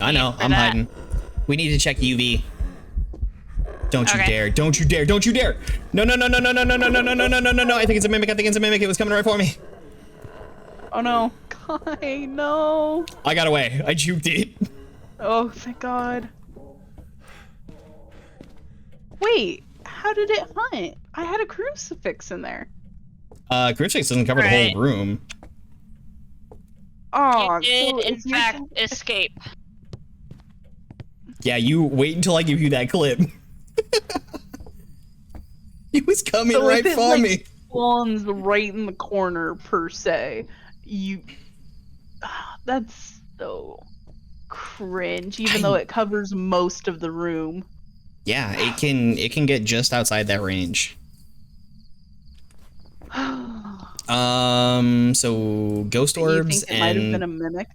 I know. I'm hiding. We need to check UV. Don't you dare. Don't you dare. Don't you dare. No, no, no, no, no, no, no, no, no, no, no, no, no, no, no. I think it's a mimic. I think it's a mimic. It was coming right for me. Oh no. Kai, no. I got away. I juked it. Oh, thank God. Wait, how did it hunt? I had a crucifix in there. Crucifix doesn't cover the whole room. Oh, you did, in fact, escape. Yeah, you wait until I give you that clip. He was coming so right for me. Spawns right in the corner, per se. That's so cringe, even though it covers most of the room. Yeah, it can get just outside that range. So ghost orbs it might have been a mimic.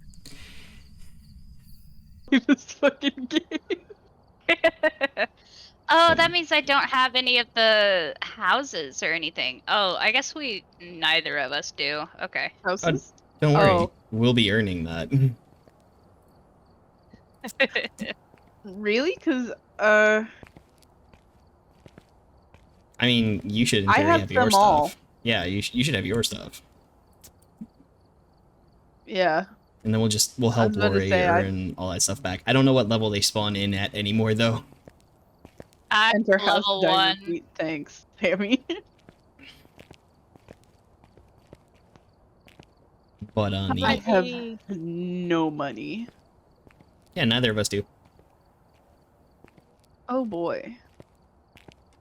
This fucking game. Oh, that means I don't have any of the houses or anything. Oh, I guess neither of us do. Okay. Houses? Don't worry, we'll be earning that. Really? Because, I mean, you should in theory have your stuff. Yeah, you should have your stuff. Yeah. And then we'll help Lori and all that stuff back. I don't know what level they spawn in at anymore, though. Enter level 1. Thanks, Tammy. But I have no money. Yeah, neither of us do. Oh boy.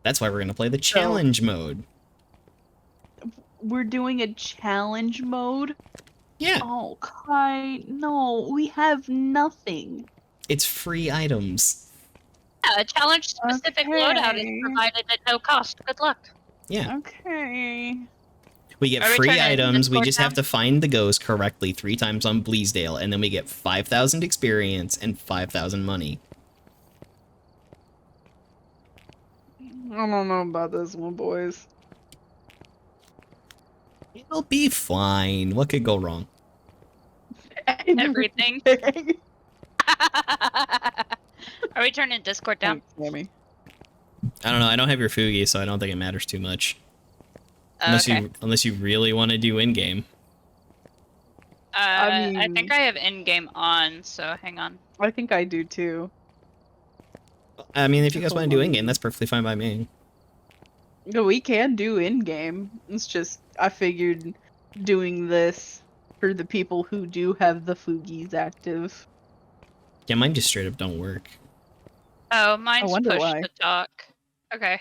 That's why we're gonna play the challenge mode. We're doing a challenge mode? Yeah. Oh, Kai, no, we have nothing. It's free items. Yeah, a challenge-specific loadout is provided at no cost. Good luck. Yeah. Okay. We get free items. We just have to find the ghost correctly 3 times on Bleasdale, and then we get 5,000 experience and 5,000 money. I don't know about this one, boys. It'll be fine. What could go wrong? Everything. Are we turning Discord down? Tammy. I don't know. I don't have your Fugi, so I don't think it matters too much. Unless you really want to do in-game. I think I have in-game on, so hang on. I think I do too. I mean, if you guys want to do in-game, that's perfectly fine by me. No, we can do in-game. It's just, I figured doing this for the people who do have the Fugis active. Yeah, mine just straight up don't work. Oh, mine's push to talk. Okay.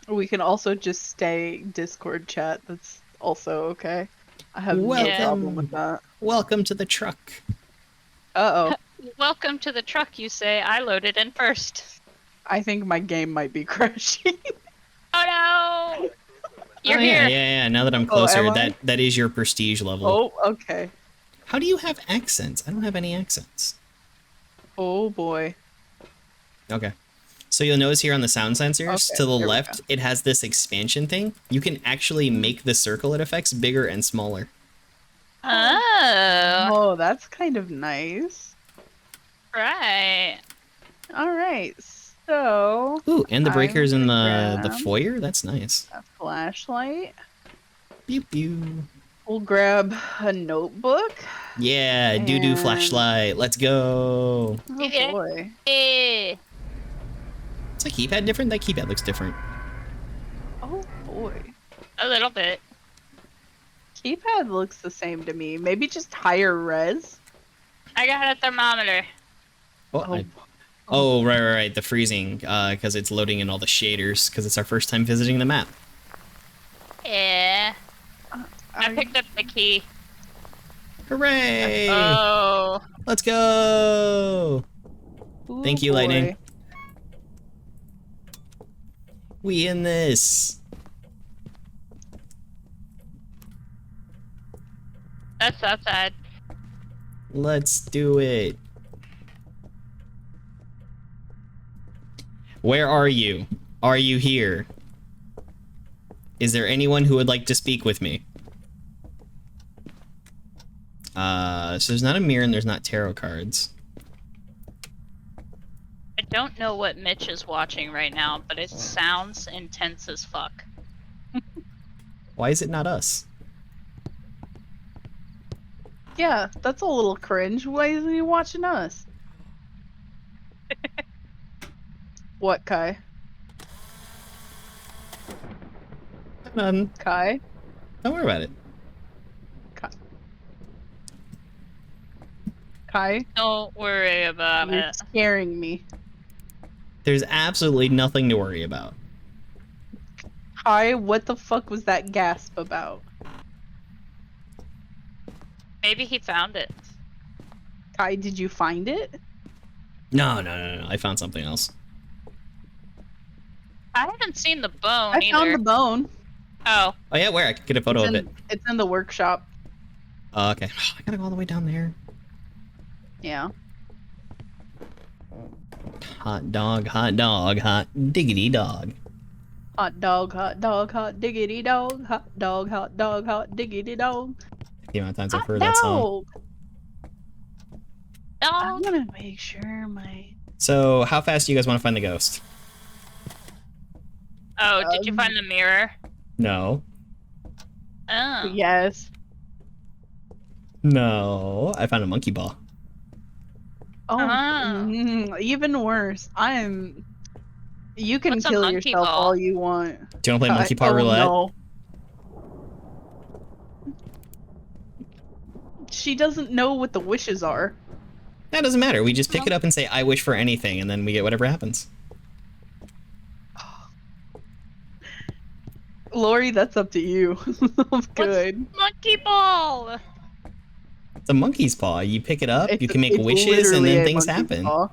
We can also just stay Discord chat. That's also okay. I have no problem with that. Welcome to the truck. Uh-oh. Welcome to the truck, you say. I loaded in first. I think my game might be crashing. Oh no! You're here. Yeah. Now that I'm closer, that is your prestige level. Oh, okay. How do you have accents? I don't have any accents. Oh boy. Okay. So you'll notice here on the sound sensors, to the left, it has this expansion thing. You can actually make the circle it affects bigger and smaller. Oh. Oh, that's kind of nice. Right. Alright, so... Ooh, and the breakers in the foyer? That's nice. A flashlight. Pew pew. We'll grab a notebook. Yeah, doo-doo flashlight. Let's go. Oh boy. Hey. Is that keypad different? That keypad looks different. Oh boy. A little bit. Keypad looks the same to me. Maybe just higher res. I got a thermometer. Oh, right. The freezing, because it's loading in all the shaders, because it's our first time visiting the map. Yeah. I picked up the key. Hooray! Oh. Let's go! Ooh, Thank you, Lightning. We in this. That's outside. Let's do it. Where are you? Are you here? Is there anyone who would like to speak with me? So there's not a mirror and there's not tarot cards. I don't know what Mitch is watching right now, but it sounds intense as fuck. Why is it not us? Yeah, that's a little cringe. Why isn't he watching us? What, Kai? None. Kai? Don't worry about it. Kai? Don't worry about You're it. scaring me. There's absolutely nothing to worry about. Kai, what the fuck was that gasp about? Maybe he found it. Kai, did you find it? No. I found something else. I haven't seen the bone I either. found the bone. Oh, Oh yeah, where? I could get a photo of it. It's in the workshop. Okay. I gotta go all the way down there. Yeah. Hot dog, hot diggity dog. Hot dog, hot diggity dog, hot dog, diggity dog. The amount of times I've Hot heard that song. dog. I dog. want to make sure my... So, how fast do you guys want to find the ghost? Oh, did you find the mirror? No. Oh. Yes. No. I found a monkey paw. Oh, Ah. Even worse. You can What's a kill monkey yourself paw? all you want. Do you want to play monkey paw roulette? No. She doesn't know what the wishes are. That doesn't matter. We just pick it up and say, I wish for anything, and then we get whatever happens. Lori, that's up to you. Good. Monkey ball. It's a monkey's paw. You pick it up, you It's- can make it's wishes, and literally then a things monkey's happen. paw.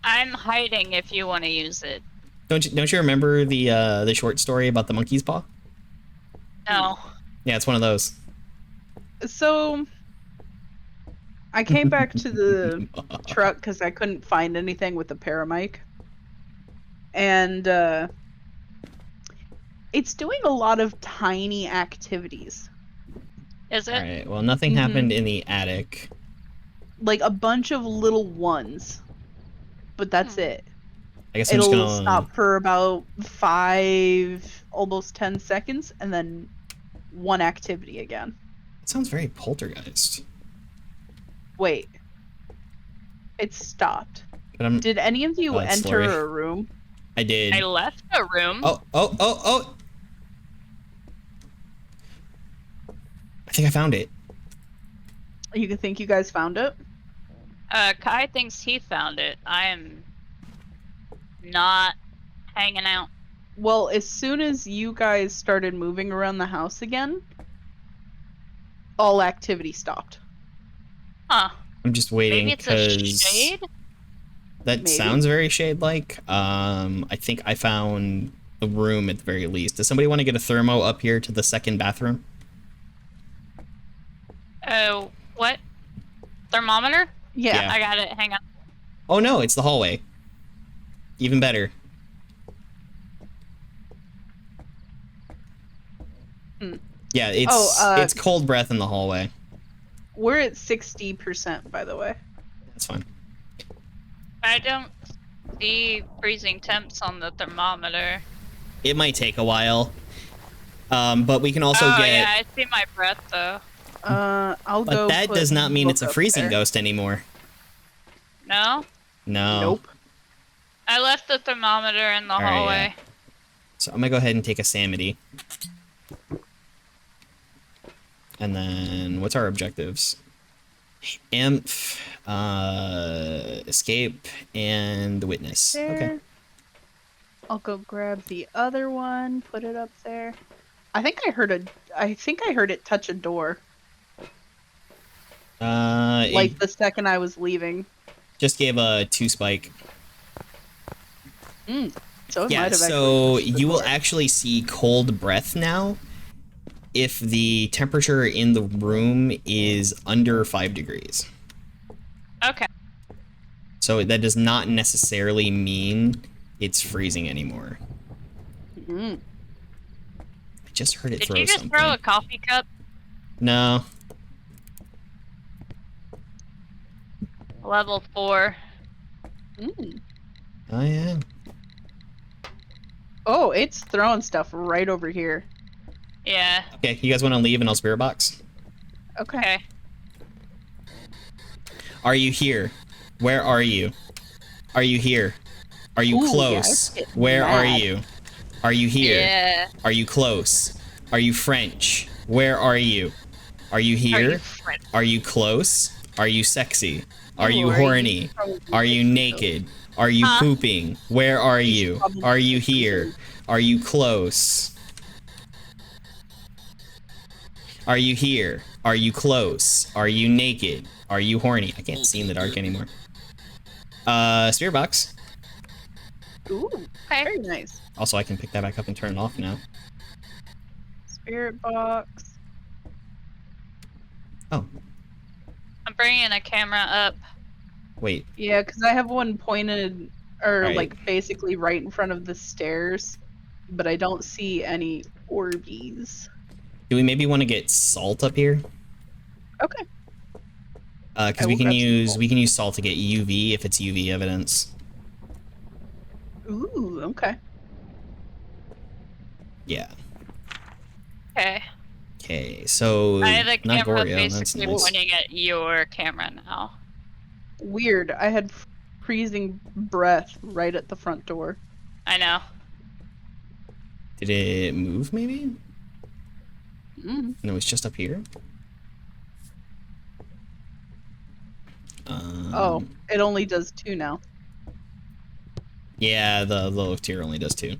I'm hiding if you want to use it. Don't you remember the short story about the monkey's paw? No. Yeah, it's one of those. So, I came back to the truck because I couldn't find anything with the paramic. And, it's doing a lot of tiny activities. Is it? All right. Well, nothing happened in the attic. Like a bunch of little ones. But that's it. I guess I'm It'll just gonna stop for about 5, almost 10 seconds, and then one activity again. It sounds very poltergeist. Wait. It stopped. But I'm. Did any of you Oh, it's enter Lori. a room? I did. I left a room. Oh! I think I found it. You think you guys found it? Kai thinks he found it. I am not hanging out. Well, as soon as you guys started moving around the house again, all activity stopped. Huh. I'm just waiting Maybe it's a because shade? that Maybe. sounds very shade-like. I think I found the room at the very least. Does somebody want to get a thermo up here to the second bathroom? Oh, what? Thermometer? Yeah. I got it. Hang on. Oh no, it's the hallway. Even better. Yeah, it's cold breath in the hallway. We're at 60%, by the way. That's fine. I don't see freezing temps on the thermometer. It might take a while. But we can also oh, get. yeah, I see my breath, though. I'll But go. that put does not mean it's a book up freezing there. ghost anymore. No? No. Nope. I left the thermometer in the All right, hallway. yeah. So I'm gonna go ahead and take a Samity. And then what's our objectives? Escape, and the witness. There. Okay. I'll go grab the other one, put it up there. I think I heard it touch a door. Like It the second I was leaving. just gave a 2 spike. So it might Yeah, have so actually touched the you will door. actually see cold breath now if the temperature in the room is under 5 degrees. Okay. So that does not necessarily mean it's freezing anymore. Mm. I just heard it Did throw you just something. throw a coffee cup? No. Level 4. Mm. Oh yeah. Oh, it's throwing stuff right over here. Yeah. Okay, you guys want to leave and I'll spirit box? Okay. Okay. Are you here? Where are you? Are you here? Are you Ooh, yeah, close? it's getting Where are mad. you? Are you here? Yeah. Are you close? Are you French? Where are you? Are you Are here? you French? Are you close? Are you sexy? Are you Ooh, horny? probably Are you Mexico? naked? Are you Huh? pooping? Where are He's you? probably Are you Mexican. here? Are you close? Are you here? Are you close? Are you naked? Are you horny? I can't see in the dark anymore. Spirit box. Ooh, Okay. very nice. Also, I can pick that back up and turn it off now. Spirit box. Oh, I'm bringing a camera up. wait. Yeah, because I have one pointed, or Right. like basically right in front of the stairs, but I don't see any Orbeez. Do we maybe want to get salt up here? Okay. I Because will grab some salt. we can use salt to get UV if it's UV evidence. Ooh, okay. Yeah. Okay. Okay, so I have the not camera Goryo. That's basically nice. pointing at your camera now. Weird. I had freezing breath right at the front door. I know. Did it move maybe? Mm. No, it's just up here. Oh, it only does 2 now. Yeah, the low tier only does 2.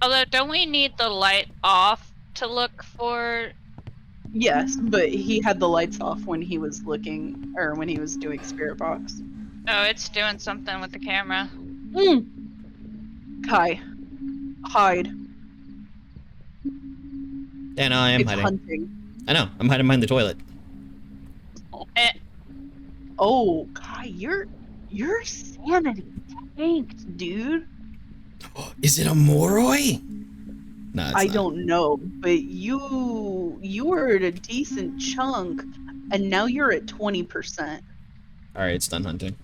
Although, don't we need the light off to look for... Yes, but he had the lights off when he was looking, or when he was doing Spirit Box. Oh, it's doing something with the camera. Mm. Kai, hide. Yeah, no, I am It's hiding. hunting. I know, I'm hiding behind the toilet. Eh, Oh, Kai, your sanity tanked, dude. Is it a Moroi? No, it's I not. don't know, but you were at a decent chunk, and now you're at 20%. Alright, it's done hunting.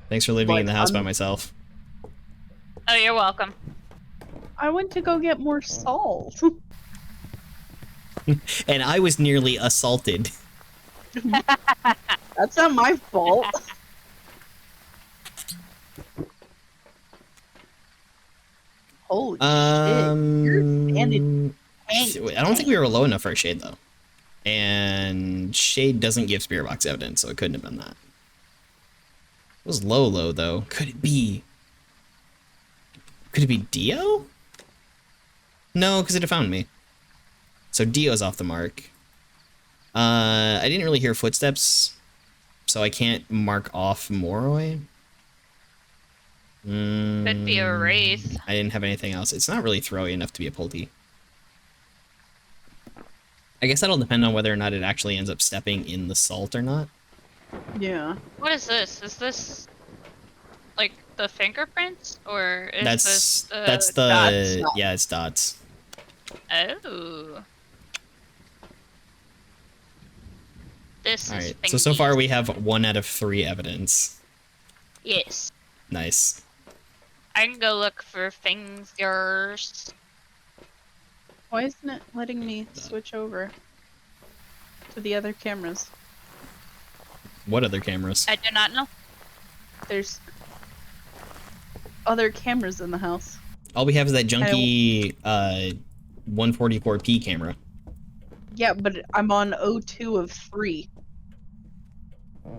Thanks for leaving me in the house by myself. oh, you're welcome. I went to go get more salt. And I was nearly assaulted. That's not my fault. Holy shit. Your sanity tanked. I don't think we were low enough for a shade though. And shade doesn't give spirit box evidence, so it couldn't have been that. It was low though. Could it be Dio? No, because it had found me. So Dio's off the mark. I didn't really hear footsteps, so I can't mark off Moroi. Could be a wraith. I didn't have anything else. It's not really throwy enough to be a pulty. I guess that'll depend on whether or not it actually ends up stepping in the salt or not. Yeah. What is this? Is this like the fingerprints, or is this the... That's the dots? yeah, it's dots. Oh. This All is right. So fingies. far we have 1 out of 3 evidence. Yes. Nice. I can go look for fingers. Why isn't it letting me switch over to the other cameras? What other cameras? I do not know. There's other cameras in the house. All we have is that junky 144p camera. Yeah, but I'm on O2 of 3.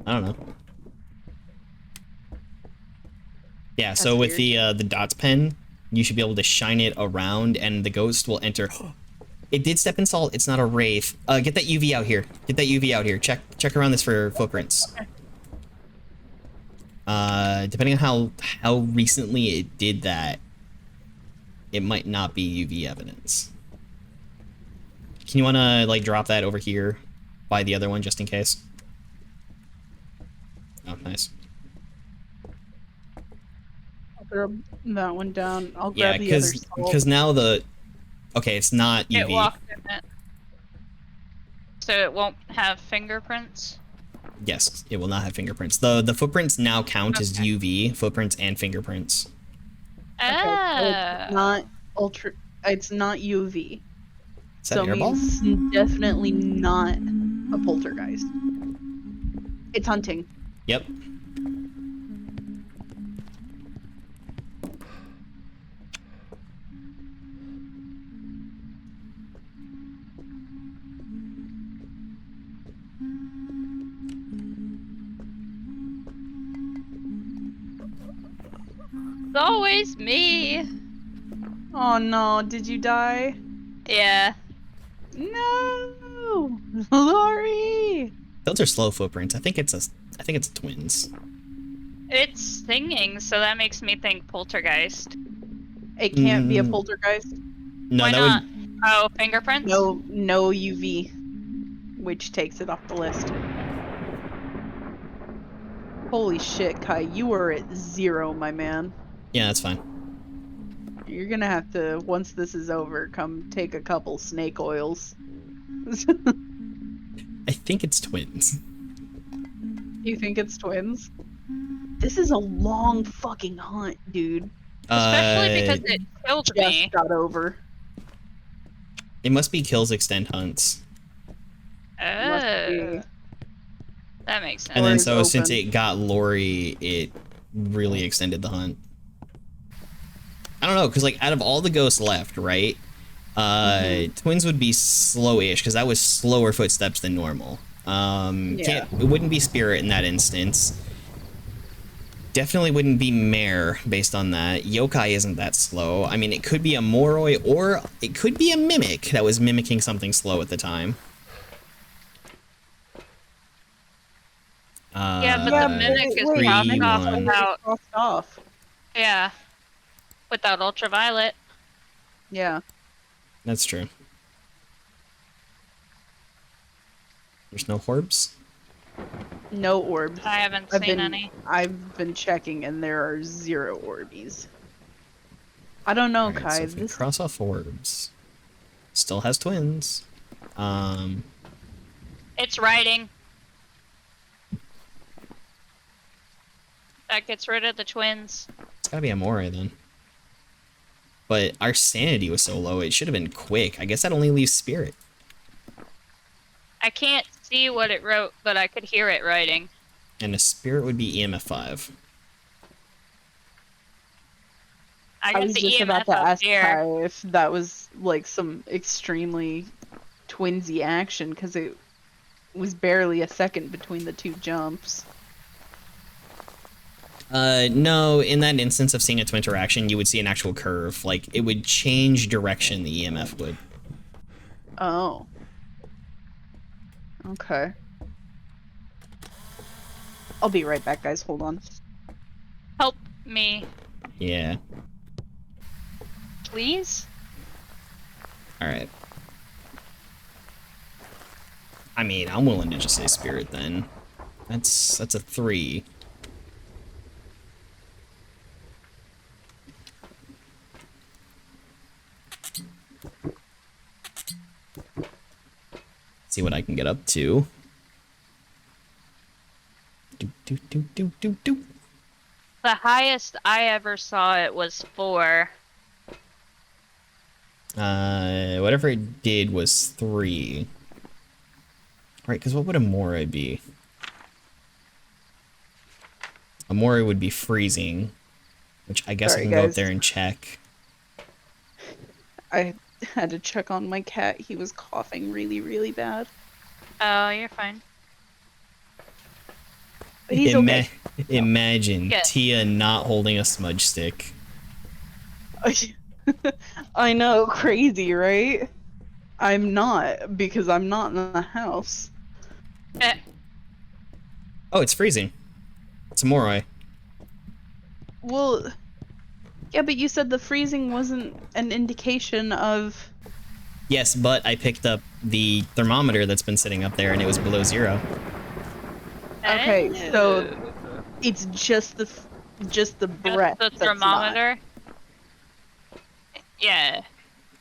I don't know. Yeah, so That's with the dots pen, you should be able to shine it around, and the ghost will enter. It did step in salt. It's not a wraith. Get that UV out here. Get that UV out here. Check around this for footprints. Depending on how recently it did that, it might not be UV evidence. Can you wanna like drop that over here by the other one just in case? Oh, nice. I'll throw that one down. I'll Yeah, grab the other salt. because now the Okay, it's not It UV. walked in it. So it won't have fingerprints? Yes, it will not have fingerprints. The footprints now count as Okay. UV footprints and fingerprints. Okay, so Ah. it's not ultra. It's not UV. Is that So an airball? means definitely not a poltergeist. It's hunting. Yep. It's always me. Oh no, did you die? Yeah. No! Lori! Those are slow footprints. I think it's a twins. It's singing, so that makes me think poltergeist. It can't be a Mm. poltergeist. No, Why that not? would. Oh, fingerprints? No UV. Which takes it off the list. Holy shit, Kai, you are at 0, my man. Yeah, that's fine. You're gonna have to, once this is over, come take a couple snake oils. I think it's twins. You think it's twins? This is a long fucking hunt, dude. Especially because it killed Just me. got over. It must be kills extend hunts. Must be. Oh. That makes sense. And then Lori's so since open. it got Lori, it really extended the hunt. I don't know, because like out of all the ghosts left, right? Twins would be slow-ish because that was slower footsteps than normal. Yeah. It wouldn't be Spirit in that instance. Definitely wouldn't be Mare based on that. Yokai isn't that slow. I mean, it could be a Moroi or it could be a Mimic that was mimicking something slow at the time. Yeah, but the mimic is wait, crossed mimic off one. without. crossed off. Yeah. Without ultraviolet. Yeah. That's true. There's no Horbs? No orbs. I haven't I've seen been any. I've been checking and there are 0 Orbeez. I don't know, Alright, Kai. so if we This cross off Orbs, still has twins. It's writing. That gets rid of the twins. It's gotta be Amore then. But our sanity was so low, it should have been quick. I guess that only leaves Spirit. I can't see what it wrote, but I could hear it writing. And a Spirit would be EMF 5. I I got was the just EMF about to up ask here. Kai if that was like some extremely twinsy action because it was barely a second between the 2 jumps. No, in that instance of seeing a twin interaction, you would see an actual curve. Like, it would change direction, the EMF would. Oh. Okay. I'll be right back, guys. Hold on. Help me, Yeah. please? Alright. I mean, I'm willing to just say Spirit then. That's a 3. See what I can get up to. Do. The highest I ever saw it was 4. Whatever it did was 3. Right, because what would Amore be? Amore would be freezing, which I guess Sorry, I can go up guys. there and check. I had to check on my cat. He was coughing really, really bad. Oh, you're fine. But he's okay. Imagine Good. Tia not holding a smudge stick. I know, crazy, right? I'm not, because I'm not in the house. Eh, Oh, it's freezing. It's a Moroi. Well, yeah, but you said the freezing wasn't an indication of... Yes, but I picked up the thermometer that's been sitting up there and it was below 0. Okay, so it's just the breath. just the that's not. thermometer. Yeah.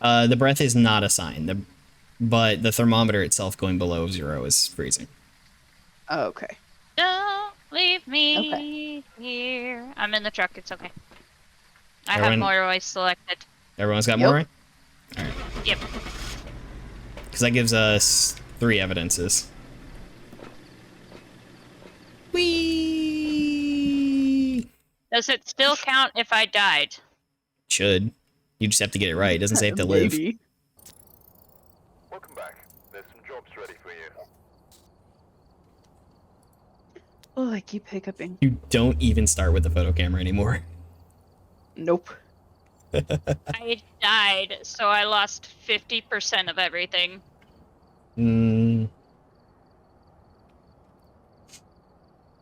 The breath is not a sign, but the thermometer itself going below 0 is freezing. Oh, okay. Don't leave me here. I'm in the truck. It's okay. I have Everyone- motorway selected. Everyone's got Yep. more, right? Alright. Yep. Because that gives us 3 evidences. Whee! Does it still count if I died? Should. You just have to get it right. It doesn't say have to live. Maybe. Welcome back. There's some jobs ready for you. Oh, I keep hiccuping. You don't even start with the photo camera anymore. Nope. I died, so I lost 50% of everything. Mm,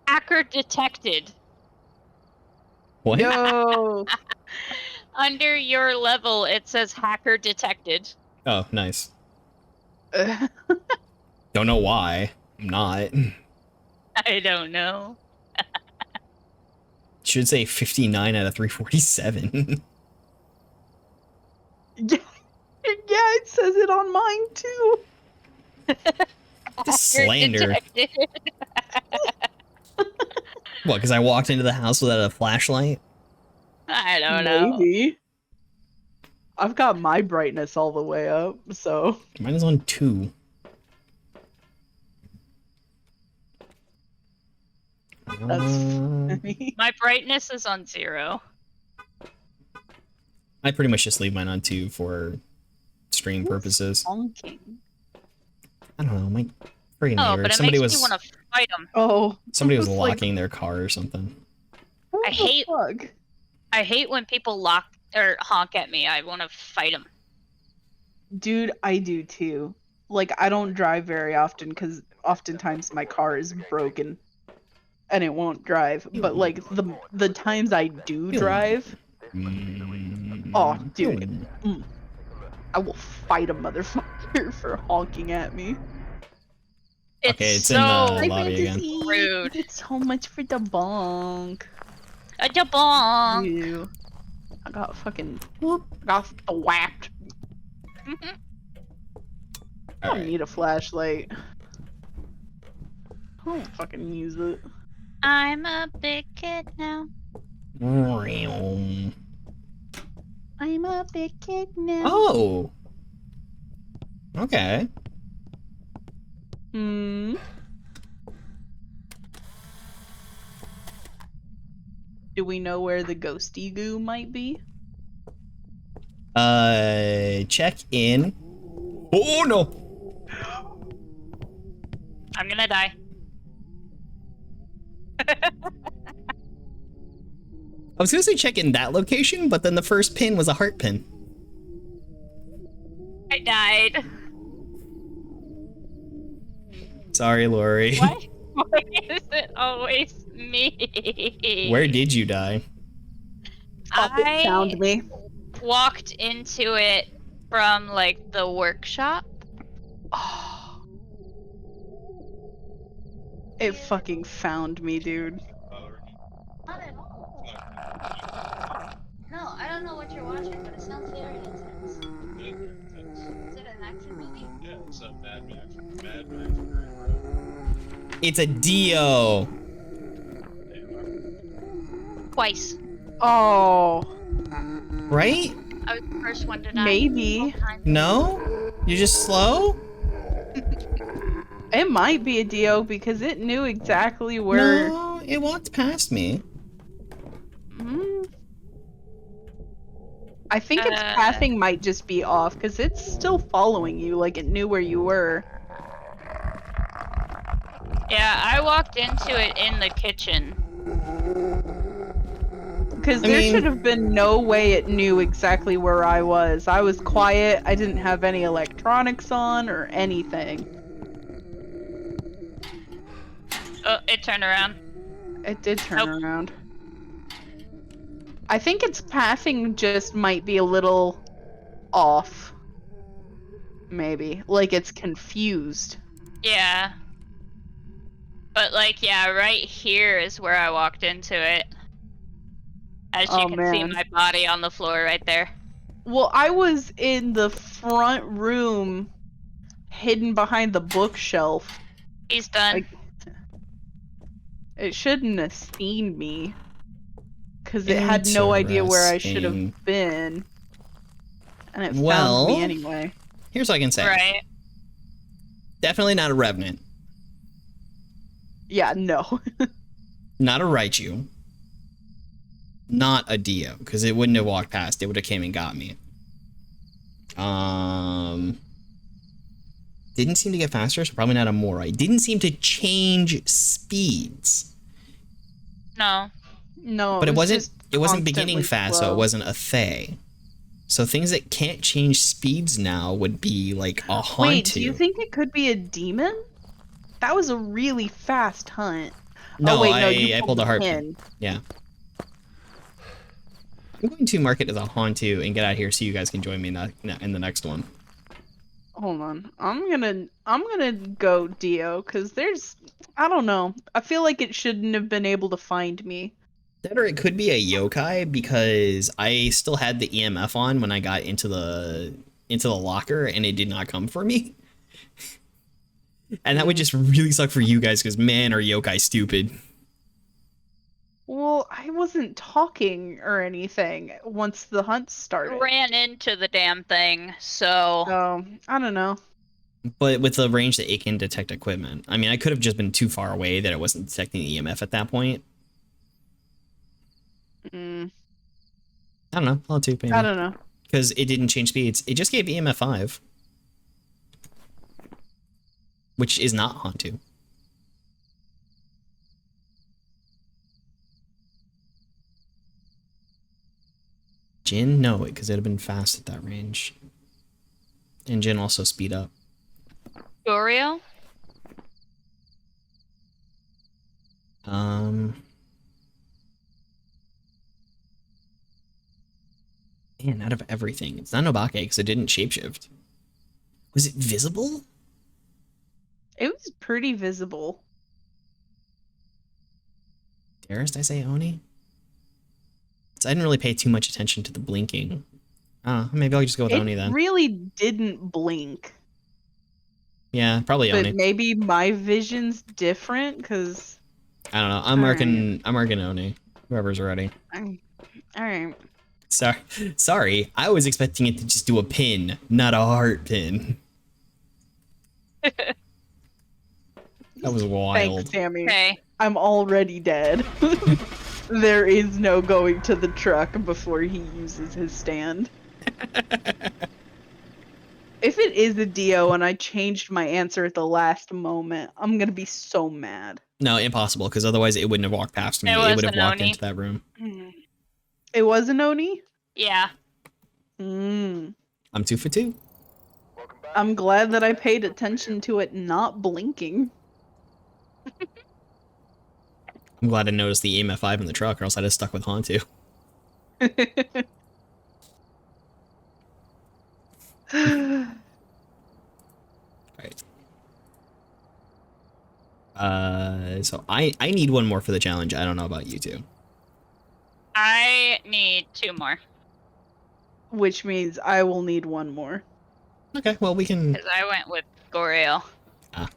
Hacker detected. what? Yo. Under your level, it says hacker detected. Oh, nice. Don't know why. I'm not. I don't know. Should say 59 out of 347. Yeah, it says it on mine too. The slander. Detected. What, because I walked into the house without a flashlight? I don't know. Maybe. I've got my brightness all the way up, so. Mine is on 2. That's funny. My brightness is on 0. I pretty much just leave mine on 2 for stream purposes. Honking. I don't know, my freaking Oh, neighbor. but it Somebody makes was me want to fight them. Oh. somebody was it's like, locking their car or something. what I the hate- fuck? I hate when people lock or honk at me. I want to fight them. Dude, I do too. Like, I don't drive very often because oftentimes my car is broken and it won't drive. But like the times I do drive, oh, dude, I will fight a motherfucker for honking at me. Okay, it's in so the lobby again. rude. It's so much for the bonk. A jabong. Ew. I got fucking got thwapped. I don't Alright. need a flashlight. I don't fucking use it. I'm a big kid now. I'm a big kid now. Oh! Okay. Hmm. Do we know where the ghosty goo might be? Check in. Oh no! I'm gonna die. I was gonna say check in that location, but then the first pin was a heart pin. I died. Sorry, Lori. Why? Why is it always me? Where did you die? It found I me. walked into it from like the workshop. Oh. It fucking found me, dude. Not at all. No, I don't know what you're watching, but it sounds very intense. Is it an action movie? Yeah, it's a Mad Max. It's a Dio. Twice. Oh, Right? I was the first one to die. maybe. No? You're just slow? It might be a Dio because it knew exactly where. No, it walked past me. Hmm. I think its Uh. pathing might just be off because it's still following you, like it knew where you were. Yeah, I walked into it in the kitchen. Because I there mean- should have been no way it knew exactly where I was. I was quiet, I didn't have any electronics on or anything. Oh, it turned around. It did turn Nope. around. I think its pathing just might be a little off. Maybe. Like it's confused. Yeah. But like, yeah, right here is where I walked into it. As you Oh, can see man. my body on the floor right there. Well, I was in the front room, hidden behind the bookshelf. He's done. Like, it shouldn't have seen me. Because it had no idea where I should Interesting. have been. And it found Well, me anyway. here's what I can say. Right. Definitely not a Revenant. Yeah, no. Not a Raichu. Not a Dio, because it wouldn't have walked past. It would have came and got me. Didn't seem to get faster, so probably not a Morai. Didn't seem to change speeds. No. No, But it wasn't constantly beginning fast, so slow. it wasn't a Thay. So things that can't change speeds now would be like a Hauntu. Wait, do you think it could be a demon? That was a really fast hunt. No, oh, wait, no, I pulled a the heart pin. pin. Yeah. I'm going to mark it as a Hauntu and get out of here so you guys can join me in the next one. Hold on. I'm gonna go Dio, because I don't know. I feel like it shouldn't have been able to find me. That or it could be a yokai because I still had the EMF on when I got into the locker and it did not come for me. And that would just really suck for you guys because man are yokai stupid. Well, I wasn't talking or anything once the hunt started. Ran into the damn thing, so I don't know. But with the range that it can detect equipment. I mean, I could have just been too far away that it wasn't detecting the EMF at that point. Mm, I don't know. I'll maybe. I don't know. Because it didn't change speeds. It just gave EMF 5. Which is not Hauntu. Jin? No, because it'd have been fast at that range. And Jin also speed up. Goryo? Man, out of everything. It's not Nobake because it didn't shapeshift. Was it visible? It was pretty visible. Darest I say Oni? So I didn't really pay too much attention to the blinking. Maybe I'll just go with Oni then. It really didn't blink. Yeah, probably But Oni. maybe my vision's different, because... I don't know. I'm marking Oni. Whoever's ready. Alright. Sorry. I was expecting it to just do a pin, not a heart pin. That was wild. Thanks, Sammy. Okay. I'm already dead. There is no going to the truck before he uses his stand. If it is a Dio and I changed my answer at the last moment, I'm gonna be so mad. No, impossible, because otherwise it wouldn't have walked past me. It It was would have an walked Oni. into that room. It was an Oni? Yeah. Mm. I'm 2 for 2. Welcome back. I'm glad that I paid attention to it not blinking. I'm glad I noticed the EMF 5 in the truck, or else I'd have stuck with Hauntu. Alright. So I need one more for the challenge. I don't know about you two. I need 2 more. Which means I will need one more. Okay, well we can... Because I went with Goryo.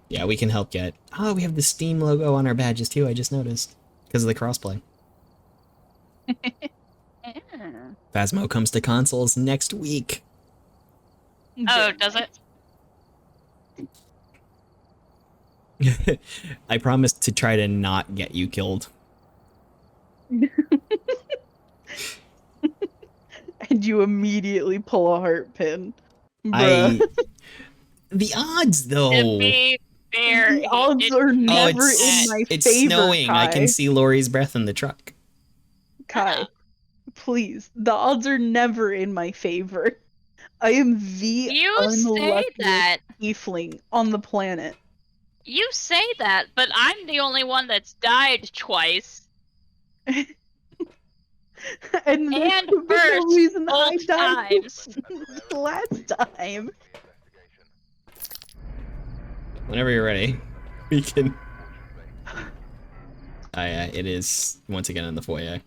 Yeah, we can help get... Oh, we have the Steam logo on our badges too, I just noticed. Because of the crossplay. Phasmo comes to consoles next week. Oh, does it? I promised to try to not get you killed. And you immediately pull a heart pin. Bruh. The odds, though. To be fair, The odds are never in my it's favor, snowing. I Kai. can see Lori's breath in the truck. Kai, please. The odds are never in my favor. I am the You say unluckiest that. tiefling on the planet. You say that, but I'm the only one that's died twice. And this And could be the first, reason I both died times. last time. Whenever you're ready, we can... Yeah, it is once again in the foyer.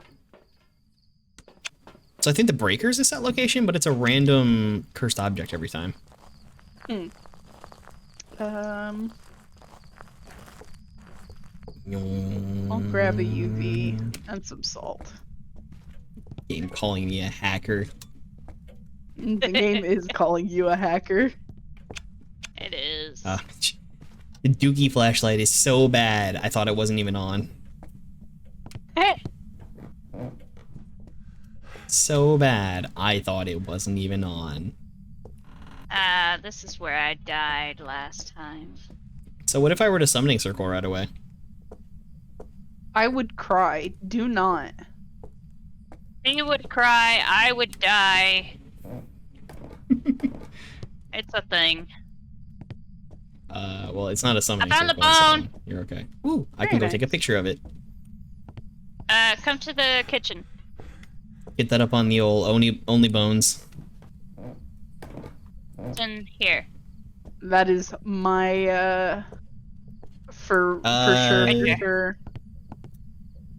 So I think the breakers is that location, but it's a random cursed object every time. I'll grab a UV and some salt. Game calling me a hacker. The game is calling you a hacker. It is. The Dookie flashlight is so bad, I thought it wasn't even on. So bad, I thought it wasn't even on. This is where I died last time. So what if I were to summoning circle right away? I would cry. Do not. You would cry, I would die. It's a thing. Well, it's not a summoning I found circle. the bone! So you're okay. Ooh, I Very can go nice. take a picture of it. Come to the kitchen. Get that up on the old only bones. It's in here. That is my for sure.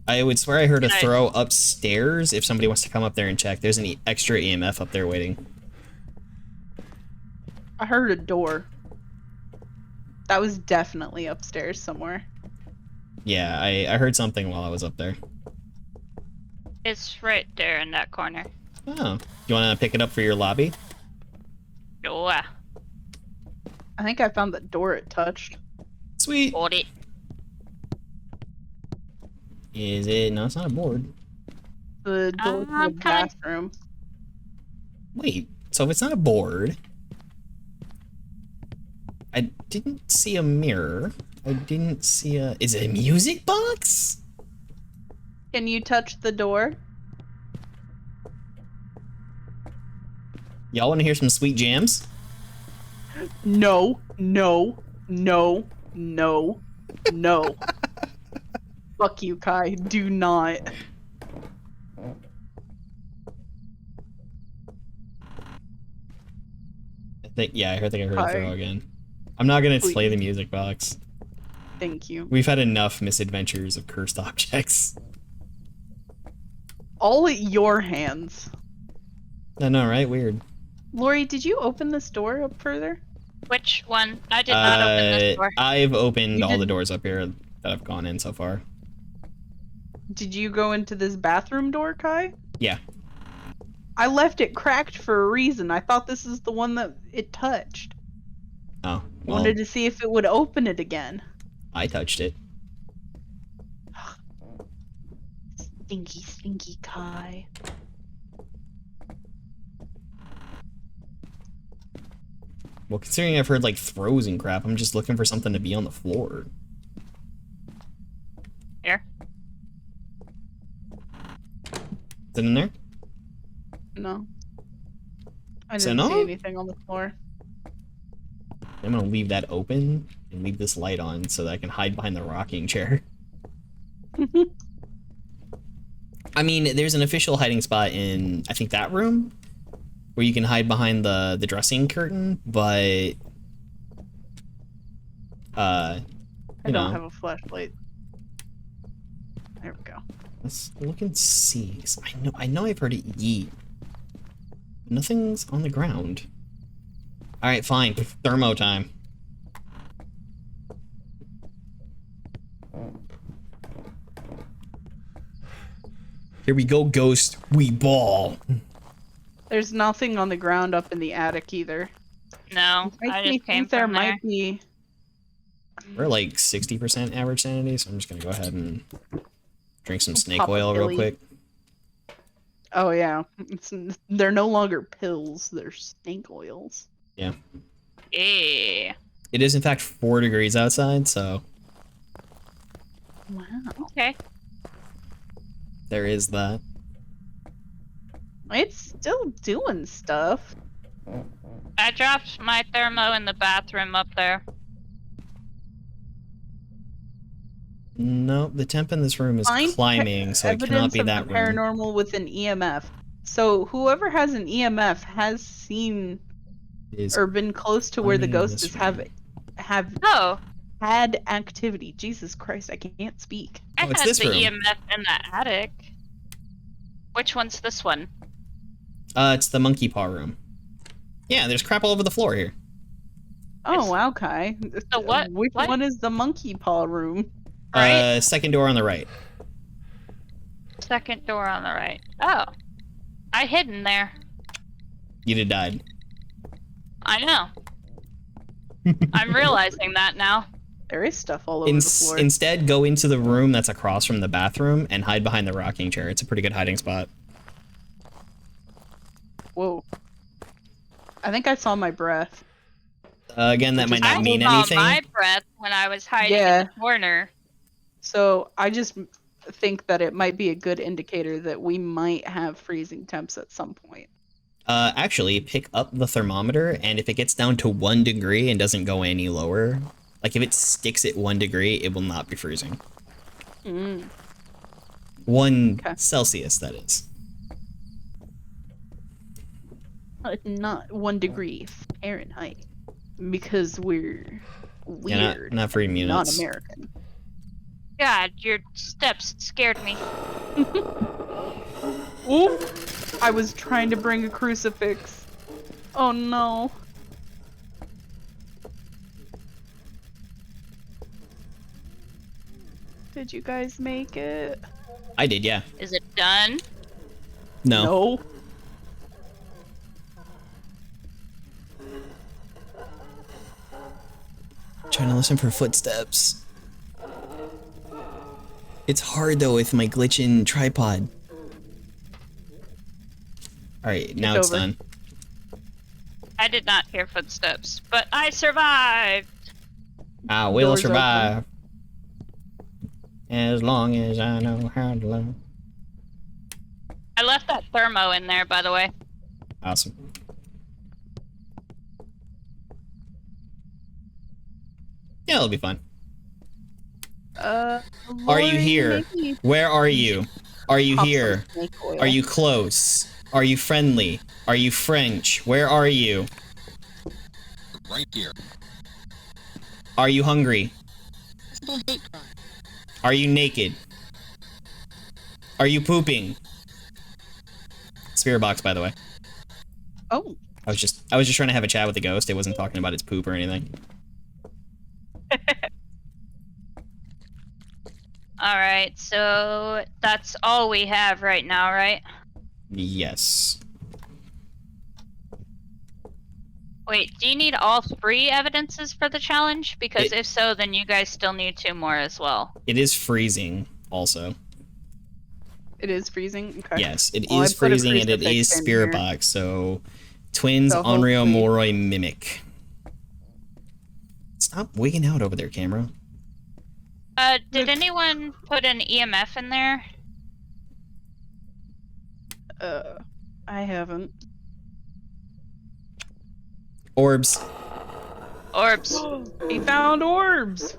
I would swear I heard a Nice. throw upstairs if somebody wants to come up there and check. There's an extra EMF up there waiting. I heard a door. That was definitely upstairs somewhere. Yeah, I heard something while I was up there. It's right there in that corner. Oh, you want to pick it up for your lobby? Oh, I think I found the door it touched. Sweet. got it. Is it? No, it's not a board. The door to the I'm kinda- bathroom. Wait, so if it's not a board, I didn't see a mirror. I didn't see a... Is it a music box? Can you touch the door? Y'all want to hear some sweet jams? No, no, no, no, no. Fuck you, Kai. Do not. I think I heard Hi. a throw again. I'm not gonna Please. play the music box. Thank you. We've had enough misadventures of cursed objects. All at your hands. I know, right? Weird. Lori, did you open this door up further? Which one? I did not open this door. I've opened You all the didn't- doors up here that I've gone in so far. Did you go into this bathroom door, Kai? Yeah. I left it cracked for a reason. I thought this is the one that it touched. Oh, well, Wanted to see if it would open it again. I touched it. Stinky, stinky Kai. Well, considering I've heard like throws and crap, I'm just looking for something to be on the floor. Here. Is it in there? No. I So didn't see no? anything on the floor. I'm gonna leave that open and leave this light on so that I can hide behind the rocking chair. I mean, there's an official hiding spot in, I think, that room where you can hide behind the dressing curtain, but I you don't know, have a flashlight. There we go. let's look and see. 'Cause I know I've heard it yeet. Nothing's on the ground. All right, fine. Thermo time. Here we go, ghost. We ball. There's nothing on the ground up in the attic either. No, Makes I me just came think there from there. might be. We're like 60% average sanity, so I'm just gonna go ahead and drink some snake Pop a oil real pilly. quick. Oh yeah, they're no longer pills. They're snake oils. Yeah. Yeah. It is in fact 4 degrees outside, so Wow. Okay. there is that. It's still doing stuff. I dropped my thermo in the bathroom up there. No, the temp in this room is Find climbing, so it cannot Evidence be of that the room. paranormal with an EMF. So whoever has an EMF has seen It is or been close to where the climbing in ghosts this have room. Oh, had activity. Jesus Christ, I can't speak. I Oh, it's had this the room. EMF in the attic. Which one's this one? It's the monkey paw room. Yeah, there's crap all over the floor here. Oh, wow, Kai. So what? Which What? one is the monkey paw room? Right? Second door on the right. Second door on the right. Oh. I hid in there. You'd have died. I know. I'm realizing that now. There is stuff all over the floor. Instead, go into the room that's across from the bathroom and hide behind the rocking chair. It's a pretty good hiding spot. Whoa. I think I saw my breath. Again, that might not mean anything. I saw my breath when I was hiding Yeah. in the corner. So I just think that it might be a good indicator that we might have freezing temps at some point. Actually, pick up the thermometer, and if it gets down to 1 degree and doesn't go any lower, like if it sticks at 1 degree, it will not be freezing. 1 Celsius, that is. Not 1 degree Fahrenheit. Because we're Yeah, weird. not for Not units. American. God, your steps scared me. Oop! I was trying to bring a crucifix. Oh no. Did you guys make it? I did, yeah. Is it done? No. No. Trying to listen for footsteps. It's hard though with my glitching tripod. Alright, now it's over. done. I did not hear footsteps, but I survived. I will Doors survive. As long as I know how to love. I left that thermo in there, by the way. Awesome. Yeah, it'll be fun. Are you Lori, here? maybe Where are you? Are you pop some here? snake oil. Are you close? Are you friendly? Are you French? Where are you? Right here. Are you hungry? Are you naked? Are you pooping? Spirit box, by the way. Oh, I was just trying to have a chat with the ghost. It wasn't talking about its poop or anything. Alright, so that's all we have right now, right? Yes. Wait, do you need all 3 evidences for the challenge? Because if so, then you guys still need 2 more as well. It is freezing, also. it is freezing? Okay. Yes, it Well, I is put a freezing and it crucifix is in Spirit here. Box, so twins, So Onryo, hopefully- Moroi, Mimic. Stop wigging out over there, camera. Did anyone put an EMF in there? I haven't. Orbs. Orbs. He found orbs!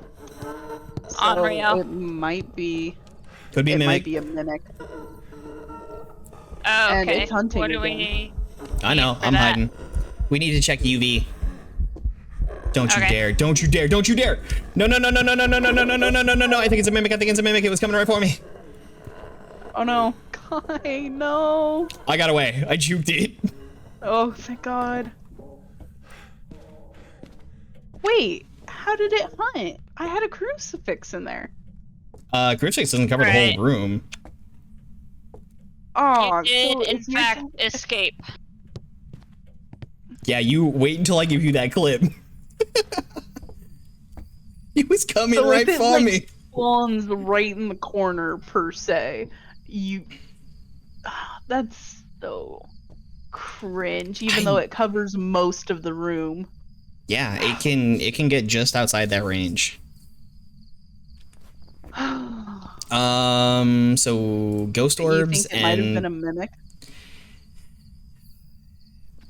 So Unreal. it might be... Could be it Mimic. might be a mimic. Oh, And okay. it's hunting What do again. we... I know, for I'm that? hiding. We need to check UV. Don't you Okay. dare, don't you dare, don't you dare! No, no, no, no, no, no, no, no, no, no, no, no, no, no, no, I think it's a Mimic, I think it's a Mimic, it was coming right for me. Oh no. Kai, no! I got away, I juked it. Oh, thank God. Wait, how did it hunt? I had a crucifix in there. Crucifix doesn't cover the Right. whole room. Oh, You did, so in if you're fact, saying- escape. Yeah, you wait until I give you that clip. He was coming So right if it, for like, me. spawns right in the corner, per se, you... That's so cringe, even though it covers most of the room. Yeah, it can get just outside that range. So ghost You orbs think it might have been a and mimic?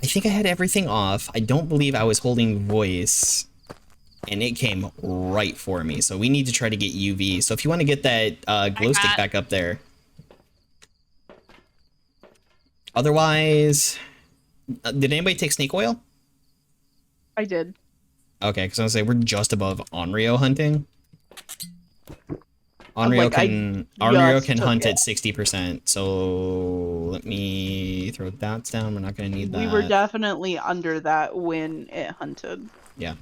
I think I had everything off. I don't believe I was holding voice, and it came right for me. So we need to try to get UV. So if you want to get that glow stick got- back up there. Otherwise, did anybody take snake oil? I did. Okay, because I was gonna say we're just above Onryo hunting. Onryo Like, I Onryo just can took hunt it. at 60%. So let me throw dots down. We're not gonna need that. We were definitely under that when it hunted. Yeah.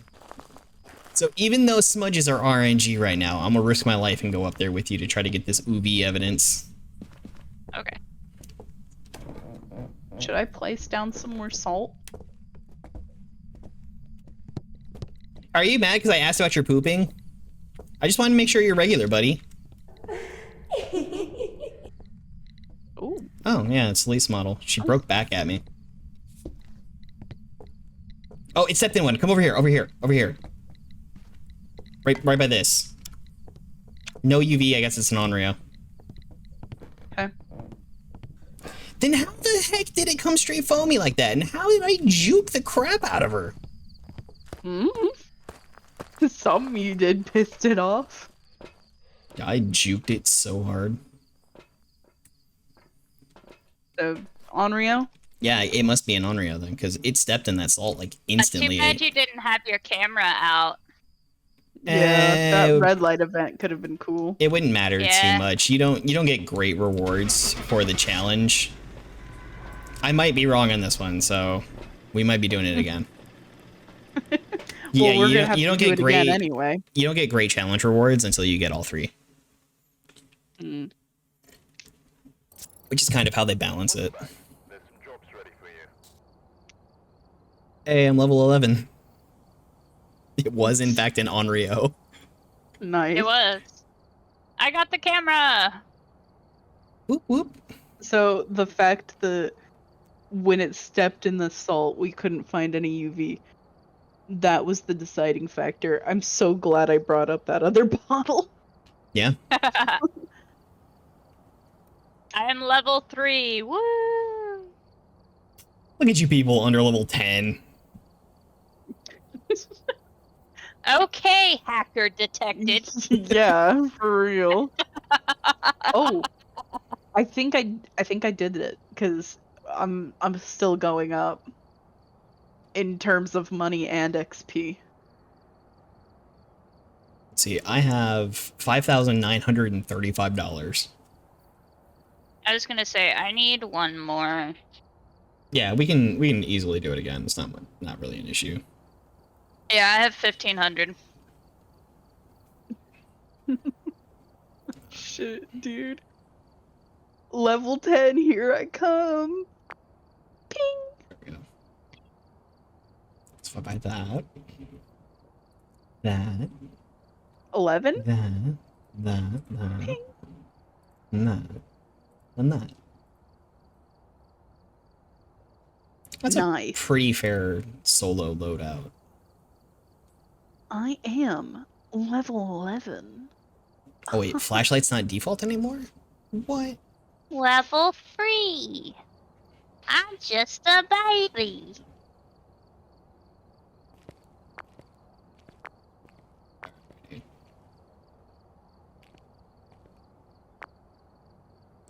So even though smudges are RNG right now, I'm gonna risk my life and go up there with you to try to get this UV evidence. Okay. Should I place down some more salt? Are you mad because I asked about your pooping? I just wanted to make sure you're regular, buddy. Ooh. Oh, yeah, it's Lee's model. She broke back at me. Oh, it stepped in one. Come over here, over here, over here. Right by this. No UV, I guess it's an Onryo. Okay. Then how the heck did it come straight foamy like that? And how did I juke the crap out of her? Something you did pissed it off. I juked it so hard. Onryo? Yeah, it must be an Onryo then, because it stepped in that salt like Too instantly. bad you didn't have your camera out. Yeah, that red light event could have been cool. It wouldn't matter Yeah. too much. You don't get great rewards for the challenge. I might be wrong on this one, so we might be doing it again. Well, we're gonna have to do it again anyway. You don't get great challenge rewards until you get all three. Mm. Which is kind of how they balance it. There's some jobs ready for you. Hey, I'm level 11. It was in fact an Onryo. Nice. It was. I got the camera. Whoop whoop. So the fact that when it stepped in the salt, we couldn't find any UV. That was the deciding factor. I'm so glad I brought up that other bottle. Yeah. I am level 3. Woo! Look at you people under level 10. Okay, hacker detected. Yeah, for real. Oh, I think I did it because I'm still going up in terms of money and XP. Let's see, I have $5,935. I was gonna say I need one more. Yeah, we can easily do it again. It's not really an issue. Yeah, I have 1,500. Shit, dude. Level 10, here I come. Ping. There we go. Let's buy that. That. 11? That. Ping. And that. That's Nice. a pretty fair solo loadout. I am level 11. Oh wait, flashlight's not default anymore? What? Level 3. I'm just a baby.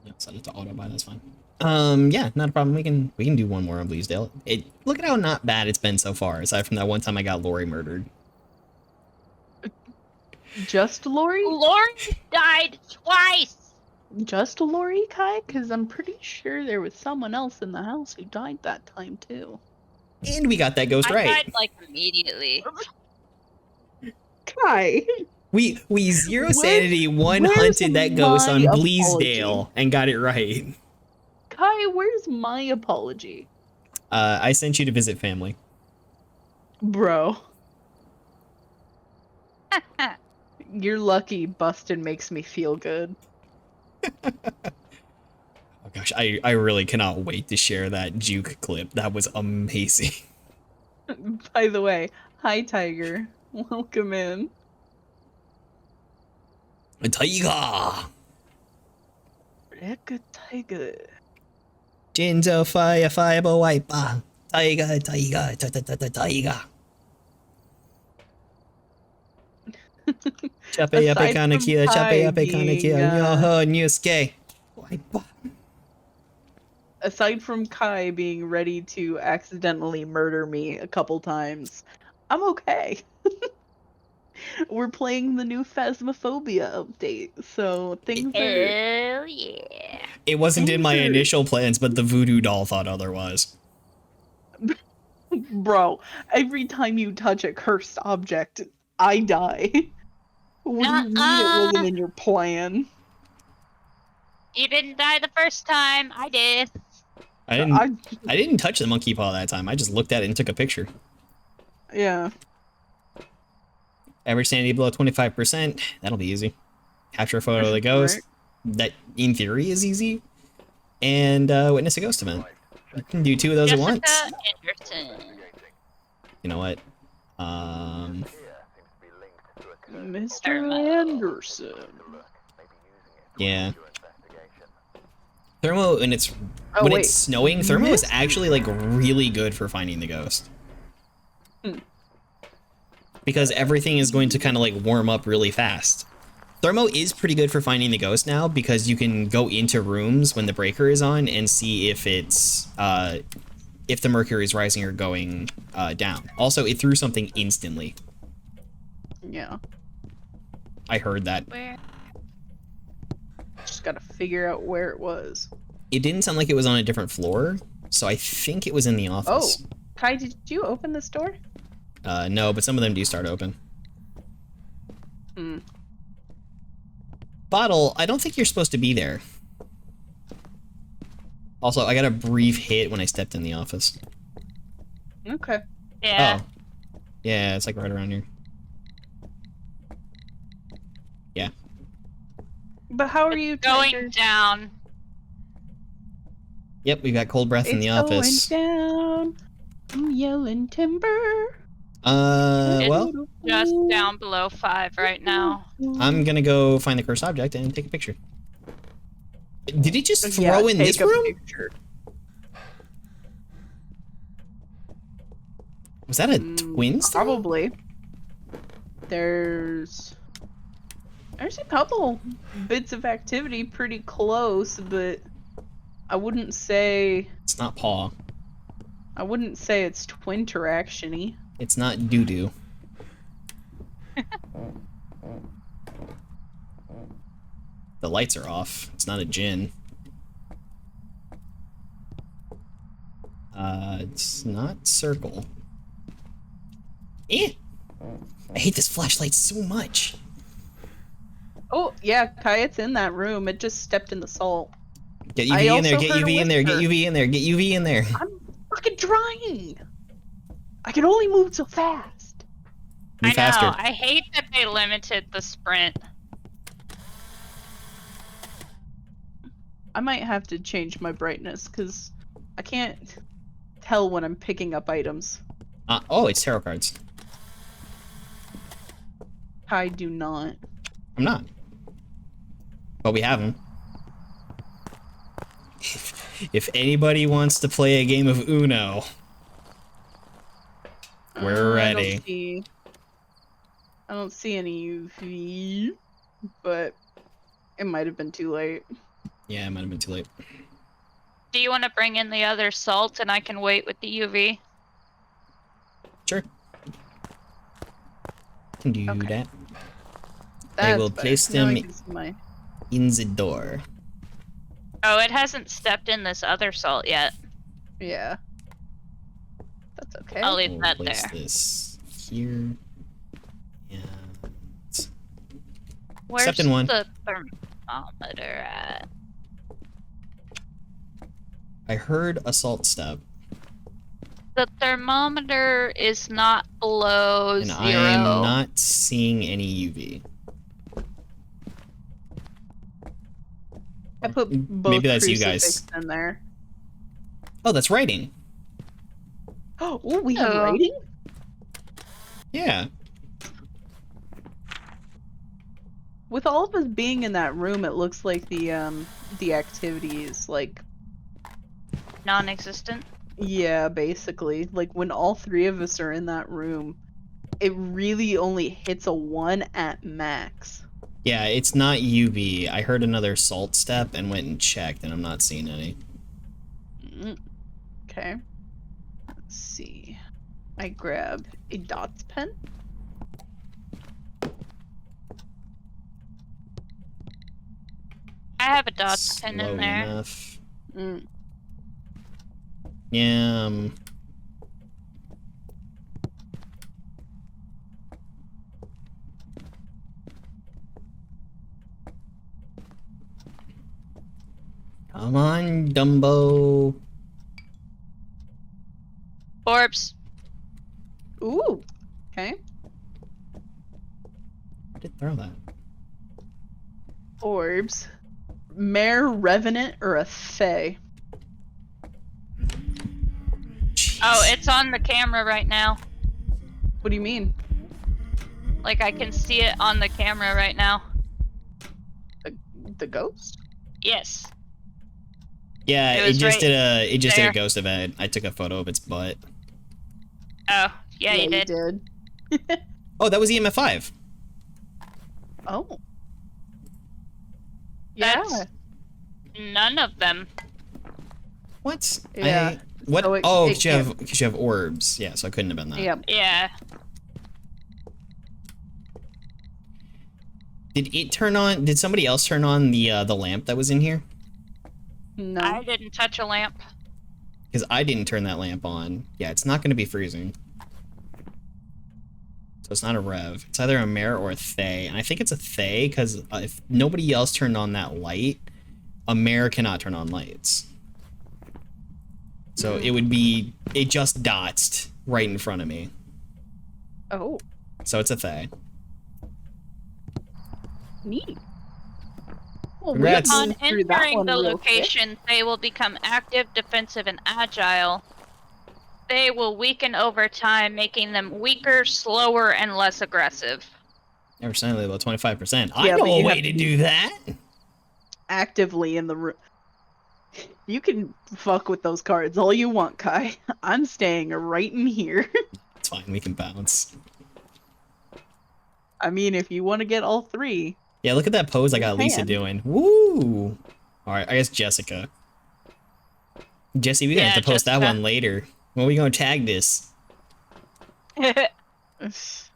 Yeah, set it to auto buy, that's fine. Yeah, not a problem. We can do one more on Bleasdale. Look at how not bad it's been so far, aside from that one time I got Lori murdered. Just Lori? Lori died twice. Just Lori, Kai? Because I'm pretty sure there was someone else in the house who died that time, too. And we got that ghost I right. died like immediately. Kai! We zero Where's- sanity, one where's hunted that ghost on my Bleasdale apology? and got it right. Kai, where's my apology? I sent you to visit family. Bro. You're lucky Bustin makes me feel good. Oh gosh, I really cannot wait to share that juke clip. That was amazing. By the way, hi Tiger. Welcome in. Tiger! Eka Tiger. Jinzo fire wiper. Tiger. Chape yape Aside kana from kia, Kai chape yape kana being, kia, nyoho nyusuke. Wiper. Aside from Kai being ready to accidentally murder me a couple times, I'm okay. We're playing the new Phasmophobia update, so things are. Hell yeah. It wasn't in my Things are- initial plans, but the voodoo doll thought otherwise. Bro, every time you touch a cursed object, I die. What do you mean it wasn't in your plan? You didn't die the first time. I did. I didn't touch the monkey paw that time. I just looked at it and took a picture. Yeah. Average sanity below 25%. That'll be easy. Capture a photo of the ghost. That, in theory, is easy. And witness a ghost event. You can do 2 of those at once. Jessica Anderson. You know what? Mr. Anderson. Yeah. Thermo, and it's Oh, when wait. it's snowing, Thermo is actually like really good for finding the ghost. Because everything is going to kind of like warm up really fast. Thermo is pretty good for finding the ghost now because you can go into rooms when the breaker is on and see if it's if the mercury is rising or going down. Also, it threw something instantly. Yeah. I heard that. Where? Just gotta figure out where it was. It didn't sound like it was on a different floor, so I think it was in the Oh, office. Kai, did you open this door? No, but some of them do start open. Hmm. Bottle, I don't think you're supposed to be there. Also, I got a brief hit when I stepped in the office. Okay. Yeah. Oh. Yeah, it's like right around here. Yeah. But how are you Going Tiger? down. Yep, we've got cold breath in the It's office. going down. I'm yelling timber. Well, Just down below 5 right now. I'm gonna go find the cursed object and take a picture. Did he just Yeah, throw in this take a room? picture. Was that a twins throw? Probably. There's a couple bits of activity pretty close, but I wouldn't say It's not paw. it's twin interaction-y. It's not doo-doo. The lights are off. It's not a djinn. It's not circle. Eh! I hate this flashlight so much. Oh, yeah, Kai, it's in that room. It just stepped in the salt. Get I UV in there, also get heard a UV in there, get whisper. UV in there, get UV in there. I'm fucking trying! I can only move so fast. Move I faster. know. I hate that they limited the sprint. I might have to change my brightness, because I can't tell when I'm picking up items. Oh, it's tarot cards. I do not. I'm not. But we have them. If anybody wants to play a game of Uno, we're ready. I don't see any UV, but it might have been too late. Yeah, it might have been too late. Do you want to bring in the other salt and I can wait with the UV? Sure. Can do Okay. that. I That's will better. place Now I them can see my... in the door. Oh, it hasn't stepped in this other salt yet. Yeah. That's okay. I'll leave We'll that place there. this here. And Where's Stepped in one. the thermometer at? I heard a salt step, The thermometer is not below and 0. I am not seeing any UV. I put both Maybe that's you crucifix guys. in there. Oh, that's writing. Oh, we have Oh. writing? Yeah. With all of us being in that room, it looks like the activity is like, Non-existent. yeah, basically. Like when all 3 of us are in that room, it really only hits a 1 at max. Yeah, it's not UV. I heard another salt step and went and checked, and I'm not seeing any. Okay. Let's see. I grab a dots pen. have a dots pin in Slow there. enough. Mm. Yeah. Come on, Dumbo. Orbs. Ooh. Okay. I did throw that. Orbs. Mare, Revenant, or a Fae? Jeez. Oh, it's on the camera right now. What do you mean? Like, I can see it on the camera right now. The ghost? Yes. Yeah, It it was just right did a did a there. ghost event. I took a photo of its butt. Oh, yeah, you did. did. Oh, that was EMF5. Oh. Yeah. That's none of them. What? Yeah. What? So Oh, it because you have orbs. Yeah, so I couldn't have been that. Yeah. Yeah. Did it turn on? Did somebody else turn on the lamp that was in here? No. I didn't touch a lamp. Because I didn't turn that lamp on. Yeah, it's not going to be freezing. So it's not a Rev. It's either a Mare or a Thay. And I think it's a Thay because if nobody else turned on that light, a Mare cannot turn on lights. So it would be... It just dotsed right in front of me. Oh. So it's a Thay. Neat. Well, Congrats. we On got through that entering one the real quick. location, they will become active, defensive, and agile. They will weaken over time, making them weaker, slower, and less aggressive. Never slightly about 25%. I Yeah, know but a you way have to to- do that. Actively in the room. You can fuck with those cards all you want, Kai. I'm staying right in here. It's fine, we can bounce. I mean, if you want to get all three. Yeah, look at that pose I got Lisa can. doing. Woo! Alright, I guess Jessica. Jesse, we're gonna have to post that Jessica. one later. When are we gonna tag this? It's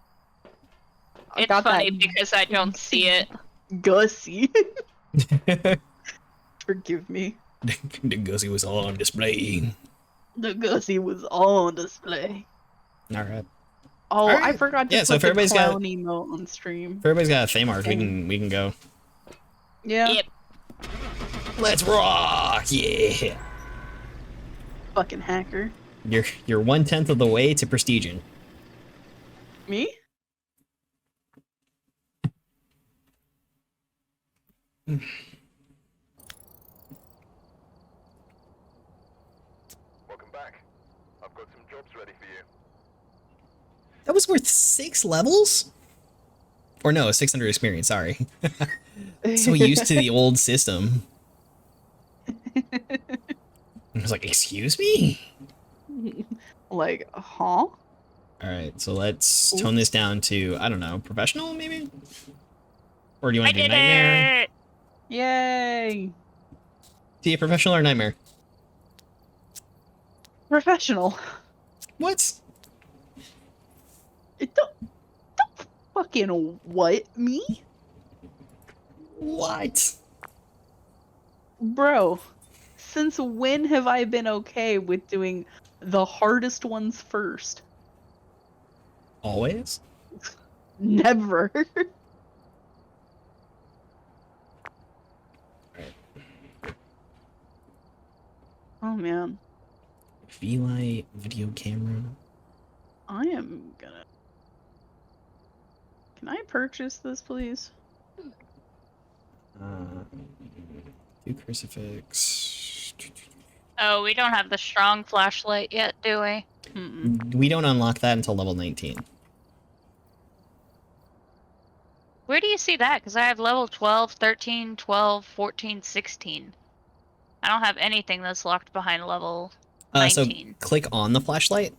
funny because I don't see it. Gussie. Forgive me. The Gussie was all on display. The Gussie was on display. Alright. Oh, I Alright. forgot to Yeah, put so if the everybody's got- clown emote on stream. If everybody's got a Thamars, we can go. Yeah. Yep. Let's rock! Yeah! Fucking hacker. You're 1/10 of the way to prestiging. Me? Welcome back. I've got some jobs ready for you. That was worth 6 levels? Or no, 600 experience, sorry. So used to the old system. I was like, excuse me? Like, huh? Alright, so let's tone this down to, I don't know, professional maybe? Or do you I want to do did nightmare? it! Yay! See, professional or nightmare? Professional. What? It don't fucking what? Me? What? Bro, since when have I been okay with doing the hardest ones first? Always? Never. Oh man, V-Light, video camera. I am gonna... Can I purchase this, please? 2 crucifix. Oh, we don't have the strong flashlight yet, do we? Mm-mm. We don't unlock that until level 19. Where do you see that? Because I have level 12, 13, 12, 14, 16. I don't have anything that's locked behind level So 19. click on the flashlight.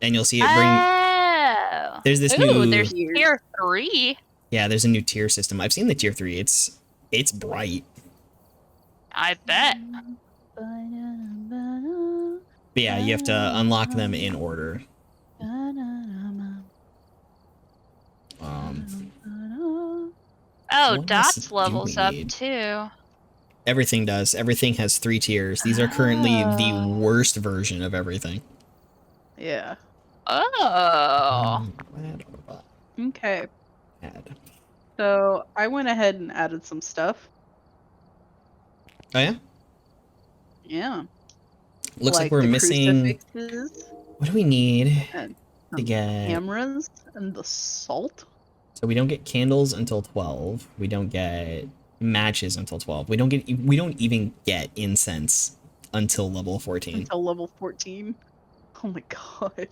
And you'll see it bring... Oh! There's this Ooh, new... there's tier 3. Yeah, there's a new tier system. I've seen the tier 3. It's bright. I bet. But yeah, you have to unlock them in order. Oh, Oh, What else Dot's do levels we up need? too. Everything does. Everything has 3 tiers. These are currently the worst version of everything. Yeah. Oh. Okay. Add. So I went ahead and added some stuff. Oh yeah? Yeah. Looks like Like we're the missing... crucifixes What do we need and to some get... cameras and the salt. So we don't get candles until 12. We don't get matches until 12. We don't even get incense until level 14. Until level 14. Oh my god.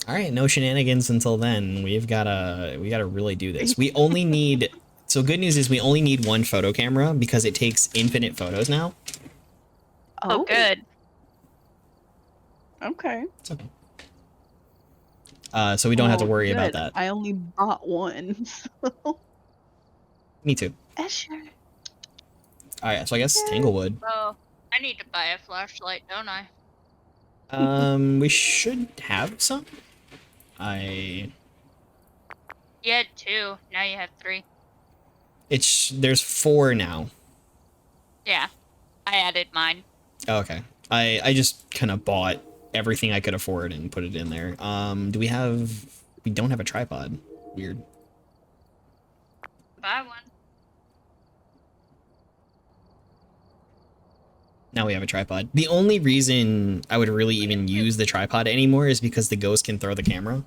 All right, no shenanigans until then. We gotta really do this. We only need... So good news is we only need 1 photo camera because it takes infinite photos now. Oh, good. Okay. It's okay. So we don't have to worry about good. that. I only bought 1. So. Me too. Sure. All right, so I guess Tanglewood. Oh, I need to buy a flashlight, don't I? We should have some. You had 2, now you have 3. There's 4 now. Yeah, I added mine. Oh, okay. I just kind of bought everything I could afford and put it in there. We don't have a tripod. Weird. Buy one. Now we have a tripod. The only reason I would really even use the tripod anymore is because the ghost can throw the camera.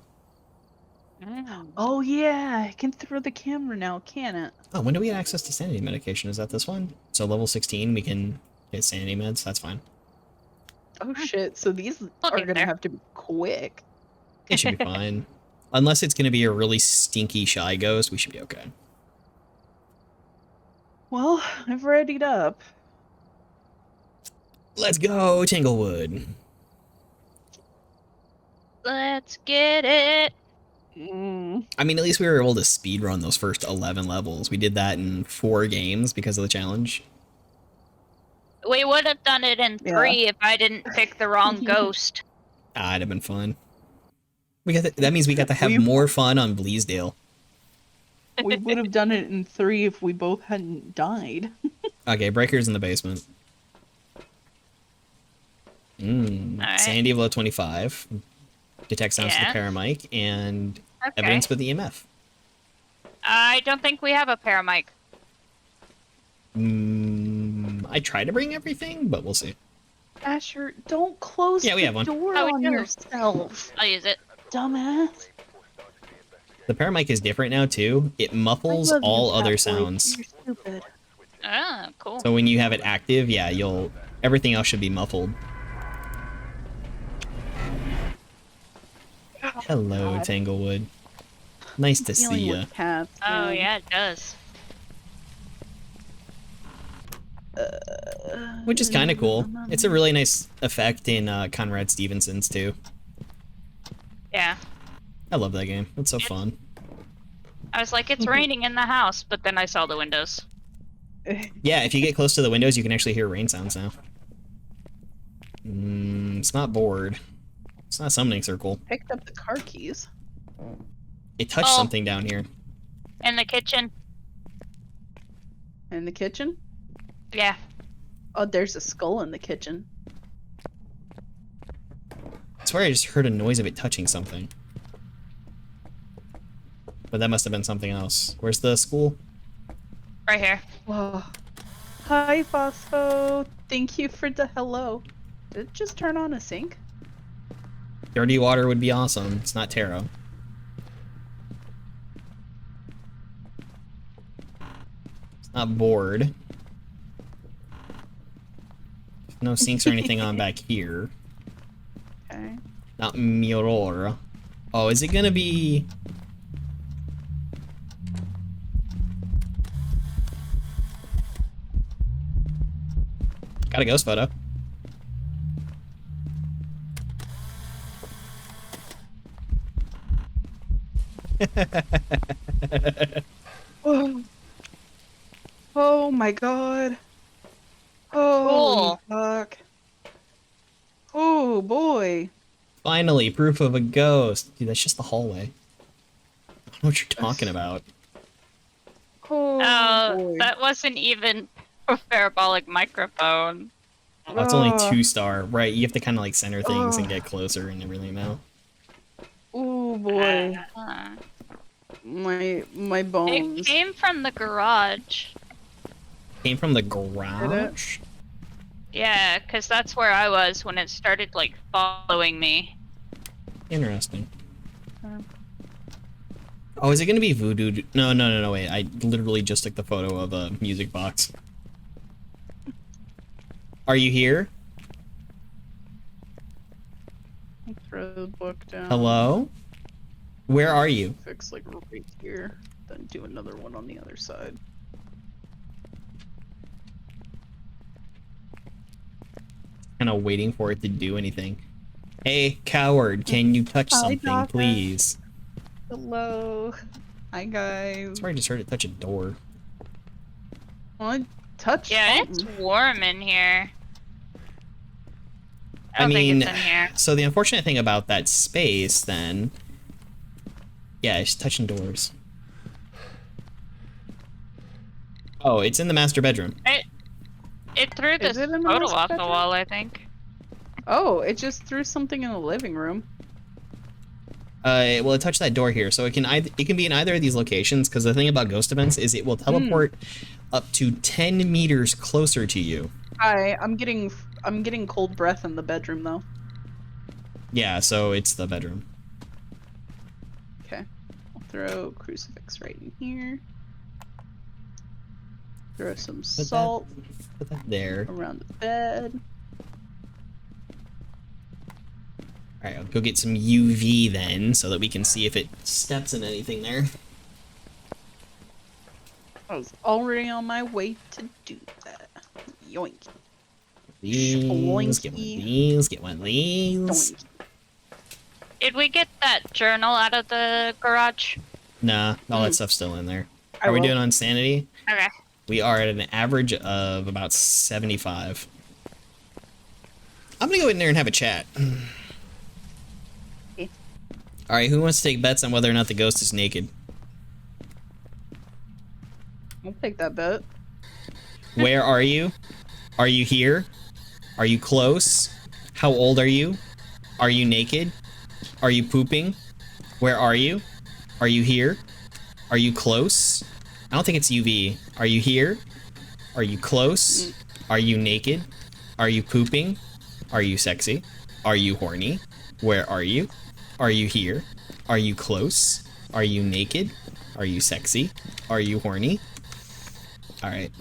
Oh yeah, I can throw the camera now, can it? Oh, when do we get access to sanity medication? Is that this one? So level 16, we can get sanity meds. That's fine. Oh shit, so these are get gonna there. have to be quick. It should be fine. Unless it's going to be a really stinky shy ghost, we should be okay. Well, I've readied up. Let's go, Tanglewood. Let's get it. I mean, at least we were able to speedrun those first 11 levels. We did that in 4 games because of the challenge. We would have done it in 3 if I didn't pick the wrong ghost. It'd have been fun. That means we got to have more fun on Bleasdale. We would have done it in 3 if we both hadn't died. Okay, Breaker's in the basement. Alright. Sandy of low 25. Detect sounds with the paramic and evidence with the EMF. I don't think we have a paramic. I try to bring everything, but we'll see. Asher, don't close Yeah, we have the one. door Oh, we on do. yourself, I'll use it. dumbass. The paramic is different now, too. It muffles I love you, all other Catboy. sounds. You're stupid. Ah, cool. So when you have it active, yeah, everything else should be muffled. Hello, God. Tanglewood. Nice to see Dealing ya. with cats, Oh, man. yeah, it does. Which is kind of cool. It's a really nice effect in Conrad Stevenson's, too. Yeah. I love that game. It's so fun. I was like, it's raining in the house, but then I saw the windows. Yeah, if you get close to the windows, you can actually hear rain sounds now. It's not bored. It's not summoning circle. Picked up the car keys. It touched something down here. In the kitchen. In the kitchen? Yeah. Oh, there's a skull in the kitchen. I swear I just heard a noise of it touching something. But that must have been something else. Where's the school? Right here. Whoa. Hi, Phospho. Thank you for the hello. Did it just turn on a sink? Dirty water would be awesome. It's not taro. It's not bored. No sinks or anything on back here. Okay. Not mirror. Oh, is it gonna be... Got a ghost photo. Oh. Oh my god. Oh, fuck. Oh boy. Finally, proof of a ghost. Dude, that's just the hallway. I don't know what you're talking about. Oh, boy. that wasn't even a parabolic microphone. Oh, it's only Ugh. 2-star, right? You have to kind of like center things and get closer and everything now. Oh boy, Uh, my it bones. came from the garage. Came from the garage. Yeah, because that's where I was when it started, like, following me. Interesting. Oh, is it gonna be voodoo? No, wait. I literally just took the photo of a music box. Are you here? Throw the book down. Hello? Where are you? Fix like right here, then do another one on the other side. Kind of waiting for it to do anything. Hey, coward, can you touch Hi, something, Doctor. please? Hello. Hi guys. That's where I just heard it touch a door. I touched. Yeah, it's something. warm in here. I I don't mean, think it's in here. so the unfortunate thing about that space, then... Yeah, it's touching doors. Oh, it's in the master bedroom. It threw this Is it in the photo master off the bedroom? wall, I think. Oh, it just threw something in the living room. Well, it touched that door here, so it can be in either of these locations, because the thing about ghost events is it will teleport up to 10 meters closer to you. Hi, I'm getting cold breath in the bedroom though. Yeah, so it's the bedroom. Okay. I'll throw crucifix right in here. Throw some salt Put that there. around the bed. Alright, I'll go get some UV then, so that we can see if it steps in anything there. I was already on my way to do that. Yoink. These, get one of these, get one of these. Doink. Did we get that journal out of the garage? Nah, all that stuff's still in there. I Are we will. doing on sanity? Okay. We are at an average of about 75. I'm gonna go in there and have a chat. Okay. Alright, who wants to take bets on whether or not the ghost is naked? I'll take that bet. Where are you? Are you here? Are you close? How old are you? Are you naked? Are you pooping? Where are you? Are you here? Are you close? I don't think it's UV. Are you here? Are you close? Are you naked? Are you pooping? Are you sexy? Are you horny? Where are you? Are you here? Are you close? Are you naked? Are you sexy? Are you horny? Alright.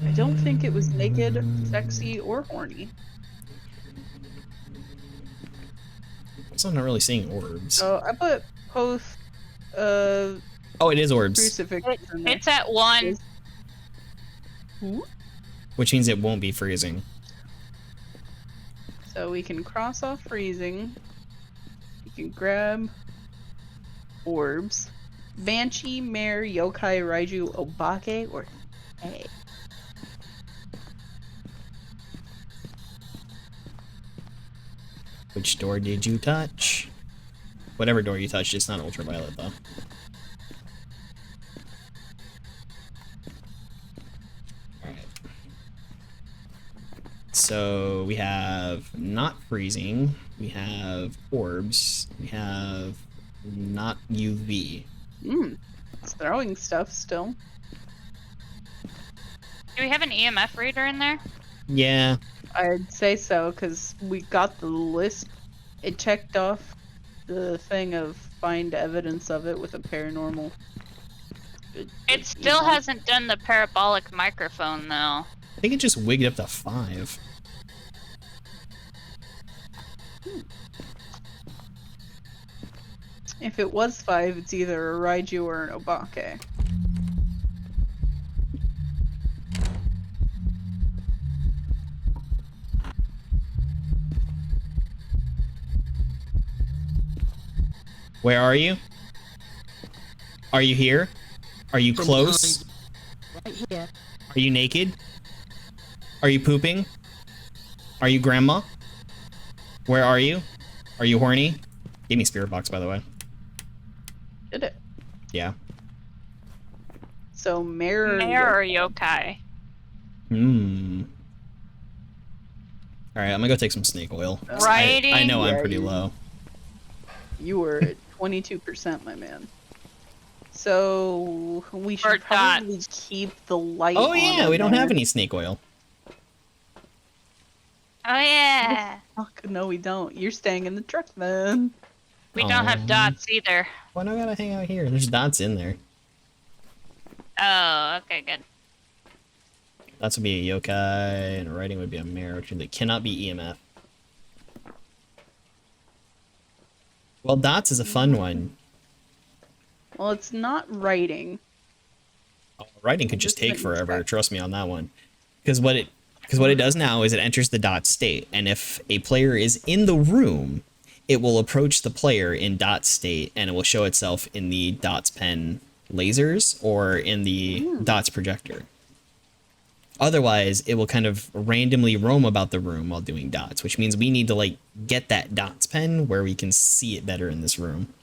I don't think it was naked, sexy, or horny. So I'm not really seeing orbs. So I put both Oh, it is orbs, crucifix in there. It's at 1. which means it won't be freezing. So we can cross off freezing. You can grab orbs. Banshee, Mare, Yokai, Raiju, Obake, or Hey. Which door did you touch? Whatever door you touched, it's not ultraviolet though. Alright. So we have not freezing, we have orbs, we have not UV. It's throwing stuff still. Do we have an EMF reader in there? Yeah, I'd say so, because we got the list. It checked off the thing of find evidence of it with a paranormal. It still hasn't done the parabolic microphone, though. I think it just wigged up to 5. If it was 5, it's either a Raiju or an Obake. Where are you? Are you here? Are you close? Right here. Are you naked? Are you pooping? Are you grandma? Where are you? Are you horny? Give me spirit box, by the way. Did it? Yeah. So Mare. Mare or yokai? Hmm. All right, I'm gonna go take some snake oil. I know I'm Yeah, pretty low. You were at 22%, my man. So we should Or dot. probably keep the light Oh on yeah, in we don't have there. any snake oil. Oh yeah. Fuck, no, we don't. You're staying in the truck, then. We don't have dots either. Why do I gotta hang out here? There's dots in there. Oh, okay, good. Dots would be a yokai, and writing would be a mare, which they cannot be EMF. Well, dots is a fun one. Well, it's not writing. Oh, writing could just Just take let me forever. check. Trust me on that one. Because what it does now is it enters the dot state, and if a player is in the room, it will approach the player in dot state, and it will show itself in the dots pen lasers or in the dots projector. Otherwise, it will kind of randomly roam about the room while doing dots, which means we need to like get that dots pen where we can see it better in this room.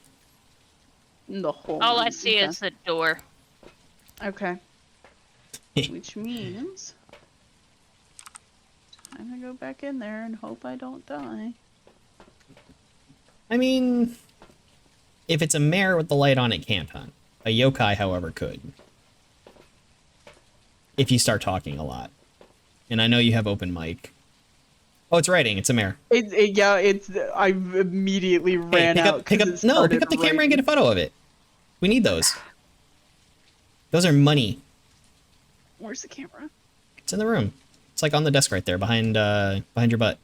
In the whole. All I room. see is the door. Okay. Which means. I'm gonna go back in there and hope I don't die. I mean, if it's a mare with the light on, it can't hunt. A yokai, however, could. If you start talking a lot. And I know you have open mic. Oh, it's writing. It's a mare. Yeah, it's. I immediately ran out. Pick up the camera and get a photo of it. We need those. Those are money. Where's the camera? It's in the room. It's like on the desk right there, behind your butt.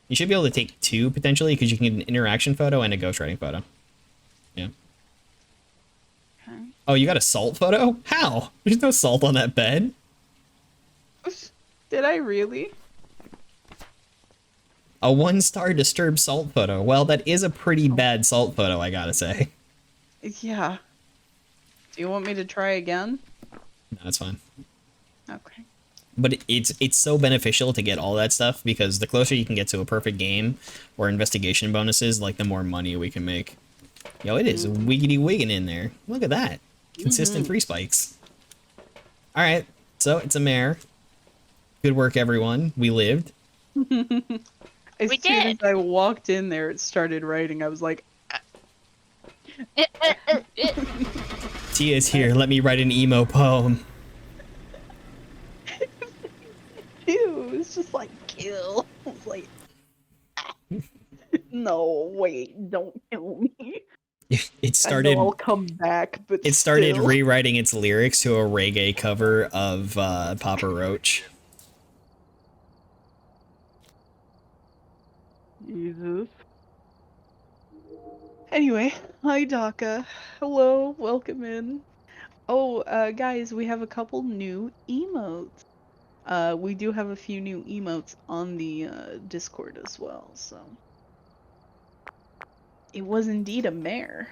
You should be able to take two potentially, because you can get an interaction photo and a ghostwriting photo. Yeah. Okay. Oh, you got a salt photo? How? There's no salt on that bed. Did I really? A 1-star disturbed salt photo. Well, that is a pretty bad salt photo, I gotta say. Yeah. Do you want me to try again? No, it's fine. Okay. But it's so beneficial to get all that stuff, because the closer you can get to a perfect game or investigation bonuses, like the more money we can make. Yo, it is wiggity wiggin' in there. Look at that. Consistent 3 spikes. Alright, so it's a mare. Good work, everyone. We lived. As We soon as did. I walked in there, it started writing. I was like, Tia's here. Let me write an emo poem. ew, it's just like, kill. I was like, no, wait, don't kill me. It started. I know I'll come back, but It started still. rewriting its lyrics to a reggae cover of Papa Roach. Jesus. Anyway, hi Daka. Hello, welcome in. Oh, guys, we have a couple new emotes. We do have a few new emotes on the Discord as well, so. It was indeed a mare.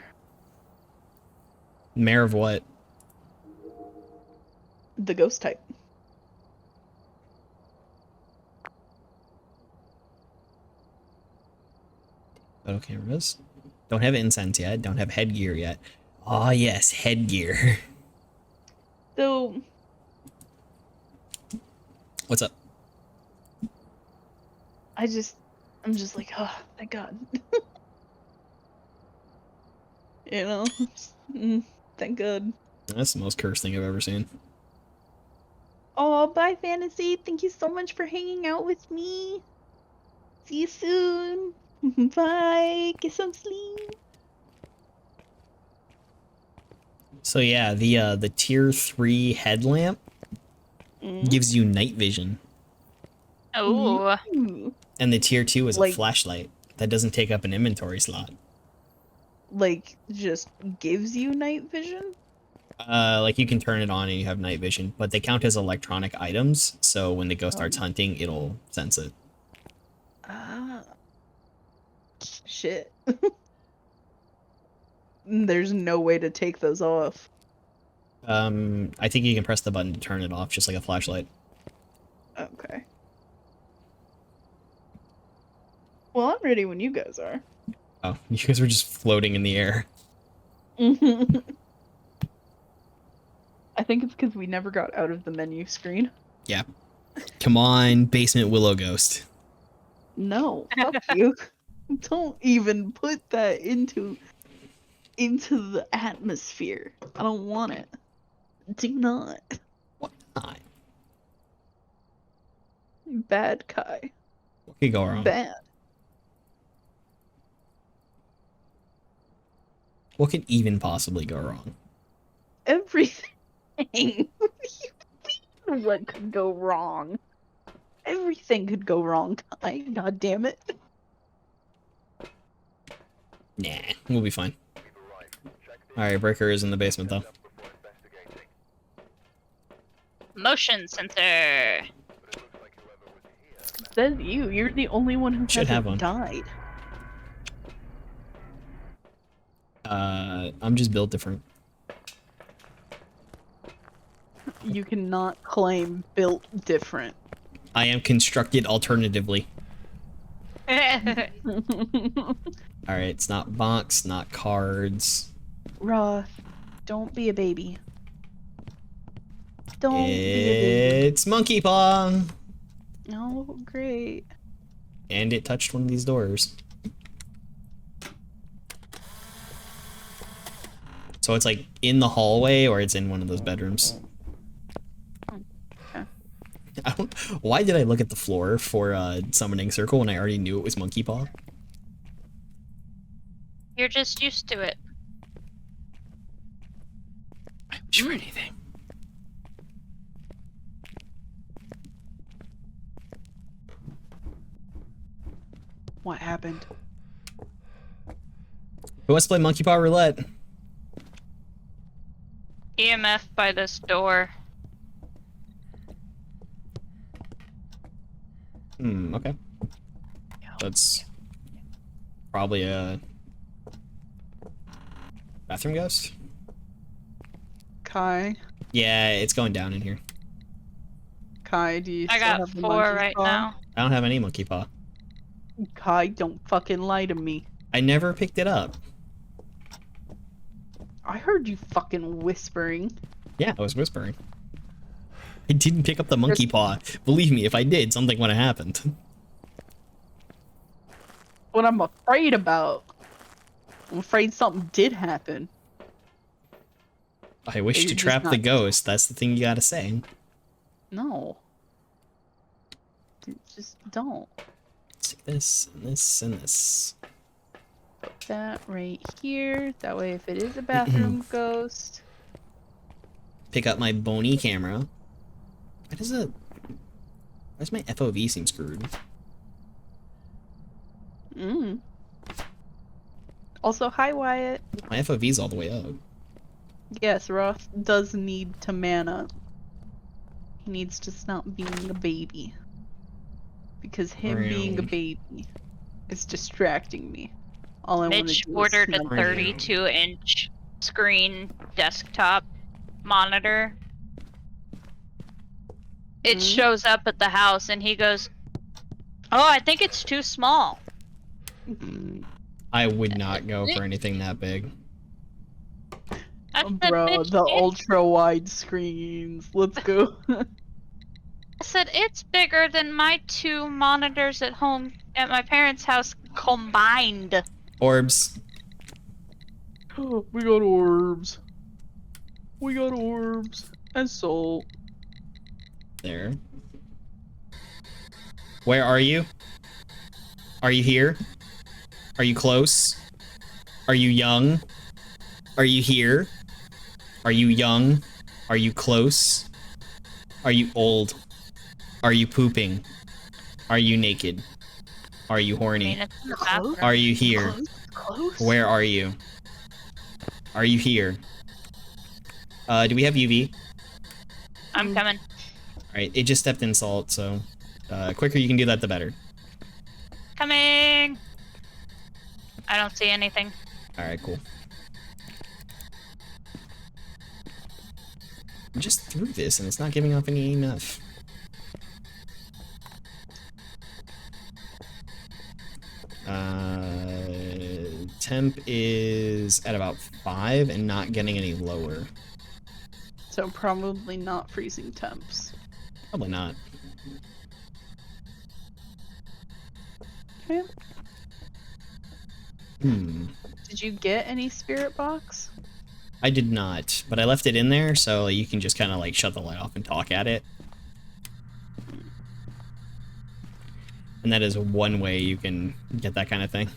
Mare of what? The ghost type. Photo cameras. Don't have incense yet. Don't have headgear yet. Ah, yes, headgear. So, What's up? I'm just like, oh, thank God. You know? Thank God. That's the most cursed thing I've ever seen. Oh, bye, Fantasy. Thank you so much for hanging out with me. See you soon. Bye. Get some sleep. So yeah, the tier 3 headlamp gives you night vision, Oh, Ooh. and the tier 2 is a Like- flashlight that doesn't take up an inventory slot. Like, just gives you night vision? Like you can turn it on and you have night vision, but they count as electronic items, so when the ghost starts hunting, it'll sense it. Ah. Shit. There's no way to take those off. I think you can press the button to turn it off, just like a flashlight. Okay. Well, I'm ready when you guys are. Oh, you guys were just floating in the air. I think it's because we never got out of the menu screen. Yeah. Come on, basement willow ghost. No, fuck you. Don't even put that into the atmosphere. I don't want it. Do not. Why not? Bad Kai. What could go wrong? Bad. What could even possibly go wrong? Everything. What do you mean? What could go wrong? Everything could go wrong, Kai. God damn it. Nah, we'll be fine. Alright, Breaker is in the basement though. Motion sensor. Says you. You're the only one who Should have one. hasn't died. I'm just built different. You cannot claim built different. I am constructed alternatively. Alright, it's not box, not cards. Roth, don't be a baby. Don't be a baby. It's Monkey Paw! Oh, great. And it touched one of these doors. So it's like in the hallway or it's in one of those bedrooms. Okay. Why did I look at the floor for summoning circle when I already knew it was Monkey Paw? You're just used to it. I wish for anything. What happened? Who wants to play Monkey Paw Roulette? EMF by this door. Okay. That's probably a bathroom ghost? Kai? Yeah, it's going down in here. Kai, do you I still got have the 4 monkey's right paw? now. I don't have any Monkey Paw. Kai, don't fucking lie to me. I never picked it up. I heard you fucking whispering. Yeah, I was whispering. I didn't pick up the Monkey Paw. Believe me, if I did, something would have happened. What I'm afraid about. I'm afraid something did happen. I wish You're to just trap the not- ghost. That's the thing you gotta say. No. Just don't. Let's take this, and this, and this. Put that right here. That way if it is a bathroom ghost. Pick up my bony camera. Why does my FOV seem screwed? Also, hi Wyatt. My FOV's all the way up. Yes, Roth does need to man up. He needs to stop being a baby. Because him being a baby is distracting me. All I want to Mitch do ordered is a snuggle. 32-inch screen desktop monitor. It shows up at the house and he goes, "Oh, I think it's too small." I would not go for anything that big. I Oh, said, bro, "Mitch, the it's-" ultra wide screens. Let's go. I said it's bigger than my 2 monitors at home at my parents' house combined. Orbs. We got orbs. We got orbs. And soul. There. Where are you? Are you here? Are you close? Are you young? Are you here? Are you young? Are you close? Are you old? Are you pooping? Are you naked? Are you I horny? mean, it's in the bathroom. Are you here? Close? Where are you? Are you here? Do we have UV? I'm coming. Alright, it just stepped in salt, so quicker you can do that, the better. Coming! I don't see anything. Alright, cool. I just threw this and it's not giving off any EMF. temp is at about 5 and not getting any lower. So probably not freezing temps. Probably not. Okay. Hmm. Did you get any spirit box? I did not, but I left it in there so you can just kind of like shut the light off and talk at it. And that is one way you can get that kind of thing.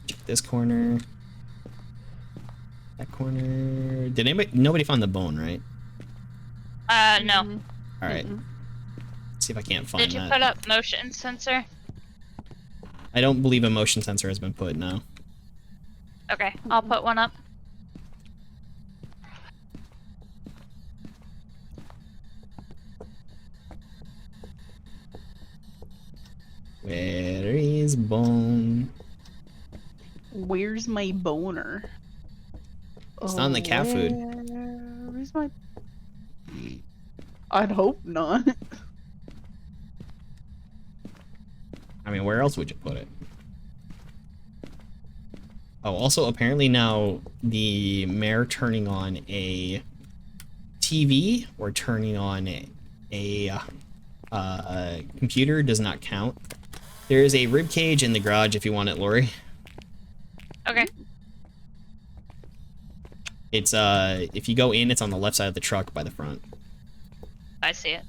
Check this corner. That corner. Did anybody? Nobody found the bone, right? No. All right. See if I can't find Did you that. put up motion sensor? I don't believe a motion sensor has been put. No. Okay, I'll put one up. Where is bone? Where's my boner? It's not in the cat food. Where's my... I'd hope not. I mean, where else would you put it? Oh, also, apparently now the mayor turning on a TV or turning on a computer does not count. There is a rib cage in the garage if you want it, Lori. Okay. It's if you go in, it's on the left side of the truck by the front. I see it.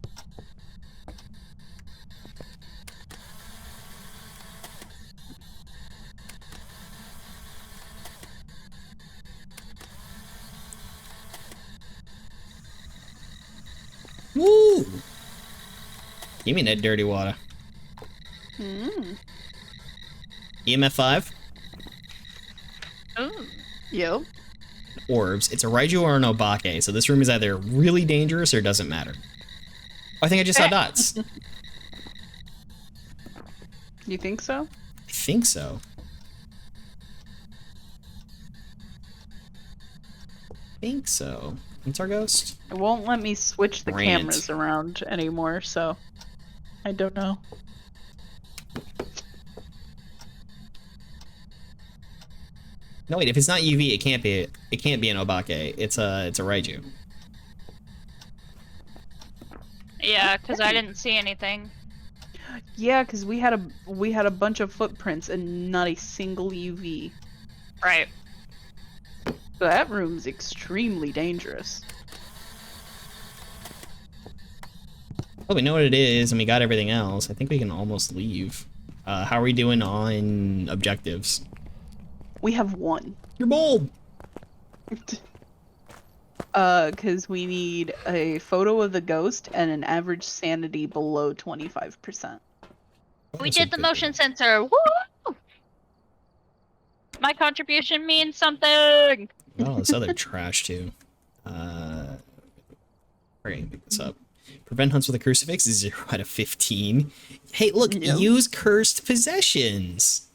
Woo! Give me that dirty water. EMF 5. Ooh. Yep. Orbs. It's a Raiju or an Obake, so this room is either really dangerous or doesn't matter. Oh, I think I just saw dots. You think so? I think so. Think so. What's our ghost? It won't let me switch the Rant. cameras around anymore, so I don't know. No, wait. If it's not UV, it can't be. It can't be an Obake. It's a Raiju. Yeah, because I didn't see anything. Yeah, because we had a bunch of footprints and not a single UV. Right. So that room's extremely dangerous. Oh, we know what it is, and we got everything else. I think we can almost leave. How are we doing on objectives? We have one. You're bold. Because we need a photo of the ghost and an average sanity below 25%. We did the motion sensor. Woo! My contribution means something. Oh, this other trash too. We're gonna pick this up. Prevent hunts with a crucifix is 0 out of 15. Hey, look, Yep. use cursed possessions.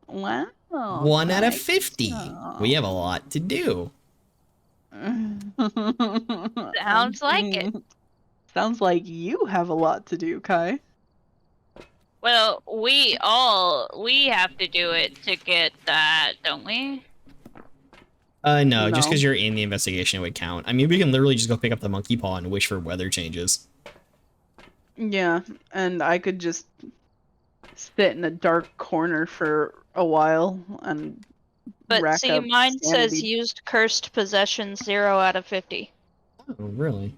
Wow. 1 out of 50. so. We have a lot to do. Sounds like it. Sounds like you have a lot to do, Kai. Well, we have to do it to get that, don't we? No, just No. because you're in the investigation, it would count. I mean, we can literally just go pick up the monkey paw and wish for weather changes. Yeah, and I could just sit in a dark corner for a while and But rack see, up mine says sanity. used cursed possession 0 out of 50. Oh, really?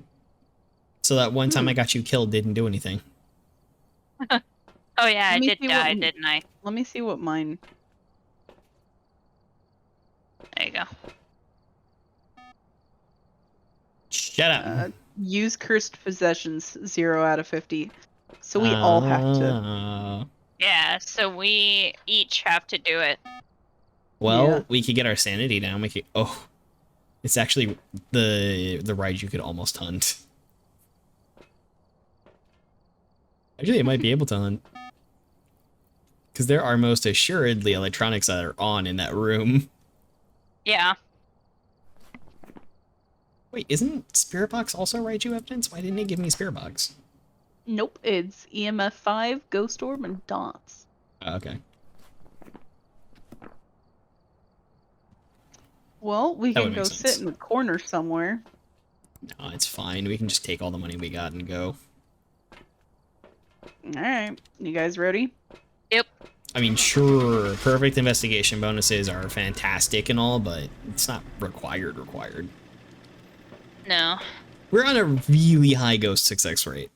So that one time I got you killed didn't do anything. Oh yeah, I Let me did see die, what- didn't I? Let me see what mine... There you go. Shut up. Use cursed possessions 0 out of 50. So we all have to... Yeah, so we each have to do it. Well, Yeah. we could get our sanity down. We could. Oh, it's actually the ride you could almost hunt. Actually, it might be able to hunt. Because there are most assuredly electronics that are on in that room. Yeah. Wait, isn't Spirit Box also Raiju evidence? Why didn't it give me Spirit Box? Nope, it's EMF 5, Ghost Orb, and Dots. Oh, okay. Well, we That can would make go sense. sit in the corner somewhere. No, it's fine. We can just take all the money we got and go. Alright, you guys ready? Yep. I mean, sure, perfect investigation bonuses are fantastic and all, but it's not required. No. We're on a really high ghost success rate.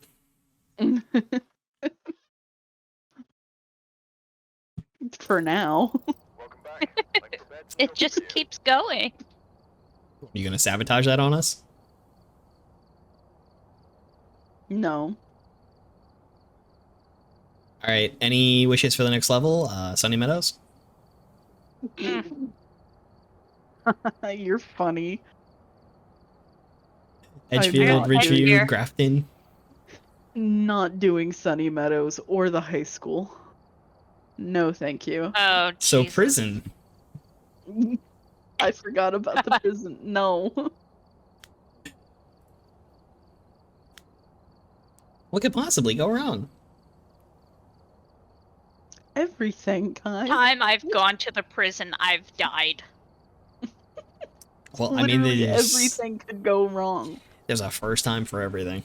For now. Welcome back. Like for beds and It so just forth. keeps going. You gonna sabotage that on us? No. All right. Any wishes for the next level? Sunny Meadows. You're funny. Edgefield, not Ridgeview, here. Grafton. Not doing Sunny Meadows or the high school. No, thank you. Oh, So Jesus. prison. I forgot about the prison. No. What could possibly go wrong? Everything, guys. Time I've gone to the prison, I've died. Well, I mean, Literally there's everything could go wrong. a first time for everything.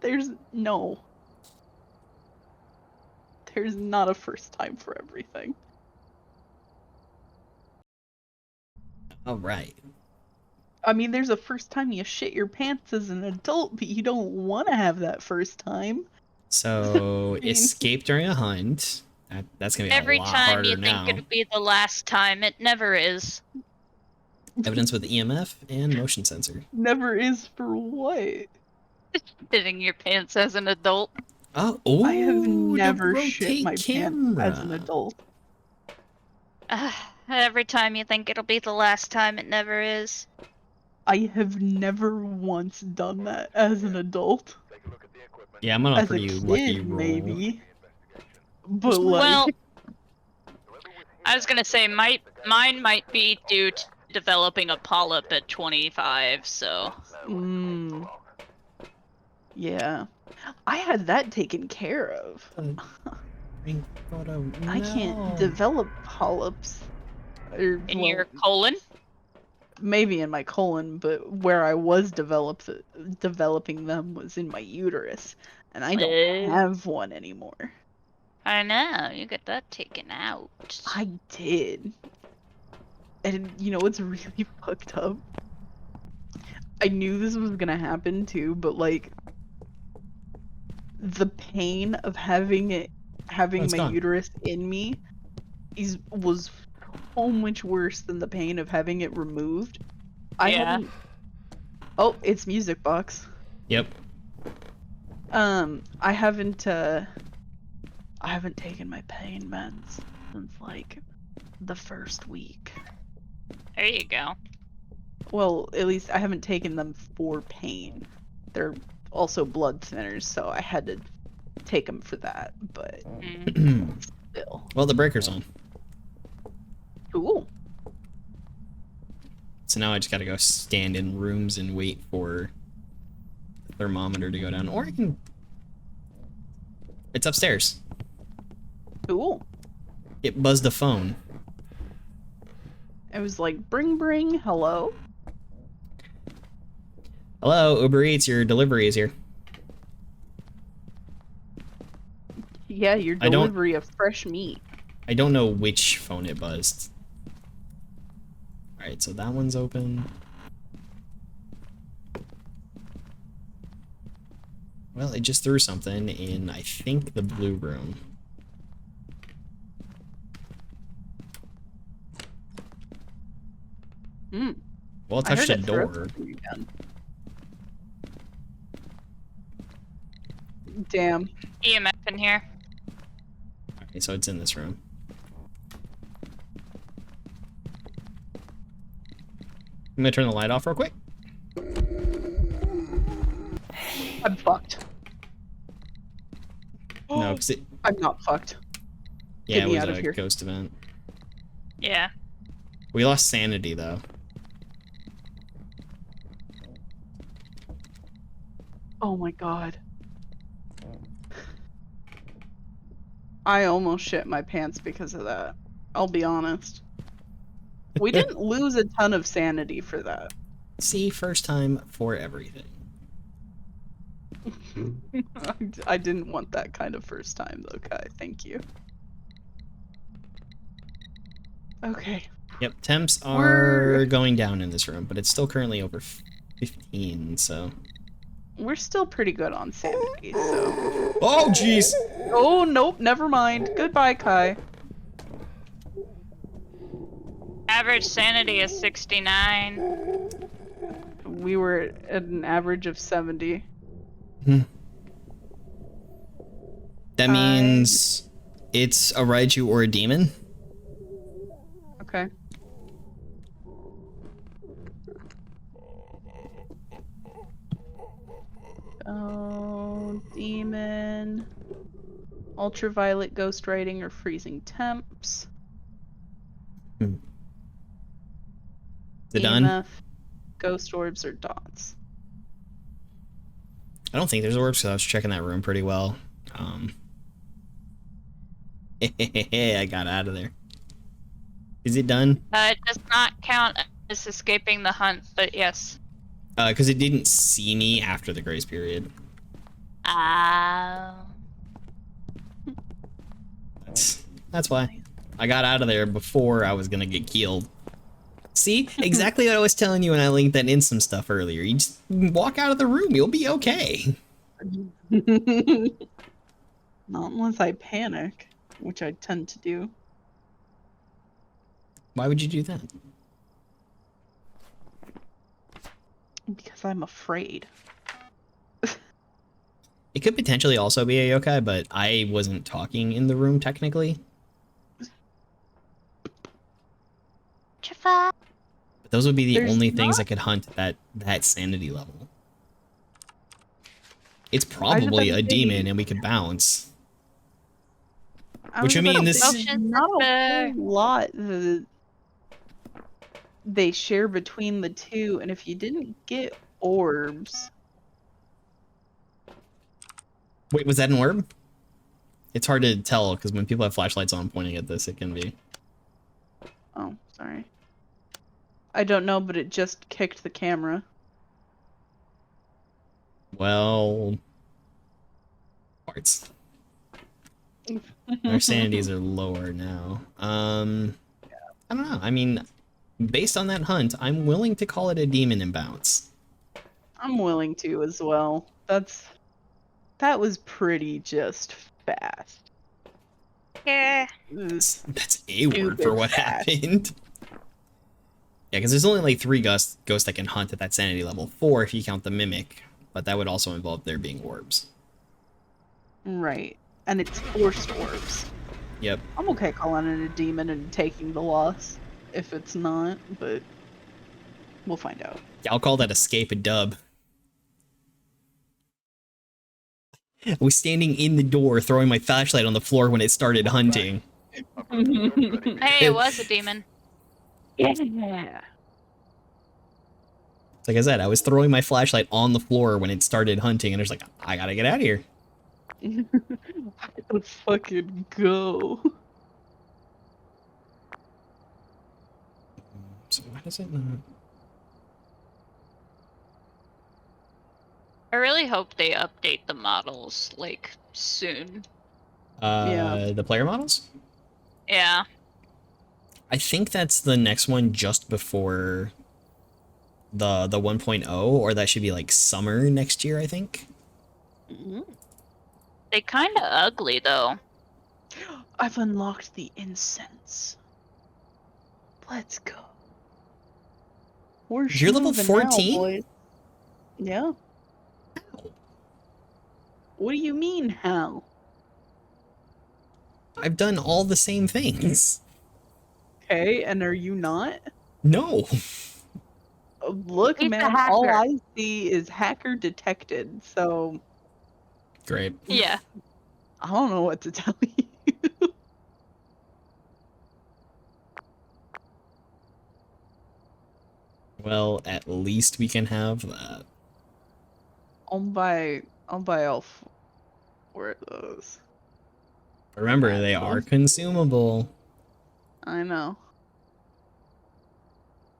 There's no. There's not a first time for everything. All right. I mean, there's a first time you shit your pants as an adult, but you don't want to have that first time. So mean- escape during a hunt. That's gonna be Every a lot time harder you now. think it'll be the last time, it never is. Evidence with EMF and motion sensor. Never is for what? Shitting your pants as an adult. Oh, ooh, I have the never shit rotate my camera. pants as an adult. Every time you think it'll be the last time, it never is. I have never once done that as an adult. Take a look at the equipment. Yeah, I'm on a As a pretty kid, lucky roll. maybe. But There's like, Well, I was gonna say, mine might be due to developing a polyp at 25, so... mm, yeah, I had that taken care of. I can't develop polyps. Or, In well, your colon? maybe in my colon, but where I was developing them was in my uterus, and I don't have one anymore. I know, you get that taken out. I did. And you know what's really fucked up? I knew this was gonna happen too, but like the pain of having it's my gone. uterus in me was so much worse than the pain of having it removed. Yeah. Oh, it's music box. Yep. I haven't taken my pain meds since like the first week. There you go. Well, at least I haven't taken them for pain. They're also blood thinners, so I had to take them for that, but still. Well, the breaker's on. Cool. So now I just gotta go stand in rooms and wait for the thermometer to go down. Or I can... It's upstairs. Cool. It buzzed the phone. I was like, bring, hello? Hello, Uber Eats, your delivery is here. Yeah, your I don't- delivery of fresh meat. I don't know which phone it buzzed. Alright, so that one's open. Well, it just threw something in, I think, the blue room. Hmm. Well, it I touched heard a it throw door. something again. Damn. EMF in here. Okay, so it's in this room. I'm gonna turn the light off real quick. I'm fucked. No, because it... I'm not fucked. Yeah, Get it me was out of a here. ghost event. Yeah. We lost sanity, though. Oh my god. I almost shit my pants because of that. I'll be honest. We didn't lose a ton of sanity for that. See, first time for everything. I didn't want that kind of first time though, Kai. Thank you. Okay. Yep, temps are We're- going down in this room, but it's still currently over 15, so... We're still pretty good on sanity, so... Oh, jeez! Oh, nope, never mind. Goodbye, Kai. Average sanity is 69. We were at an average of 70. That means it's a Raiju or a demon. Okay. Oh, demon. Ultraviolet, ghost writing, or freezing temps. Is it done? EMF, ghost orbs, or dots. I don't think there's orbs, so I was checking that room pretty well. I got out of there. Is it done? It does not count as escaping the hunt, but yes. Because it didn't see me after the grace period. That's why. I got out of there before I was gonna get killed. See? Exactly what I was telling you when I linked that in some stuff earlier. You just walk out of the room, you'll be okay. Not unless I panic, which I tend to do. Why would you do that? Because I'm afraid. It could potentially also be a yokai, but I wasn't talking in the room technically. But those would be the There's only things not- I could hunt at that sanity level. It's was probably about a to say- demon and we could bounce. I Which was I mean, about to this- say, there's not a whole lot that they share between the two, and if you didn't get orbs, Wait, was that an orb? It's hard to tell because when people have flashlights on pointing at this, it can be. oh, sorry. I don't know, but it just kicked the camera. Well, parts. Our sanities are lower now. I don't know. I mean, based on that hunt, I'm willing to call it a demon and bounce. I'm willing to as well. That was pretty just fast. Yeah. That's a word for Stupid what fast. happened. Yeah, because there's only like 3 ghosts that can hunt at that sanity level. 4 if you count the mimic, but that would also involve there being orbs. Right. And it's forced orbs. Yep. I'm okay calling it a demon and taking the loss if it's not, but we'll find out. Yeah, I'll call that escape a dub. I was standing in the door throwing my flashlight on the floor when it started hunting. Hey, it was a demon. Yeah. Like I said, I was throwing my flashlight on the floor when it started hunting, and I was like, I gotta get out of here. Let's fucking go. So why does it not? I really hope they update the models, like, soon. Yeah. The player models? Yeah. I think that's the next one just before the 1.0, or that should be like summer next year, I think. They kinda ugly, though. I've unlocked the incense. Let's go. We're You're level schmoovin' now, 14? boys. Yeah. What do you mean, how? I've done all the same things. Okay, and are you not? No. Look, He's a man, all hacker. I see is hacker detected, so Great. Yeah. I don't know what to tell you. Well, at least we can have that. I'll buy all 4 of those. Remember, they are consumable. I know.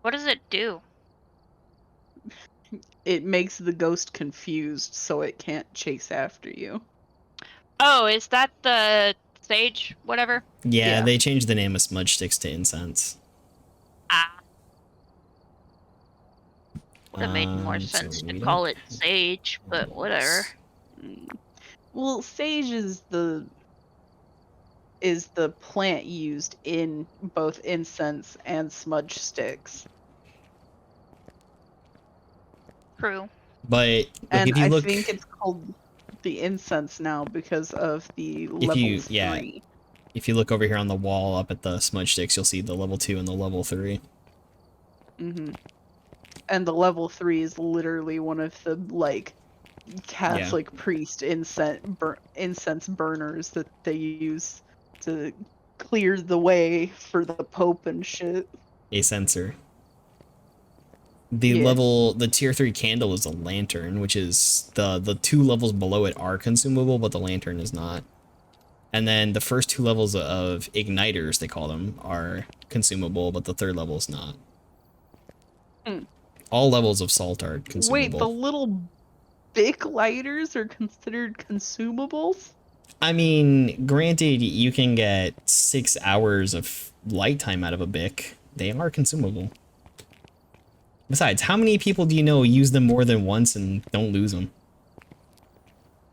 What does it do? It makes the ghost confused so it can't chase after you. Oh, is that the sage, whatever? Yeah, Yeah. they changed the name of smudge sticks to incense. Ah. Would have made more So sense to we call don't it sage, but whatever. Well, sage is the plant used in both incense and smudge sticks. True. But like, And if you I look, think it's called the incense now because of the if level you 3. if you look over here on the wall up at the smudge sticks, you'll see the level 2 and the level 3. Mm-hmm. And the level 3 is literally one of the like Catholic priest incense burners that they use to clear the way for the Pope and shit. A sensor. Yeah. The tier 3 candle is a lantern, which is the 2 levels below it are consumable, but the lantern is not. And then the first 2 levels of igniters, they call them, are consumable, but the 3rd level is not. All levels of salt are consumable. Wait, the little Bic lighters are considered consumables? I mean, granted, you can get 6 hours of light time out of a Bic. They are consumable. Besides, how many people do you know use them more than once and don't lose them?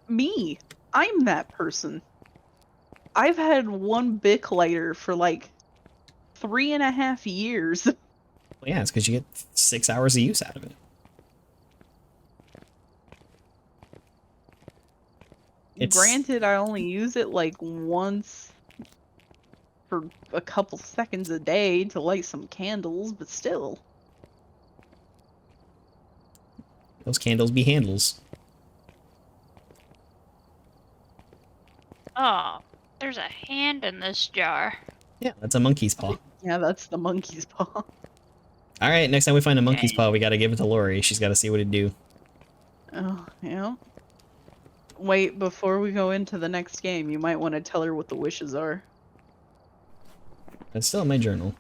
Me. I'm that person. I've had one Bic lighter for like 3.5 years. Well, yeah, it's because you get 6 hours of use out of it. Granted, I only use it like once for a couple seconds a day to light some candles, but still. Those candles be handles. Oh, there's a hand in this jar. Yeah, that's a monkey's paw. Yeah, that's the monkey's paw. All right, next time we find a monkey's Dang. paw, we gotta give it to Lori. She's gotta see what it do. Oh, yeah. Wait, before we go into the next game, you might want to tell her what the wishes are. That's still in my journal.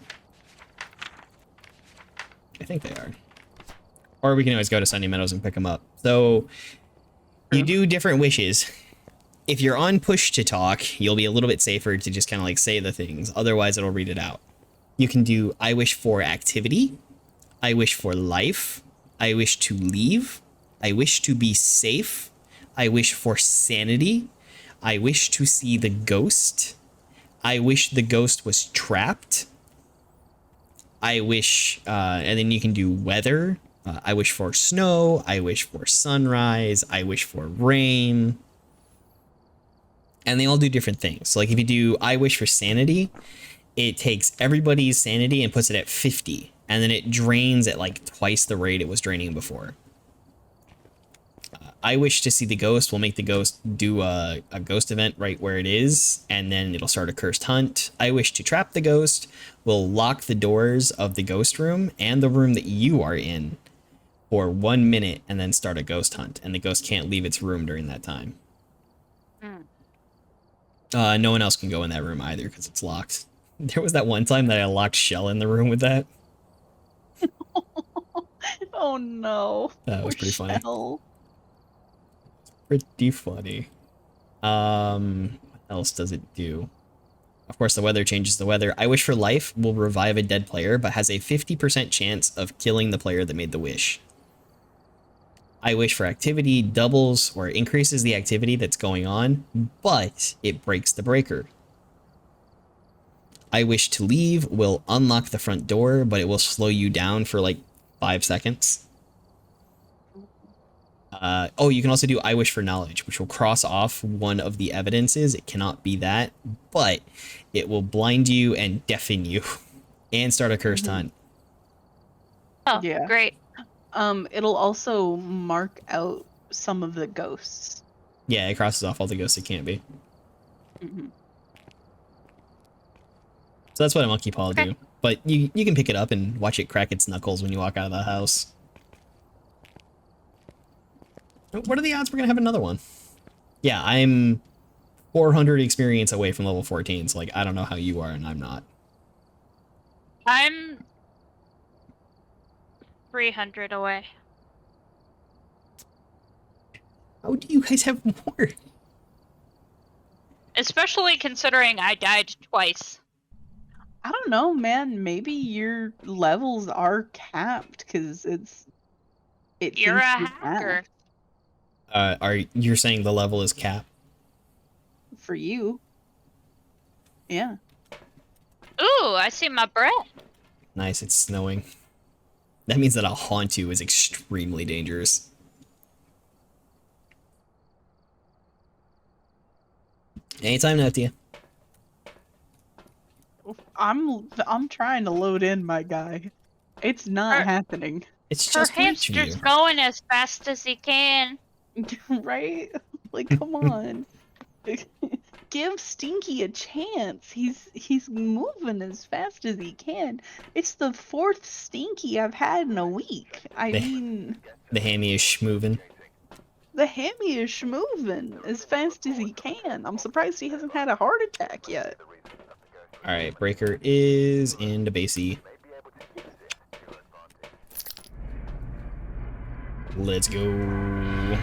I think they are. Or we can always go to Sunny Meadows and pick them up. So, you do different wishes. If you're on push to talk, you'll be a little bit safer to just kind of like say the things. Otherwise, it'll read it out. You can do I wish for activity. I wish for life. I wish to leave. I wish to be safe. I wish for sanity. I wish to see the ghost. I wish the ghost was trapped. I wish, and then you can do weather. I wish for snow. I wish for sunrise. I wish for rain. And they all do different things. So like if you do I wish for sanity, it takes everybody's sanity and puts it at 50. And then it drains at like twice the rate it was draining before. I wish to see the ghost will make the ghost do a ghost event right where it is, and then it'll start a cursed hunt. I wish to trap the ghost will lock the doors of the ghost room and the room that you are in for 1 minute and then start a ghost hunt, and the ghost can't leave its room during that time. No one else can go in that room either because it's locked. There was that one time that I locked Shell in the room with that. Oh no. That was Poor pretty funny. Shell. Pretty funny. What else does it do? Of course, the weather changes the weather. I wish for life will revive a dead player, but has a 50% chance of killing the player that made the wish. I wish for activity doubles or increases the activity that's going on, but it breaks the breaker. I wish to leave will unlock the front door, but it will slow you down for like 5 seconds. Oh, you can also do I wish for knowledge, which will cross off one of the evidences. It cannot be that, but it will blind you and deafen you and start a cursed hunt. Oh, Yeah. great. It'll also mark out some of the ghosts. Yeah, it crosses off all the ghosts it can't be. Mhm. So that's what a monkey paw will Okay. do. But you can pick it up and watch it crack its knuckles when you walk out of the house. What are the odds we're gonna have another one? Yeah, I'm 400 experience away from level 14. So like, I don't know how you are, and I'm not. I'm 300 away. How do you guys have more? Especially considering I died twice. I don't know, man. Maybe your levels are capped because it You're a thinks you're hacker. capped. You're saying the level is capped? For you. Yeah. Ooh, I see my breath. Nice, it's snowing. That means that a haunt you is extremely dangerous. Anytime now, Tia. I'm trying to load in, my guy. It's not Her- happening. It's Her just reach hamster's view. going as fast as he can. Right? Like, come on. Give Stinky a chance. He's moving as fast as he can. It's the 4th Stinky I've had in a week. I The- mean, The hammy is schmovin'. the Hammy is moving as fast as he can. I'm surprised he hasn't had a heart attack yet. Alright, breaker is into basey. Let's go.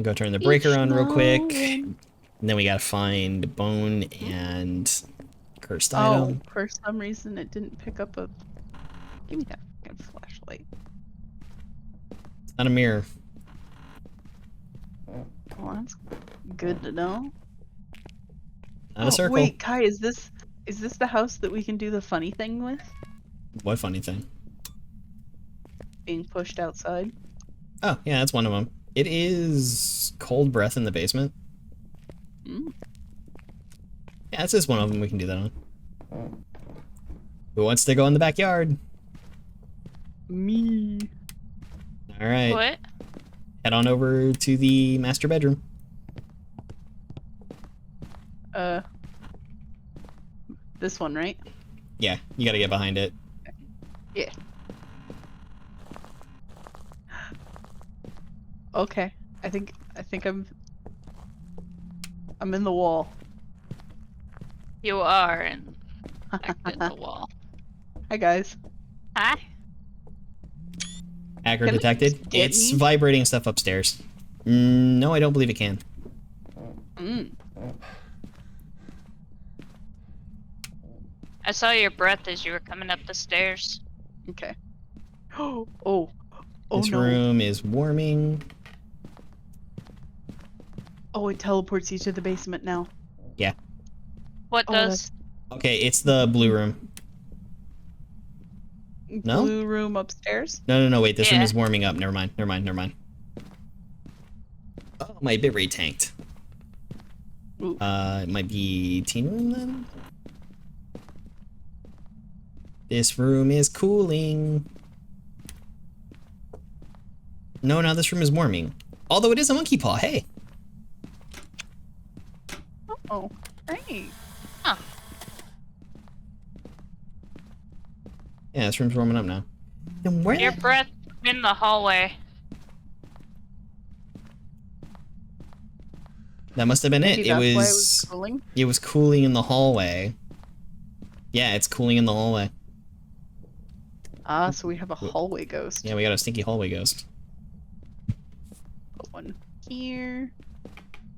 Go turn the breaker on real quick. And then we gotta find bone and cursed Oh, item. for some reason it didn't pick up a. Give me that fucking flashlight. It's not a mirror. Well, that's good to know. Not a circle. Wait, Kai, is this the house that we can do the funny thing with? What funny thing? Being pushed outside? Oh, yeah, that's one of them. It is cold breath in the basement. Mm. Yeah, that's just one of them. We can do that on. Who wants to go in the backyard? Me. All right. What? Head on over to the master bedroom. This one, right? Yeah, you gotta get behind it. Yeah. Okay. I think I'm in the wall. You are in the wall. Hi guys. Hi. Hacker Can it detected. just get It's me? vibrating stuff upstairs. No, I don't believe it can. Mm. I saw your breath as you were coming up the stairs. Okay. Oh. Oh This no. room is warming. Oh, it teleports you to the basement now. Yeah. What Oh, does? Okay, it's the blue room. No? Blue room upstairs? No, wait, this room Yeah. is warming up. Never mind. Oh, my bitrate tanked. Ooh. It might be teen room then? This room is cooling. No, now this room is warming. Although it is a monkey paw, hey! Oh, great. Yeah, this room's warming up now. Then where Your breath in the hallway. That must have been it. Maybe It that's why it was was cooling. it was cooling in the hallway. Yeah, it's cooling in the hallway. Ah, so we have a hallway ghost. Yeah, we got a stinky hallway ghost. Put one here.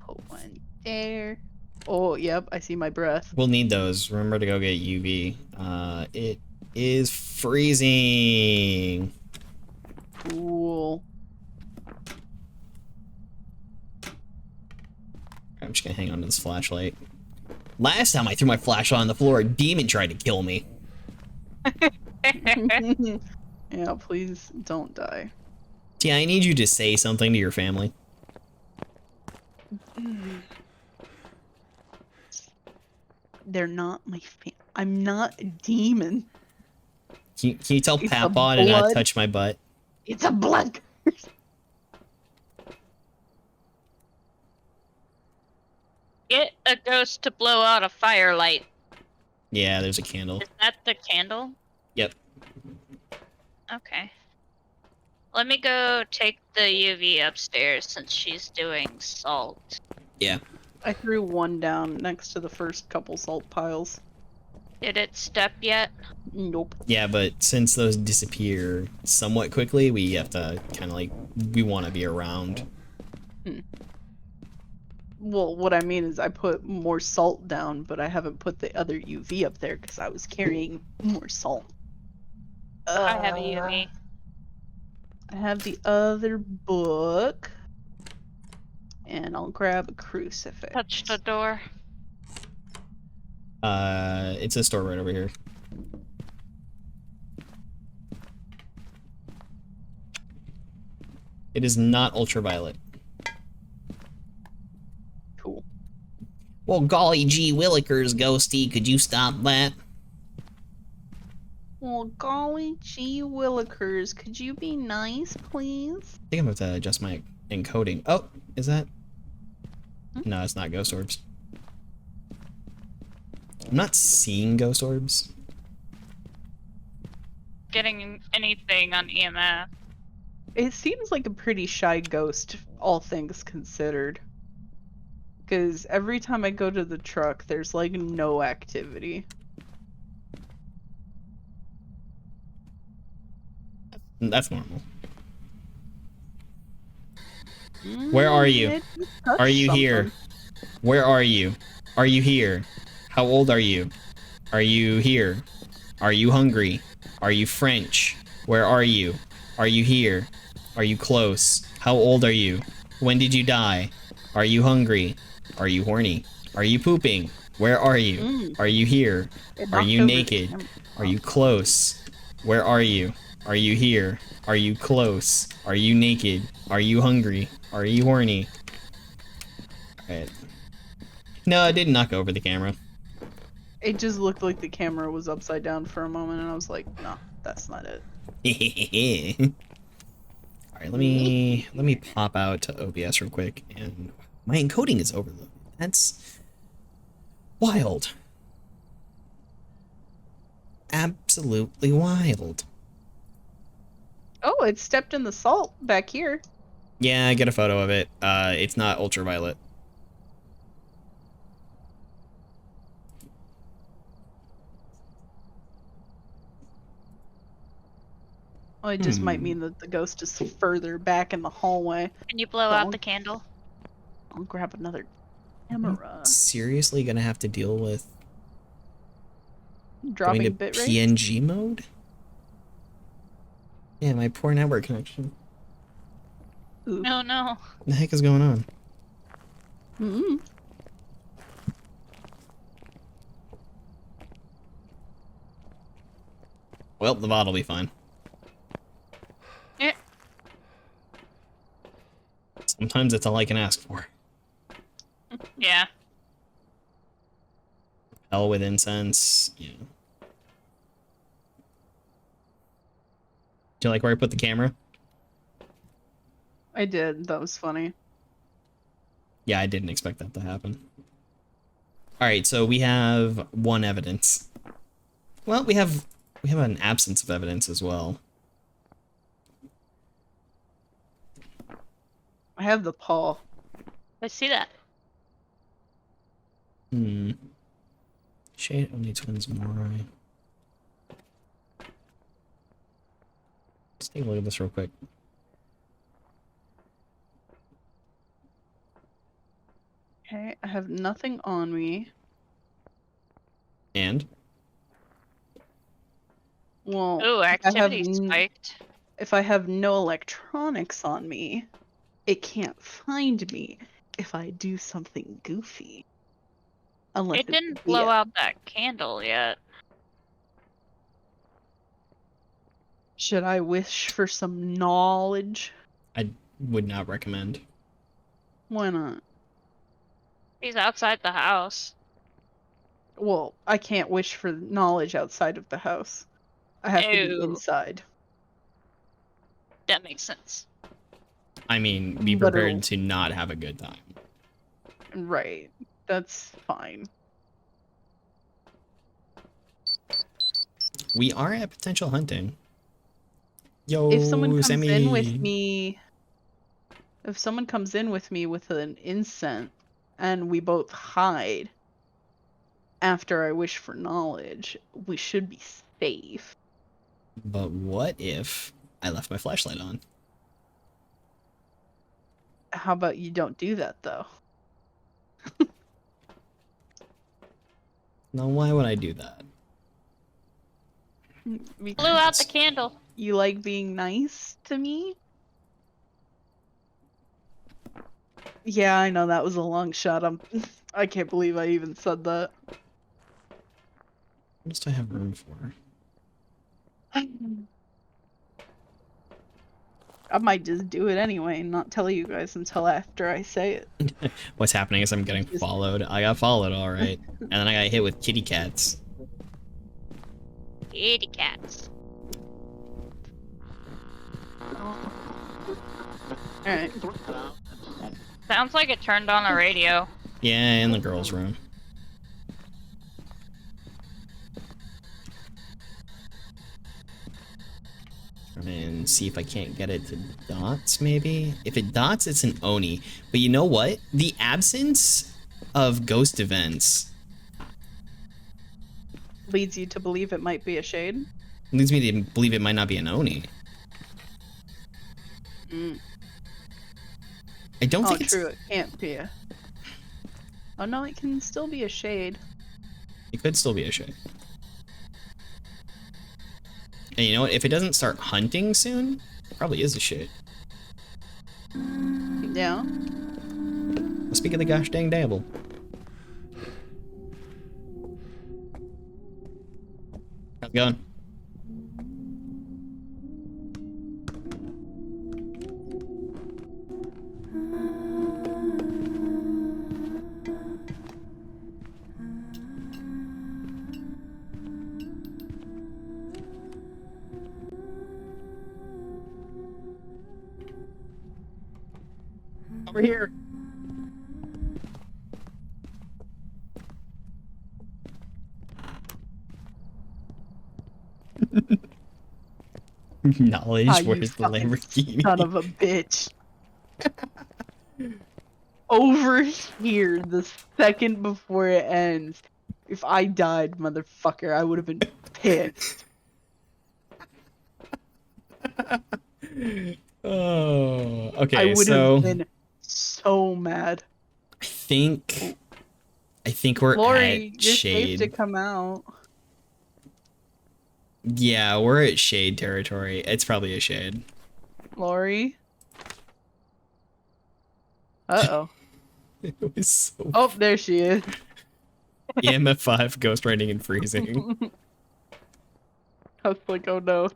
Put one there. Oh, yep, I see my breath. We'll need those. Remember to go get UV. It is freezing. Cool. I'm just gonna hang on to this flashlight. Last time I threw my flashlight on the floor, a demon tried to kill me. Yeah, please don't die. Yeah, I need you to say something to your family. They're not my I'm not a demon. Can you tell It's a Papa to not blood- touch my butt? It's a blood. Get a ghost to blow out a firelight. Yeah, there's a candle. Is that the candle? Yep. Okay. Let me go take the UV upstairs since she's doing salt. Yeah. I threw one down next to the first couple salt piles. Did it step yet? Nope. Yeah, but since those disappear somewhat quickly, we have to kind of like, we want to be around. Well, what I mean is I put more salt down, but I haven't put the other UV up there because I was carrying more salt. I have a UV. I have the other book. And I'll grab a crucifix. Touch the door. It's a store right over here. It is not ultraviolet. Cool. Well, golly gee willikers, Ghosty, could you stop that? Well, golly gee willikers, could you be nice, please? I think I'm going to adjust my encoding. Oh, is that? No, it's not ghost orbs. I'm not seeing ghost orbs. Getting anything on EMF. It seems like a pretty shy ghost, all things considered. Because every time I go to the truck, there's like no activity. That's normal. Where are you? It just touched Are you here? something. Where are you? Are you here? How old are you? Are you here? Are you hungry? Are you French? Where are you? Are you here? Are you close? How old are you? When did you die? Are you hungry? Are you horny? Are you pooping? Where are you? Are you here? It Are knocked you over the naked? camera. Are you close? Where are you? Are you here? Are you close? Are you naked? Are you hungry? Are you horny? Alright. No, it didn't knock over the camera. It just looked like the camera was upside down for a moment, and I was like, no, that's not it. Alright, let me pop out to OBS real quick, and my encoding is overloaded. That's wild. Absolutely wild. Oh, it stepped in the salt back here. Yeah, I get a photo of it. It's not ultraviolet. Well, it just might mean that the ghost is further back in the hallway. Can you blow out the candle? I'll grab another camera. Seriously gonna have to deal with Dropping going to bitrate. PNG mode? Yeah, my poor network connection. Ooh. No, no. What the heck is going on? Mm-hmm. Well, the VOD will be fine. Yeah. Sometimes it's all I can ask for. Yeah. Hell with incense, yeah. Do you like where I put the camera? I did. That was funny. Yeah, I didn't expect that to happen. Alright, so we have one evidence. Well, we have an absence of evidence as well. I have the paw. I see that. Shade only twins more. Let's take a look at this real quick. Okay, I have nothing on me. And? Well, Ooh, activity spiked. if I have no electronics on me, it can't find me if I do something goofy. Unless It it's didn't blow out that candle yet. Should I wish for some knowledge? I would not recommend. Why not? He's outside the house. Well, I can't wish for knowledge outside of the house. I have to be Ew. inside. That makes sense. I mean, be But prepared it'll- to not have a good time. Right. That's fine. We are at potential hunting. Yo, If someone comes Sammy. in with me... If someone comes in with me with an incense, and we both hide after I wish for knowledge, we should be safe. But what if I left my flashlight on? How about you don't do that, though? Now, why would I do that? Blew out the candle. You like being nice to me? Yeah, I know that was a long shot. I can't believe I even said that. What else do I have room for? I might just do it anyway and not tell you guys until after I say it. What's happening is I'm getting followed. I got followed, alright. And then I got hit with kitty cats. Kitty cats. Alright. Sounds like it turned on a radio. Yeah, in the girls' room. And see if I can't get it to dots, maybe? If it dots, it's an Oni. But you know what? The absence of ghost events Leads you to believe it might be a shade? leads me to believe it might not be an Oni. I don't think it's... true, it can't be a... Oh no, it can still be a shade. It could still be a shade. And you know what? If it doesn't start hunting soon, it probably is a shade. Yeah. Speak of the gosh dang devil. How's it going? Over here. Knowledge, Ah, you where's the fucking Lamborghini? Son of a bitch. Over here, the second before it ends. If I died, motherfucker, I would have been pissed. Oh, okay, I would so have been so mad. I think we're Lori, at you're shade. safe to come out. Yeah, we're at shade territory. It's probably a shade. Lori? Uh-oh. It was so Oh, there she is. EMF 5, ghost writing and freezing. I was like, oh no.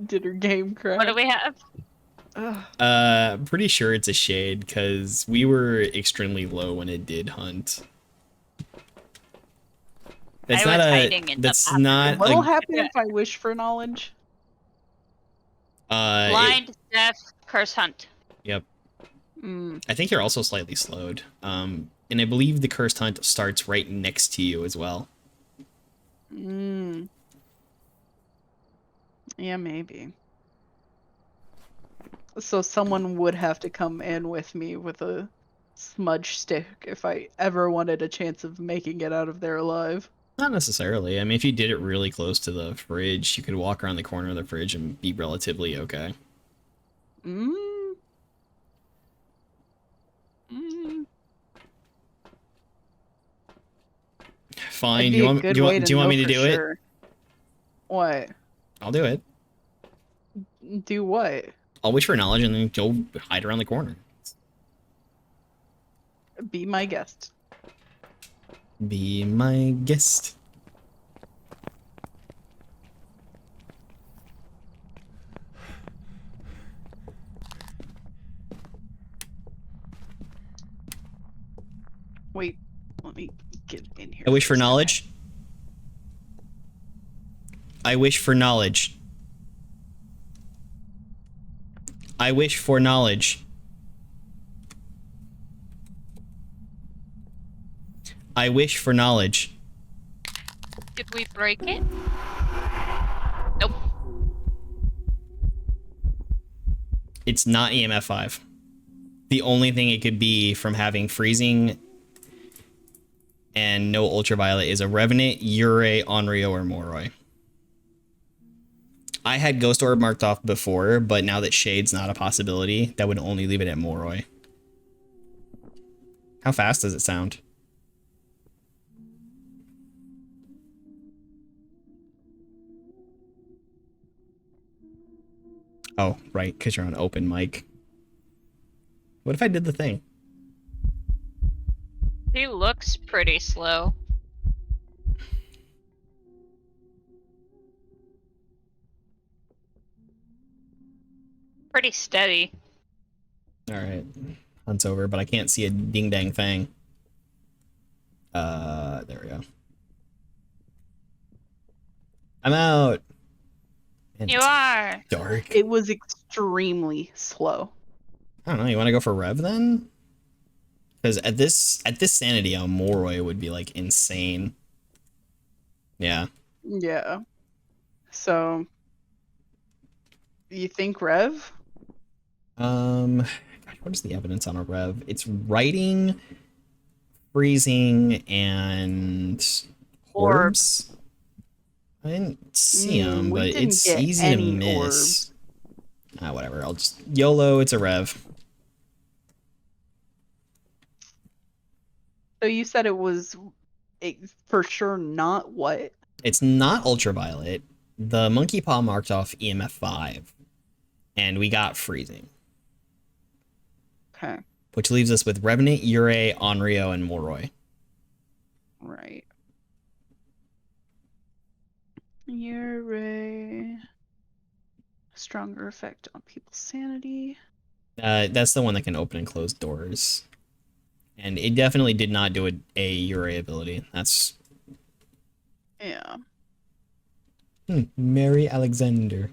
Did her game crash? What do we have? Ugh. Pretty sure it's a shade because we were extremely low when it did hunt. That's I not was a. hiding in the That's bathroom. not. What'll A, happen if I wish for knowledge? Blind, deaf, curse hunt. Yep. Mm. I think you're also slightly slowed. And I believe the cursed hunt starts right next to you as well. Mm. Yeah, maybe. So someone would have to come in with me with a smudge stick if I ever wanted a chance of making it out of there alive. Not necessarily. I mean, if you did it really close to the fridge, you could walk around the corner of the fridge and be relatively okay. Mm. Mm. Fine. It'd Do be you a want? good Do you way want? to Do you want know me to for do it? sure. What? I'll do it. Do what? I'll wish for knowledge and then go hide around the corner. Be my guest. Be my guest. Wait, let me get in here. I wish for a second. knowledge. I wish for knowledge. I wish for knowledge. I wish for knowledge. Did we break it? Nope. It's not EMF 5. The only thing it could be from having freezing and no ultraviolet is a Revenant, Ure, Onryo, or Moroi. I had Ghost Orb marked off before, but now that Shade's not a possibility, that would only leave it at Moroi. How fast does it sound? Oh, right, because you're on open mic. What if I did the thing? He looks pretty slow. Pretty steady. Alright. Hunt's over, but I can't see a ding-dang thing. There we go. I'm out! Man, You it's are. dark. It was extremely slow. I don't know, you want to go for Rev then? Because at this sanity, a Moroi would be like insane. Yeah. Yeah. So, you think Rev? Gosh, what is the evidence on a Rev? It's writing, freezing, and orbs. I didn't see them, we but didn't it's get easy to any miss. Ah, whatever. I'll just YOLO. It's a Rev. So you said it was for sure not what? It's not ultraviolet. The monkey paw marked off EMF 5, and we got freezing, Okay. which leaves us with Revenant, Ure, Onryo, and Moroi. Right. You're stronger effect on people's sanity. That's the one that can open and close doors. And it definitely did not do a Ure ability. That's... Yeah. Mary Alexander.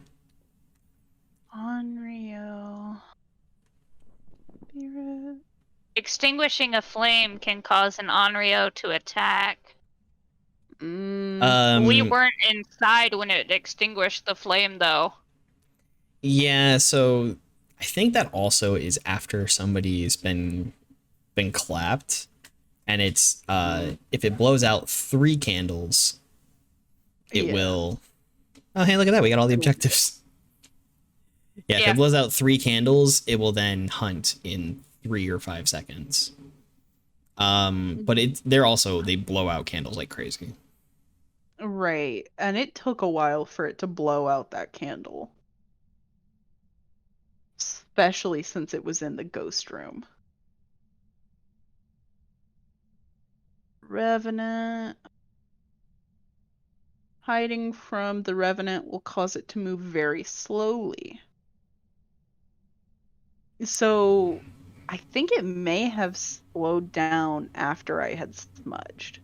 Unreal. Extinguishing a flame can cause an Onryo to attack. We weren't inside when it extinguished the flame, though. Yeah, so I think that also is after somebody's been clapped, and it's if it blows out 3 candles, it will. Oh, hey, look at that! We got all the objectives. Yeah, if it blows out 3 candles, it will then hunt in 3 or 5 seconds. But they blow out candles like crazy. Right, and it took a while for it to blow out that candle. Especially since it was in the ghost room. Revenant. Hiding from the Revenant will cause it to move very slowly. So, I think it may have slowed down after I had smudged.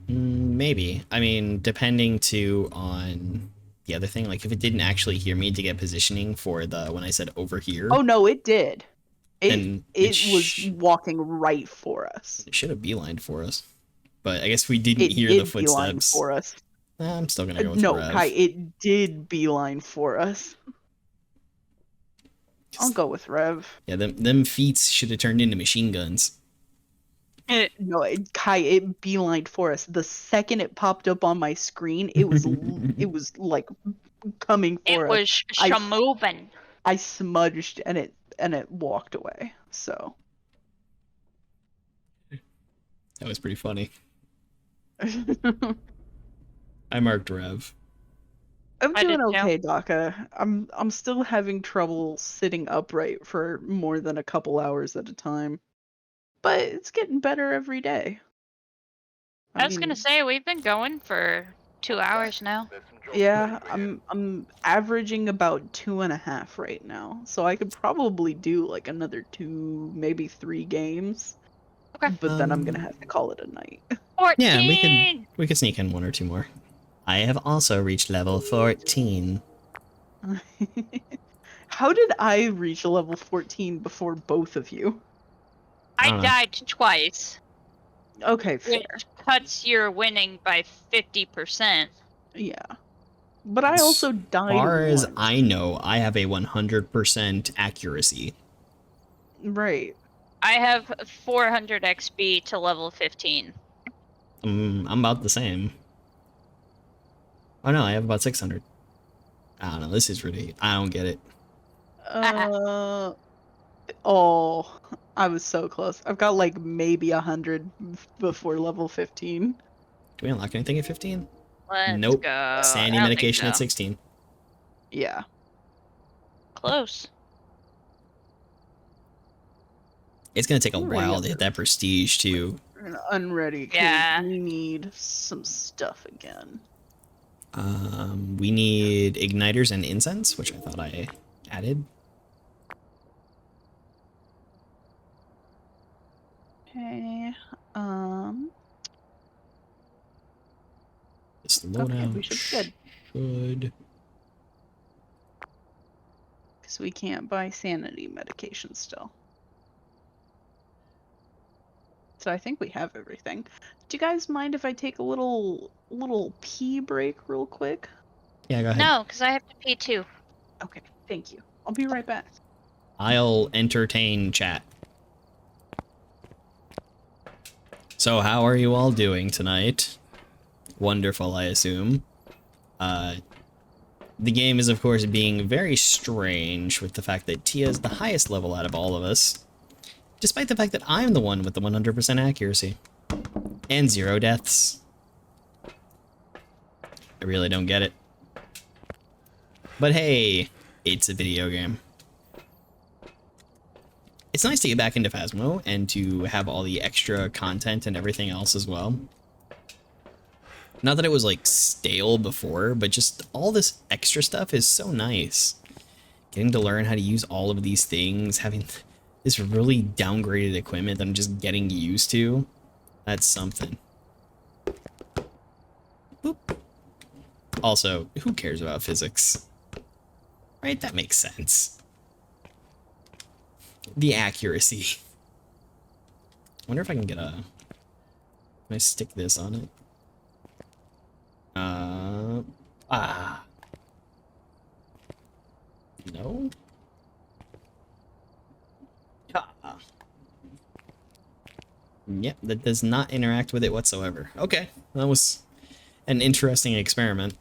Maybe. I mean, depending too on the other thing. Like, if it didn't actually hear me to get positioning for when I said over here. Oh, no, it did. Then it was walking right for us. It should have beelined for us. But I guess we didn't hear the footsteps. Beeline for us. I'm still gonna go with No, Rev. Kai, it did beeline for us. I'll go with Rev. Yeah, them feats should have turned into machine guns. No, Kai, it beelined for us. The second it popped up on my screen, it was it was like coming for us. It was moving. I smudged and it walked away. So that was pretty funny. I marked Rev. I'm doing okay, Daka. I'm still having trouble sitting upright for more than a couple hours at a time. But it's getting better every day. I was gonna say we've been going for 2 hours now. Yeah, I'm averaging about 2.5 right now. So I could probably do like another 2, maybe 3 games. Okay. But then I'm gonna have to call it a night. 14! Yeah, we could sneak in 1 or 2 more. I have also reached level 14. How did I reach level 14 before both of you? I died twice. Okay, fair. Which cuts your winning by 50%. Yeah. But I also died As far as once. I know, I have a 100% accuracy. Right. I have 400 XP to level 15. I'm about the same. Oh no, I have about 600. I don't know. This is ridiculous. I don't get it. Oh, I was so close. I've got like maybe 100 before level 15. Do we unlock anything at 15? Let's Nope. go. Sandy I don't think medication at so. 16. Yeah. Close. It's gonna take a I'm ready while up to hit there. that prestige too. Unready. 'Cause Yeah. we need some stuff again. We need igniters and incense, which I thought I added. Okay. This Okay, loadout we should be good. should. Because we can't buy sanity medication still. So I think we have everything. Do you guys mind if I take a little pee break real quick? Yeah, go ahead. No, because I have to pee too. Okay, thank you. I'll be right back. I'll entertain chat. So how are you all doing tonight? Wonderful, I assume. The game is, of course, being very strange with the fact that Tia is the highest level out of all of us, despite the fact that I'm the one with the 100% accuracy. And 0 deaths. I really don't get it. But hey, it's a video game. It's nice to get back into Phasmo and to have all the extra content and everything else as well. Not that it was like stale before, but just all this extra stuff is so nice. Getting to learn how to use all of these things, having this really downgraded equipment that I'm just getting used to, that's something. Boop. Also, who cares about physics? Right? That makes sense. The accuracy. I wonder if I can get a... Can I stick this on it? No? Yep, that does not interact with it whatsoever. Okay, that was an interesting experiment.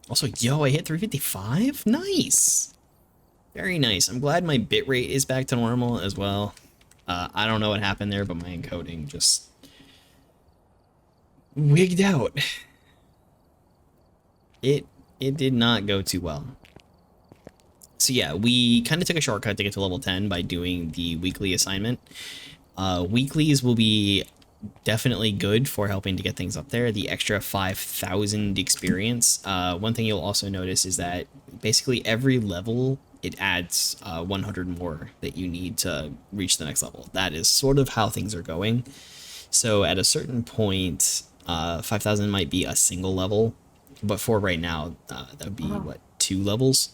Also, yo, I hit 355? Nice! Very nice. I'm glad my bitrate is back to normal as well. I don't know what happened there, but my encoding just wigged out. It did not go too well. So yeah, we kind of took a shortcut to get to level 10 by doing the weekly assignment. Weeklies will be definitely good for helping to get things up there. The extra 5,000 experience. One thing you'll also notice is that basically every level, it adds 100 more that you need to reach the next level. That is sort of how things are going. So at a certain point, 5,000 might be a single level, but for right now, that would be, what, 2 levels?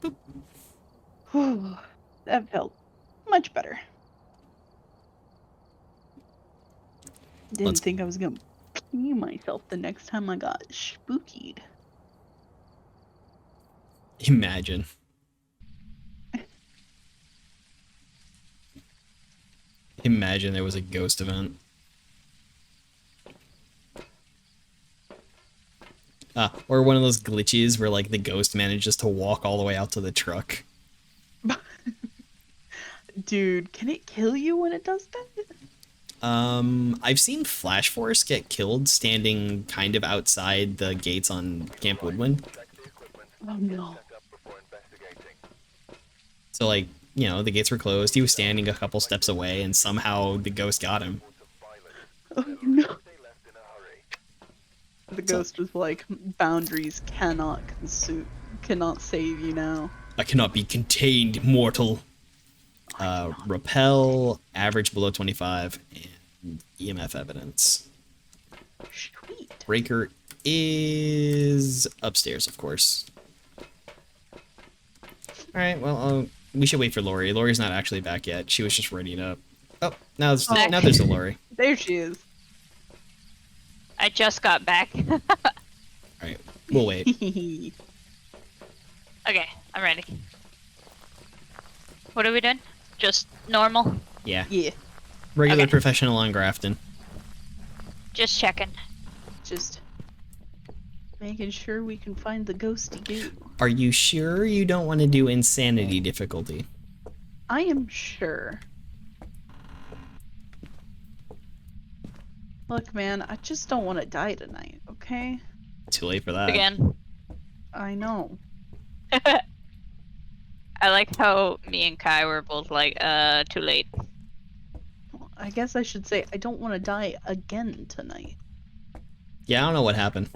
Boop. Whew, that felt much better. Didn't think I was gonna pee myself the next time I got spookied. Imagine. Imagine there was a ghost event. Or one of those glitches where like the ghost manages to walk all the way out to the truck. Dude, can it kill you when it does that? I've seen Flash Force get killed standing kind of outside the gates on Camp Woodwind. Oh no. So like, you know, the gates were closed, he was standing a couple steps away, and somehow the ghost got him. Oh no. The ghost was like, boundaries cannot save you now. I cannot be contained, mortal. Repel, average below 25, and EMF evidence. Sweet. Breaker is upstairs, of course. Alright, well, we should wait for Lori. Lori's not actually back yet. She was just readying up. Oh, now there's a Lori. There she is. I just got back. Alright, we'll wait. Okay, I'm ready. What are we doing? Just normal? Yeah. Yeah. Regular Okay. professional on Grafton. Just checking. Just making sure we can find the ghosty goo. Are you sure you don't want to do insanity difficulty? I am sure. Look, man, I just don't want to die tonight, okay? Too late for that. Again. I know. I like how me and Kai were both like, too late. I guess I should say I don't want to die again tonight. Yeah, I don't know what happened.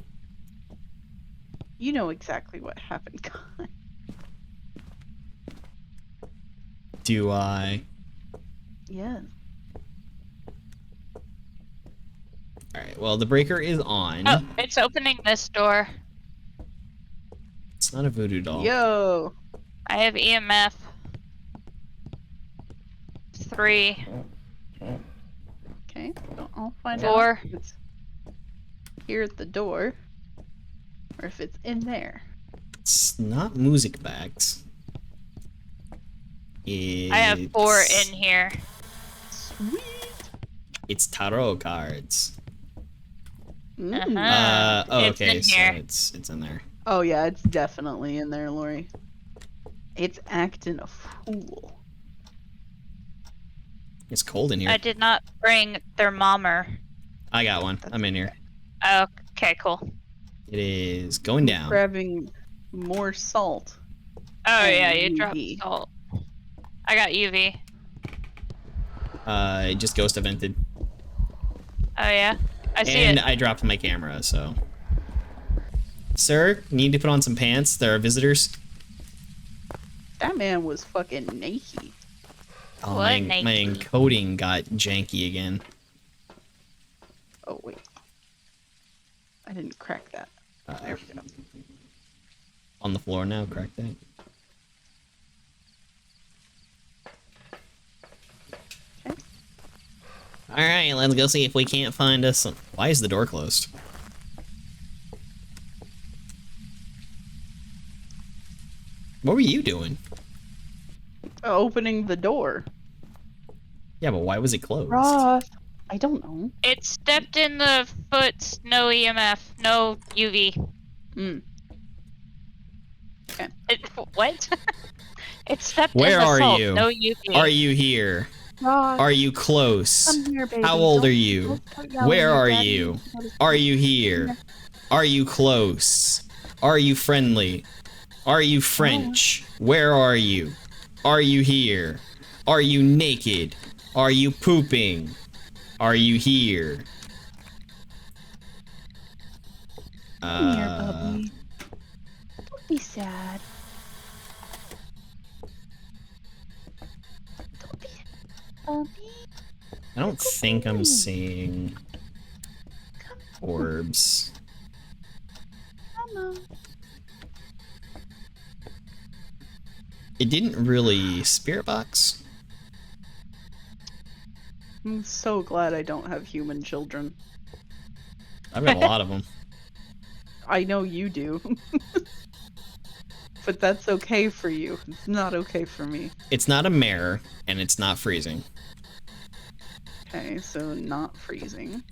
You know exactly what happened, Kai. Do I? Yeah. Alright, well, the breaker is on. Oh, it's opening this door. It's not a voodoo doll. Yo. I have EMF 3. Okay, so I'll find 4. out if it's here at the door or if it's in there. It's not music bags. I have 4 in here. Sweet. It's tarot cards. Mm. Oh, It's okay, in so here. it's in there. Oh yeah, it's definitely in there, Lori. It's acting a fool. It's cold in here. I did not bring thermometer. I got one. I'm in here. Okay, cool. It is going down. Grabbing more salt. Oh And yeah, you dropped UV. salt. I got UV. It just ghost evented. Oh yeah, I see And it. I dropped my camera, so. Sir, you need to put on some pants. There are visitors. That man was fucking naked. Oh, What, my Nike? encoding got janky again. Oh wait. I didn't crack that. There we go. On the floor now, crack that. Okay. Alright, let's go see if we can't find us some... Why is the door closed? What were you doing? Opening the door. Yeah, but why was it closed? Roth. I don't know. It stepped in the foot. No EMF. No UV. Mm. What? It stepped Where in the are salt. you? No UV. Are you here? Roth. Are you close? Come here, baby. How old Don't- are you? don't start yelling Where at are Daddy. you? Are you here? Are you close? Are you friendly? Are you French? Where are you? Are you here? Are you naked? Are you pooping? Are you here? Come here, puppy. Don't be sad. Don't be puppy. I don't think I'm seeing orbs. Come on. It didn't really spirit box. I'm so glad I don't have human children. I've got a lot of them. I know you do. But that's okay for you. It's not okay for me. It's not a mare, and it's not freezing. Okay, so not freezing.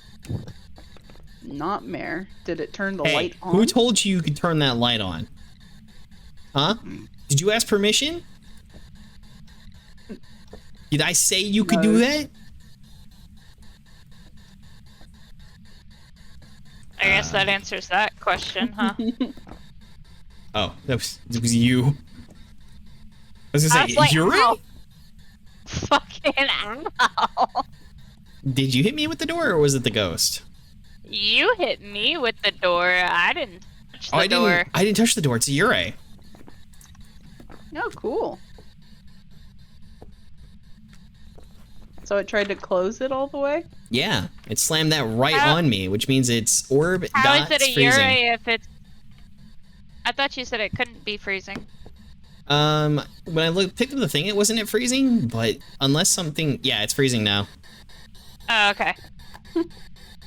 Not mare. Did it turn the Hey, light on? who told you you could turn that light on? Huh? Did you ask permission? Did I say you could do No. that? I guess that answers that question, huh? Oh, that was you. I was I gonna was say, like, you're ow. in? Fucking ow. Did you hit me with the door, or was it the ghost? You hit me with the door. I didn't touch the door. I didn't touch the door. It's a Ure. Oh, cool. So it tried to close it all the way? Yeah, it slammed that right How- on me, which means it's orb How is dots it a freezing. Ure if it's... I thought you said it couldn't be freezing. When I picked up the thing, it wasn't it freezing, but unless something, yeah, it's freezing now. Oh, okay.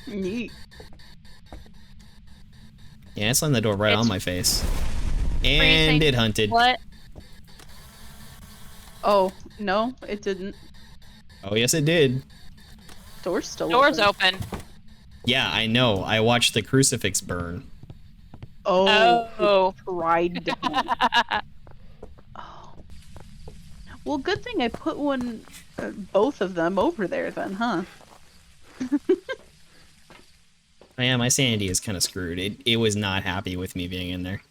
Neat. Yeah, it slammed the door right It's on my face, and freezing. it hunted. What? Oh, no, it didn't. Oh yes, it did. Door's still Door's open. open. Yeah, I know. I watched the crucifix burn. Oh. Pride. Oh. Well, good thing I put both of them over there then, huh? Yeah, my sanity is kind of screwed. It was not happy with me being in there.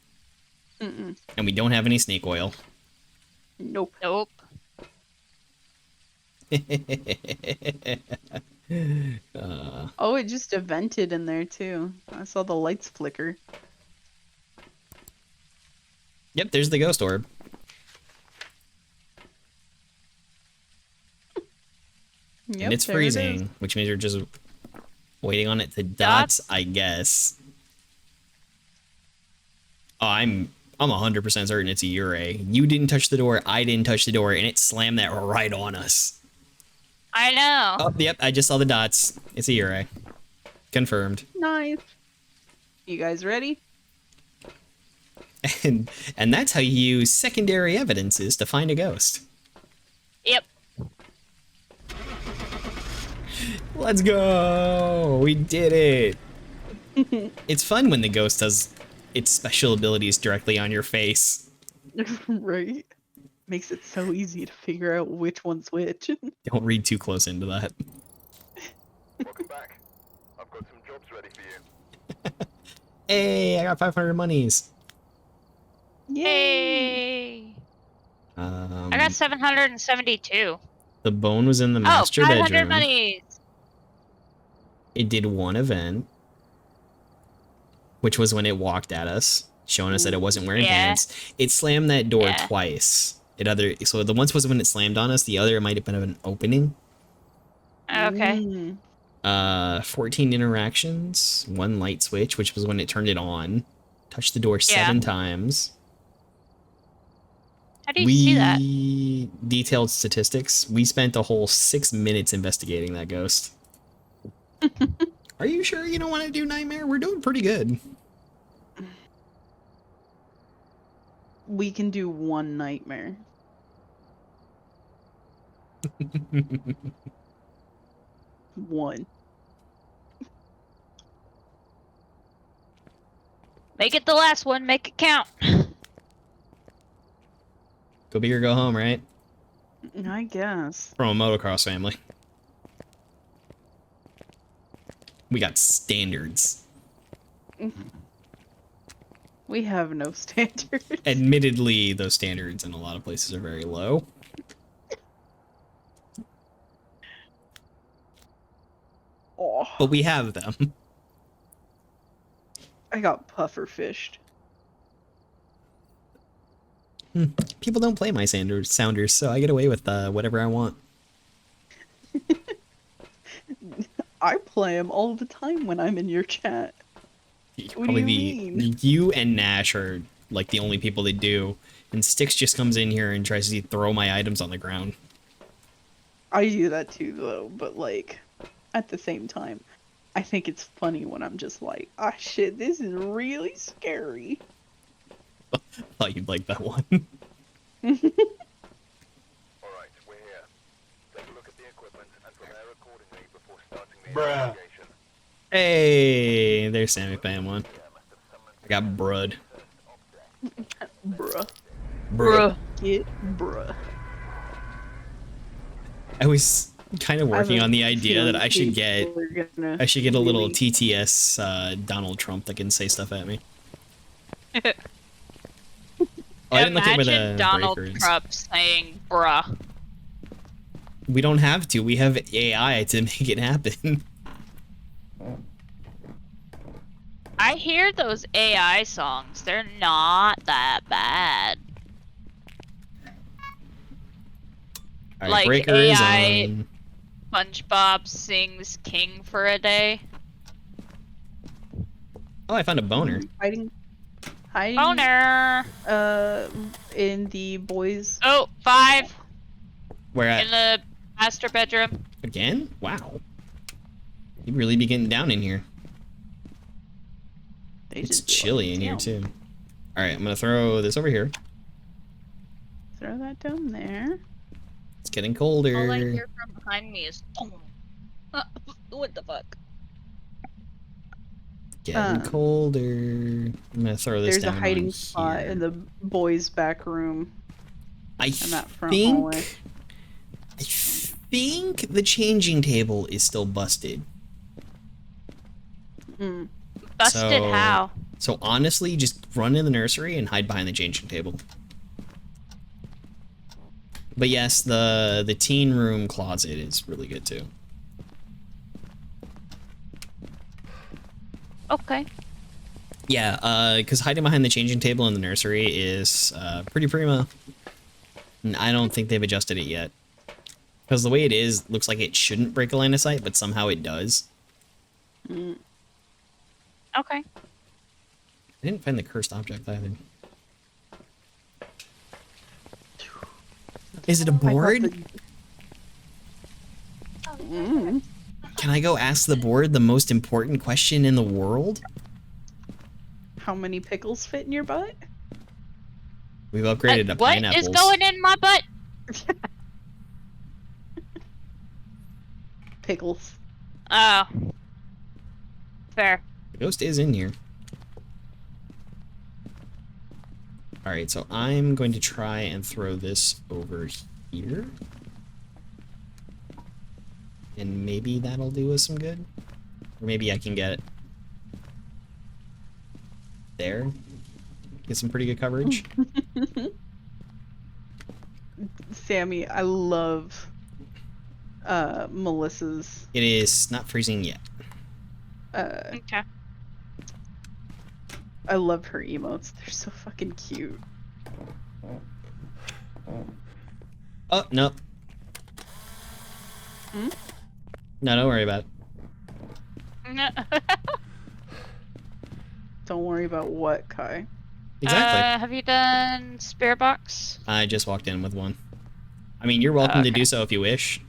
Mm-mm. And we don't have any snake oil. Nope. Nope. Oh, it just evented in there too. I saw the lights flicker. Yep, there's the ghost orb. Yep, And it's there it is. freezing, which means you're just waiting on it to dots, I guess. Oh, I'm 100% certain it's a Ure. You didn't touch the door, I didn't touch the door, and it slammed that right on us. I know. Oh, yep, I just saw the dots. It's a Ure. Confirmed. Nice. You guys ready? And that's how you use secondary evidences to find a ghost. Yep. Let's go! We did it! It's fun when the ghost does its special abilities directly on your face. Right. Makes it so easy to figure out which one's which. Don't read too close into that. Welcome back. I've got some jobs ready for you. Hey, I got 500 monies. Yay! I got 772. The bone was in the master 500 bedroom. monies. It did one event, which was when it walked at us, showing us that it wasn't wearing pants. It slammed that door twice. So the once was when it slammed on us. The other, it might have been an opening. Okay. 14 interactions, 1 light switch, which was when it turned it on. Touched the door 7 times. How do you see that? Detailed statistics. We spent a whole 6 minutes investigating that ghost. Are you sure you don't want to do Nightmare? We're doing pretty good. We can do one nightmare. One. Make it the last one. Make it count. Go big or go home, right? I guess. From a motocross family. We got standards. We have no standards. Admittedly, those standards in a lot of places are very low. Oh, But we have them. I got puffer fished. People don't play my sounders, so I get away with whatever I want. I play them all the time when I'm in your chat. What do you mean? You and Nash are like the only people that do, and Styx just comes in here and tries to throw my items on the ground. I do that too, though, but like, at the same time, I think it's funny when I'm just like, ah, shit, this is really scary. Thought you'd like that one. Alright, we're here. Take a look at the equipment and prepare accordingly before starting the investigation. Hey, there's Sammy Pam one. I got Brud. Bruh. Bruh. Get bruh. I was kind of working on the idea that I should get a little TTS Donald Trump that can say stuff at me. Oh, I didn't look at where Imagine the Donald breaker is. Trump saying bruh. We don't have to. We have AI to make it happen. I hear those AI songs. They're not that bad. All right, Like breaker is AI on. SpongeBob sings King for a day. Oh, I found a boner. Hiding. Boner! In the boys. Oh, 5 Where at? in the master bedroom. Again? Wow. You'd really be getting down in here. They It's just chilly in here, down. too. Alright, I'm gonna throw this over here. Throw that down there. It's getting All I colder. hear from behind me is boom. What the fuck? Getting colder. I'm gonna throw this There's a down hiding on spot here. in the boys' back room. I in that front hallway. think the changing table is still busted. Mm. Busted how? So honestly, just run in the nursery and hide behind the changing table. But yes, the teen room closet is really good too. Okay. Yeah, because hiding behind the changing table in the nursery is pretty primo. And I don't think they've adjusted it yet. Because the way it is, looks like it shouldn't break a line of sight, but somehow it does. Mm. Okay. I didn't find the cursed object either. Is it a board? Mm. Can I go ask the board the most important question in the world? How many pickles fit in your butt? We've upgraded to What pineapples. is going in my butt? Pickles. Oh. Fair. The ghost is in here. Alright, so I'm going to try and throw this over here. And maybe that'll do us some good. Or maybe I can get there. Get some pretty good coverage. Sammy, I love Melissa's. It is not freezing yet. Okay. I love her emotes. They're so fucking cute. Oh, no. Hmm? No, don't worry about it. Don't worry about what, Kai. Exactly. Have you done Spirit Box? I just walked in with one. I mean, you're welcome to Okay. do so if you wish.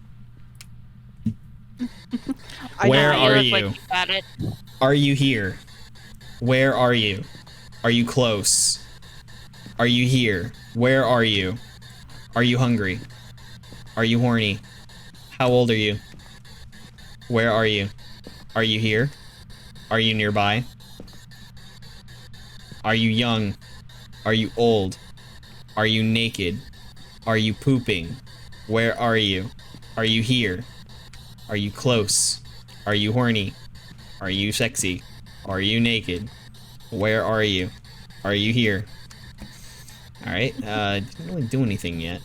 I Where don't- are look you? Like you got it. Are you here? Where are you? Are you close? Are you here? Where are you? Are you hungry? Are you horny? How old are you? Where are you? Are you here? Are you nearby? Are you young? Are you old? Are you naked? Are you pooping? Where are you? Are you here? Are you close? Are you horny? Are you sexy? Are you naked? Where are you? Are you here? Alright, didn't really do anything yet.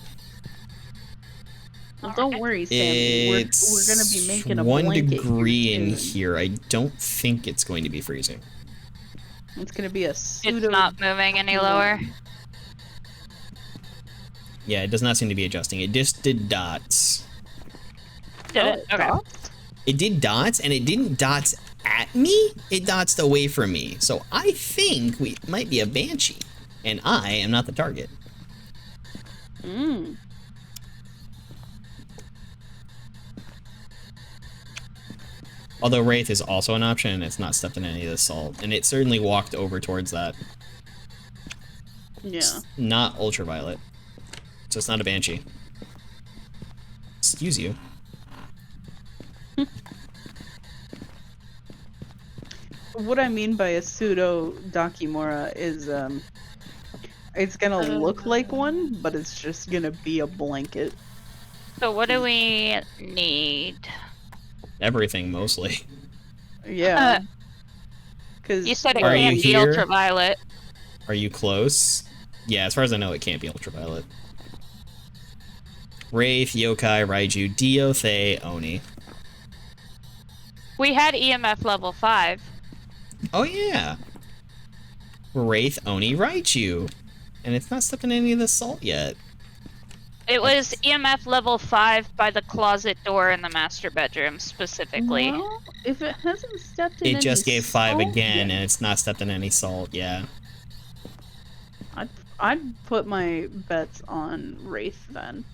Well, don't worry, Sammy. We're gonna be making a 1 blanket degree in soon. here. I don't think it's going to be freezing. It's gonna be a pseudo. It's not moving any lower. Yeah, it does not seem to be adjusting. It just did dots. Did it? Okay. Dots? It did dots, and it didn't dots at me. It dotsed away from me. So I think we might be a banshee, and I am not the target. Mm. Although Wraith is also an option, and it's not stepped in any of the salt, and it certainly walked over towards that. Yeah. It's not ultraviolet, so it's not a banshee. Excuse you. What I mean by a pseudo Dakimura is it's gonna look like one, but it's just gonna be a blanket. So what do we need? Everything mostly. Yeah. Cause You said it Are you can't be here? ultraviolet. Are you close? Yeah, as far as I know, it can't be ultraviolet. Wraith, Yokai, Raiju, Dio, Thay, Oni. We had EMF level 5. Oh yeah. Wraith, Oni, Raichu. And it's not stepped in any of the salt yet. It was EMF level 5 by the closet door in the master bedroom specifically. Well, if it hasn't stepped in It just any gave 5 salt again, yet, and it's not stepped in any salt, yeah. I'd put my bets on Wraith then.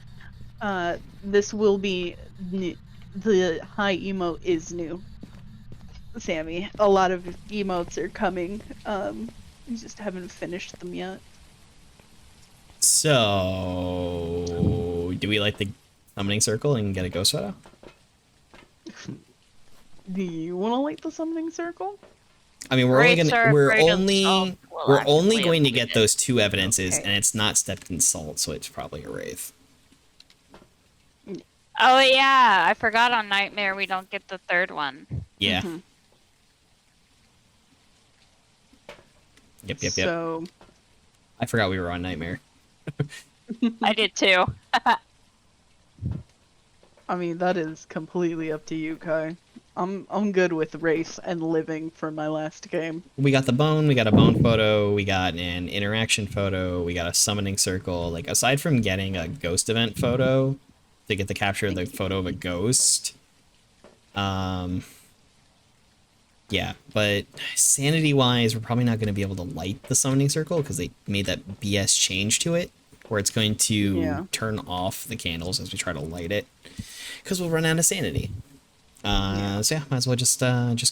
This will be new. The high emote is new. Sammy, a lot of emotes are coming. We just haven't finished them yet. So, do we like the summoning circle and get a ghost photo? Do you want to light the summoning circle? I mean, Wraiths are we're afraid of only salt. We'll we're only actively going to avoid get it. those 2 evidences, Okay. and it's not stepped in salt, so it's probably a wraith. Oh yeah, I forgot on Nightmare we don't get the 3rd one. Yeah. Mhm. Yep. So, I forgot we were on Nightmare. I did too. I mean, that is completely up to you, Kai. I'm good with race and living for my last game. We got the bone, we got a bone photo, we got an interaction photo, we got a summoning circle. Like, aside from getting a ghost event photo to get the capture of the photo of a ghost, yeah, but sanity-wise, we're probably not going to be able to light the summoning circle because they made that BS change to it, where it's going to turn off the candles as we try to light it, because we'll run out of sanity. So yeah, might as well just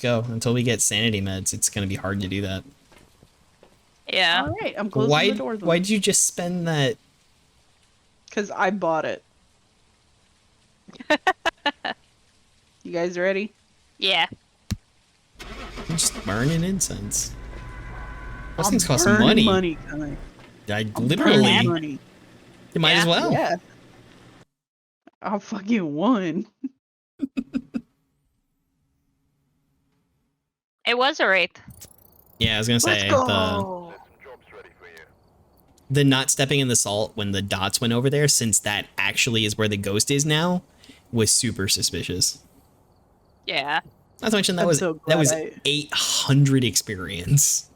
go until we get sanity meds. It's gonna be hard to do that. Yeah. All right, I'm closing the door. Why'd you just spend that? Because I bought it. You guys ready? Yeah. You're just burning incense. Those I'm things cost burning money. Kai. I I'm literally. burning money. You might as well. Yeah. I fucking won. It was a wraith. Yeah, I was gonna say Let's go. the not stepping in the salt when the dots went over there, since that actually is where the ghost is now, was super suspicious. Yeah. Not to mention that I'm was so glad 800 experience.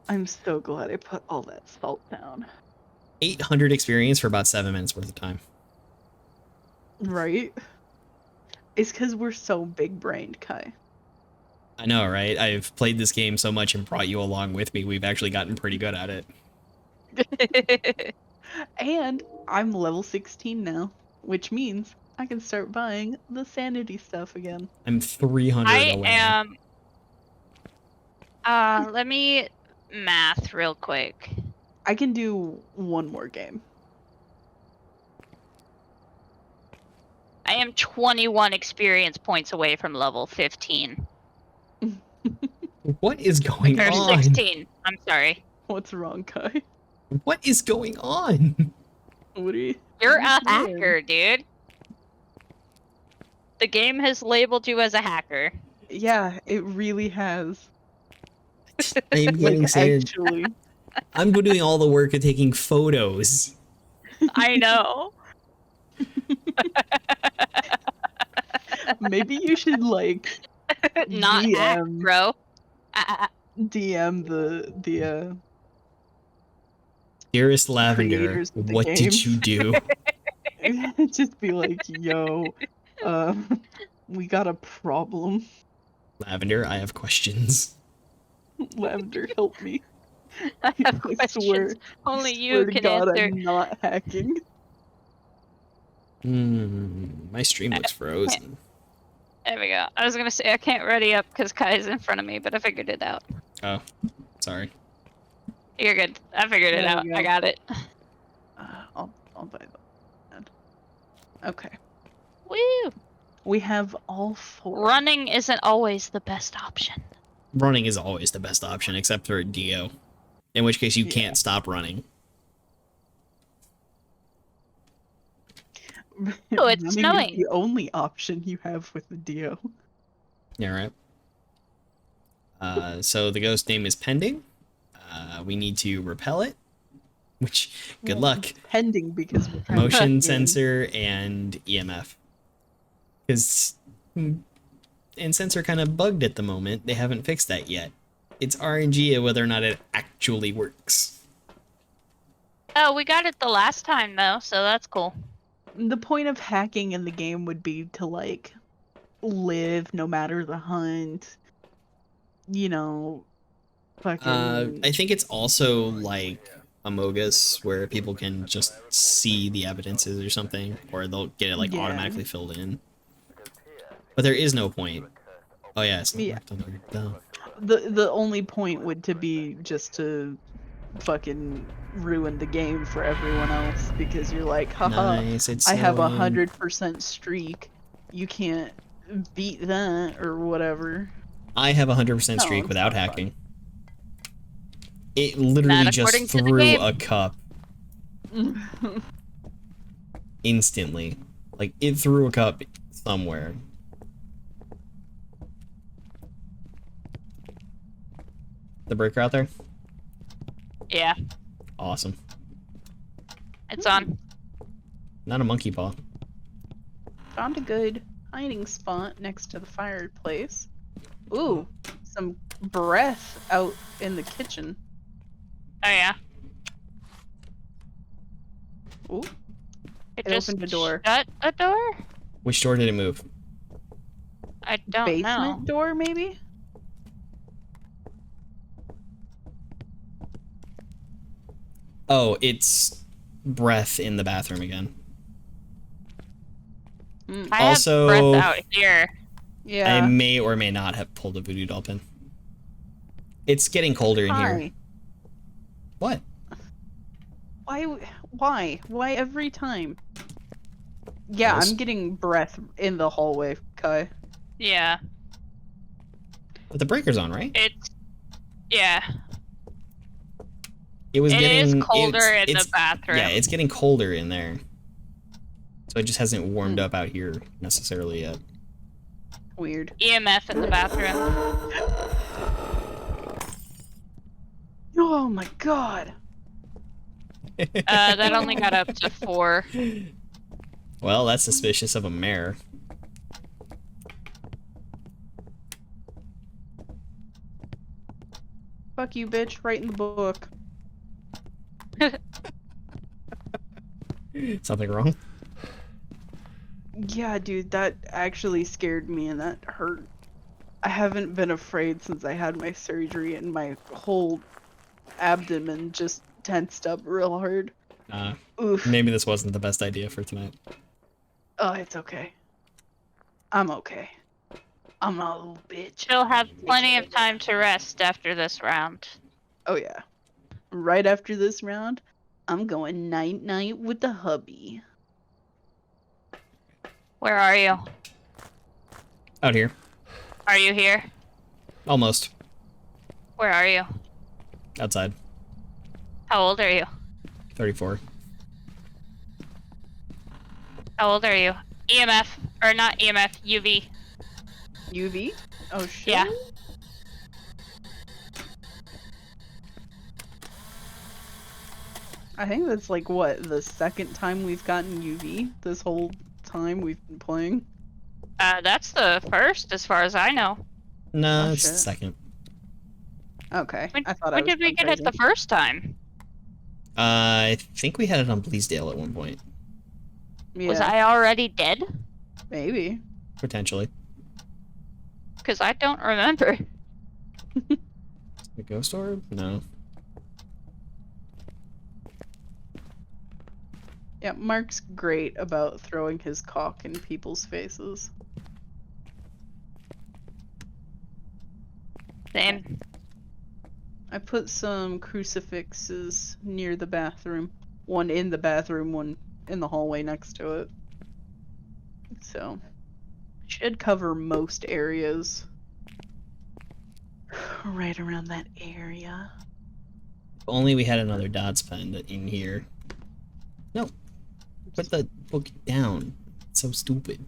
I'm so glad I put all that salt down. 800 experience for about 7 minutes worth of time. Right? It's because we're so big-brained, Kai. I know, right? I've played this game so much and brought you along with me. We've actually gotten pretty good at it. And I'm level 16 now, which means I can start buying the sanity stuff again. I'm 300 I away. am. Let me math real quick. I can do one more game. I am 21 experience points away from level 15. What is going Or on? 16. I'm sorry. What's wrong, Kai? What is going on? What are you? You're a what are you doing? hacker, dude. The game has labeled you as a hacker. Yeah, it really has. I am getting Like, sad. actually. I'm doing all the work of taking photos. I know. Maybe you should, like, Not hack, DM. bro. DM the Dearest Lavender, Creators of the what game. did you do? just be like, yo, we got a problem. Lavender, I have questions. Lavender, help me. I have I questions. swear, Only swear you to can God, answer. I'm not hacking. My stream looks frozen. There we go. I was gonna say I can't ready up because Kai's in front of me, but I figured it out. Oh, sorry. You're good. I figured it There out. we I go. got it. I'll buy that. Okay. Woo! We have all 4. Running isn't always the best option. Running is always the best option, except for Dio. In which case you Yeah. can't stop running. Oh, it's Running is snowing. the only option you have with the Dio. Yeah, right. So the ghost name is pending. We need to repel it. Which, good Well, luck. Pending because we're trying to Motion game. sensor and EMF. Because and sensor kind of bugged at the moment. They haven't fixed that yet. It's RNG of whether or not it actually works. Oh, we got it the last time though, so that's cool. The point of hacking in the game would be to, like, live no matter the hunt. You know, fucking. I think it's also like Among Us, where people can just see the evidences or something, or they'll get it like Yeah. automatically filled in. But there is no point. Oh yeah, it's Yeah. no. The only point would to be just to fucking ruin the game for everyone else because you're like, haha, Nice, it's I have snowing. 100% streak. You can't beat that or whatever. I have a 100% No, streak it's without not fun. hacking. It literally Not just according to the threw game. a cup instantly. Like, it threw a cup somewhere. The breaker out there? Yeah, Awesome. it's on. Not a monkey paw. Found a good hiding spot next to the fireplace. Ooh, some breath out in the kitchen. Oh yeah. Ooh, It It just opened a door. shut a door? Which door did it move? I don't basement know. door maybe? Oh, it's breath in the bathroom again. I Also- have breath out here. Yeah. I may or may not have pulled a voodoo doll pin. It's getting colder in here. Hi. What? Why every time? Yeah, Yes. I'm getting breath in the hallway, Kai. Yeah, But the breaker's on, right? it's yeah. It was It getting is colder in it's- the bathroom. Yeah, it's getting colder in there. So it just hasn't warmed up out here necessarily yet. Weird. EMF in the bathroom. Oh my god. That only got up to 4. Well, that's suspicious of a mare. Fuck you, bitch. Right in the book. Something wrong? Yeah, dude, that actually scared me and that hurt. I haven't been afraid since I had my surgery and my whole abdomen just tensed up real hard. Oof. Maybe this wasn't the best idea for tonight. Oh, it's okay. I'm okay. I'm not a little bitch. She'll have plenty of time to rest after this round. Oh yeah. Right after this round, I'm going night-night with the hubby. Where are you? Out here. Are you here? Almost. Where are you? Outside. How old are you? 34. How old are you? EMF, or not EMF, UV. UV? Oh shit. Yeah. I think that's like what, the second time we've gotten UV this whole time we've been playing? That's the first, as far as I know. No, Oh, it's the shit. second. Okay. When, I thought I when was did we going get it the crazy. first time? I think we had it on Bleasdale at one point. Yeah, Was I already dead? maybe. Potentially. Because I don't remember. The ghost orb? No. Yeah, Mark's great about throwing his cock in people's faces. Same. I put some crucifixes near the bathroom. One in the bathroom, one in the hallway next to it. So, should cover most areas. Right around that area. If only we had another dots pen in here. No. Put the book down. It's so stupid.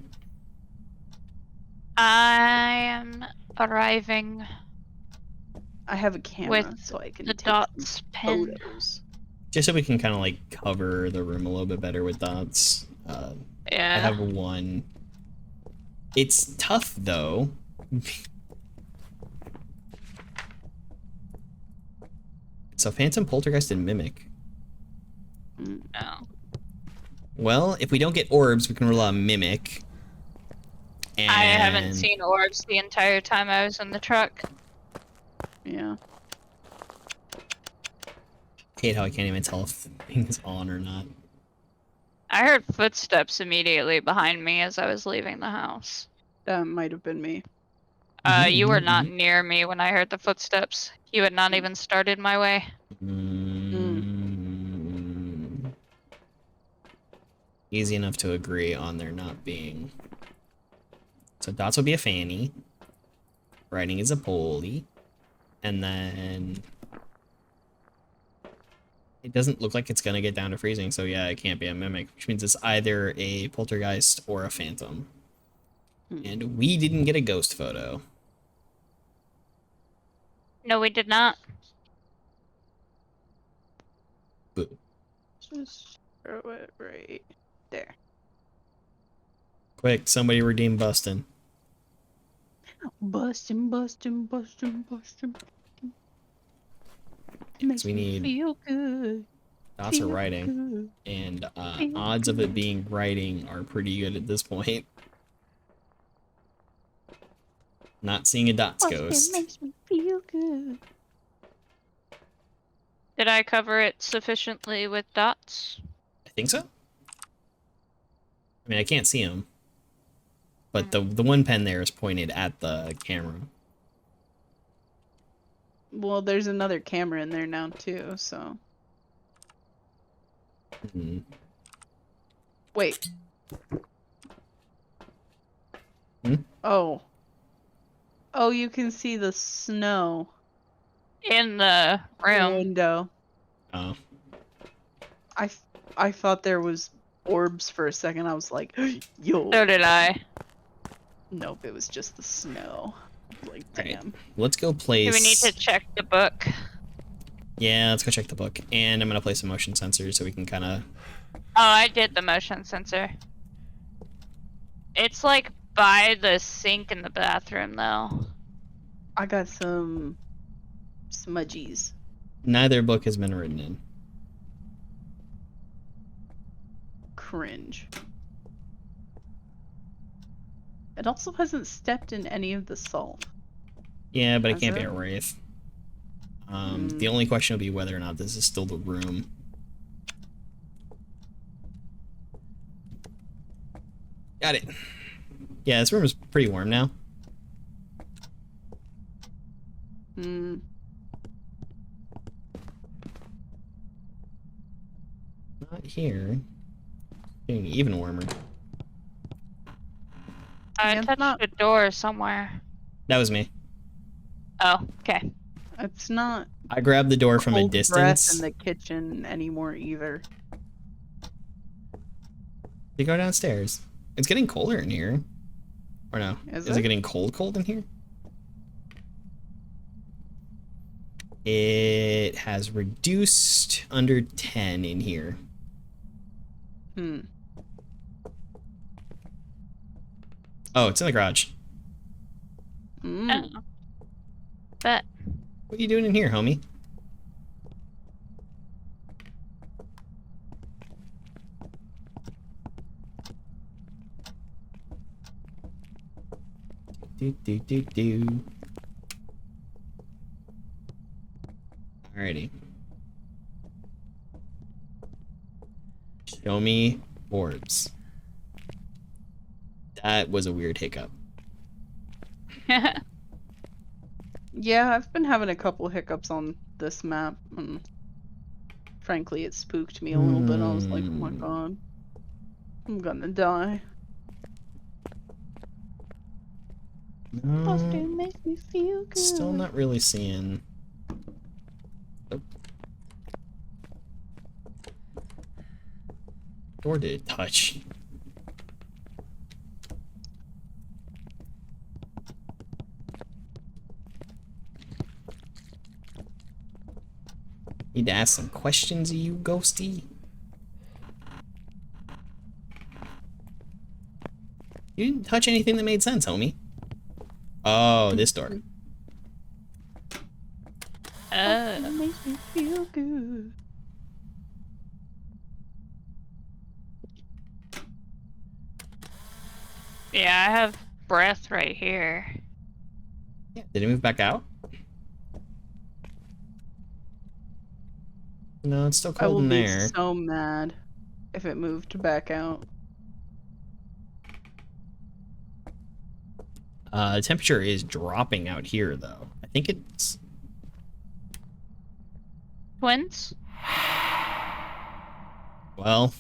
I am arriving I have a camera, with so I can the take dots pen. photos. Just so we can kind of like cover the room a little bit better with dots. I Yeah. have one. It's tough though. So Phantom, Poltergeist, and Mimic. No. Well, if we don't get orbs, we can roll out Mimic. And I haven't seen orbs the entire time I was in the truck. Yeah. Hate how I can't even tell if things on or not. I heard footsteps immediately behind me as I was leaving the house. That might have been me. You were not near me when I heard the footsteps. You had not even started my way. Easy enough to agree on there not being So dots would be a fanny. Writing is a pulley. And then it doesn't look like it's gonna get down to freezing, so yeah, it can't be a mimic, which means it's either a poltergeist or a phantom. And we didn't get a ghost photo. No, we did not. Boo. Just throw it right there. Quick, somebody redeem Bustin. Bustin'. Makes we me need feel good. dots are Feel writing, good. and Feel odds of it good. being writing are pretty good at this point. Not seeing a dots Bustin' ghost. makes me feel good. Did I cover it sufficiently with dots? I think so. I mean, I can't see him, but the one pen there is pointed at the camera. Well, there's another camera in there now too, so. Hmm. Wait. Hmm? Oh. Oh, you can see the snow In the in the room. window. Oh, I thought there was orbs for a second. I was like, yo. So did I. Nope, it was just the snow. Like, Right. damn. let's go place. Do we need to check the book? Yeah, let's go check the book, and I'm gonna place a motion sensor so we can kind of. Oh, I did the motion sensor. It's like by the sink in the bathroom, though. I got some smudgies. Neither book has been written in. Cringe. It also hasn't stepped in any of the salt. Yeah, but it Has can't be it? a wraith. The only question will be whether or not this is still the room. Got it. Yeah, this room is pretty warm now. Hmm. Not here. Getting even warmer. I Yeah, touched not- the door somewhere. That was me. Oh, okay. It's not I grabbed the door from a cold breath distance. in the kitchen anymore either. You go downstairs. It's getting colder in here. Or no? Is it it? getting cold in here? It has reduced under 10 in here. Hmm. Oh, it's in the garage. Mm. Oh. But What are you doing in here, homie? Do. Alrighty. Show me orbs. That was a weird hiccup. Yeah, I've been having a couple hiccups on this map, and frankly, it spooked me a little bit. I was like, oh my god, I'm gonna die. Bustin' No, makes me feel good. still not really seeing. Nope. Door did it touch? Need to ask some questions of you, Ghosty. You didn't touch anything that made sense, homie. Oh, this door. Bustin' makes me feel good. yeah, I have breath right here. Yeah. Did it move back out? No, it's still I will cold in be there. so mad if it moved back out. The temperature is dropping out here, though. I think it's... Twins? Well,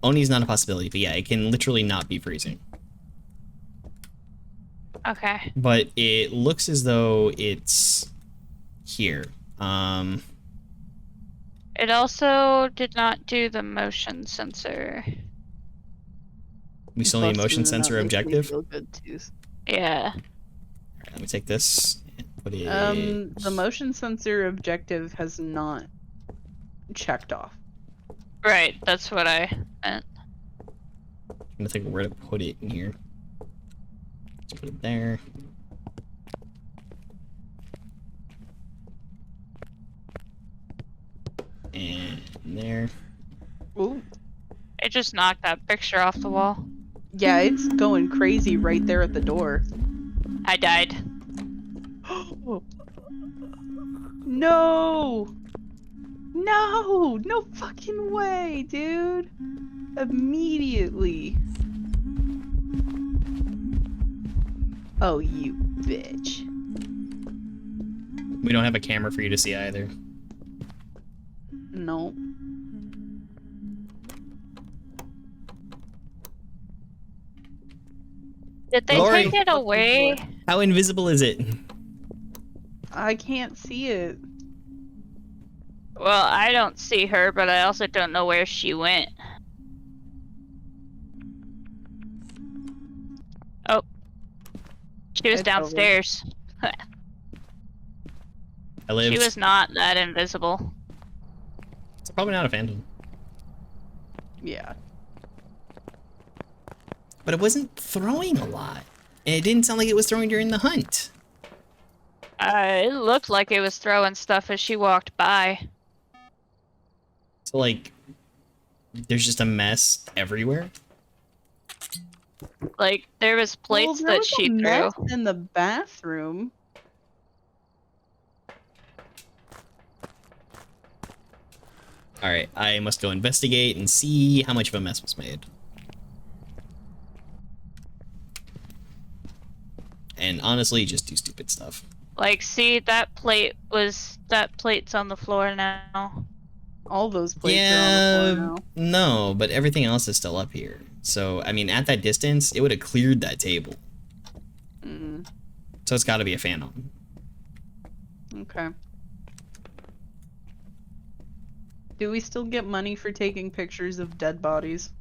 Oni's not a possibility, but yeah, it can literally not be freezing. Okay. But it looks as though it's here. It also did not do the motion sensor. We still need Busted motion and that sensor makes me objective. feel good too. Yeah. Alright, let me take this and put it. The motion sensor objective has not checked off. Right, that's what I meant. I'm gonna think of where to put it in here. Let's put it there. And there. Ooh. It just knocked that picture off the wall. Yeah, it's going crazy right there at the door. I died. No! No! No fucking way, dude! Immediately. Oh, you bitch. We don't have a camera for you to see either. No. Did they Lori. take it away? How invisible is it? I can't see it. Well, I don't see her, but I also don't know where she went. Oh. She was I totally- downstairs. I lived. She was not that invisible. It's probably not a phantom. Yeah. But it wasn't throwing a lot. And it didn't sound like it was throwing during the hunt. It looked like it was throwing stuff as she walked by. So, like, there's just a mess everywhere. Like, there was plates Well, there that was she a threw. mess in the bathroom. Alright, I must go investigate and see how much of a mess was made. And honestly, just do stupid stuff. Like, see, that plate's on the floor now. All those plates are on the floor now. No, but everything else is still up here. So, I mean, at that distance, it would have cleared that table. Mm, So it's got to be a phantom. okay. Do we still get money for taking pictures of dead bodies?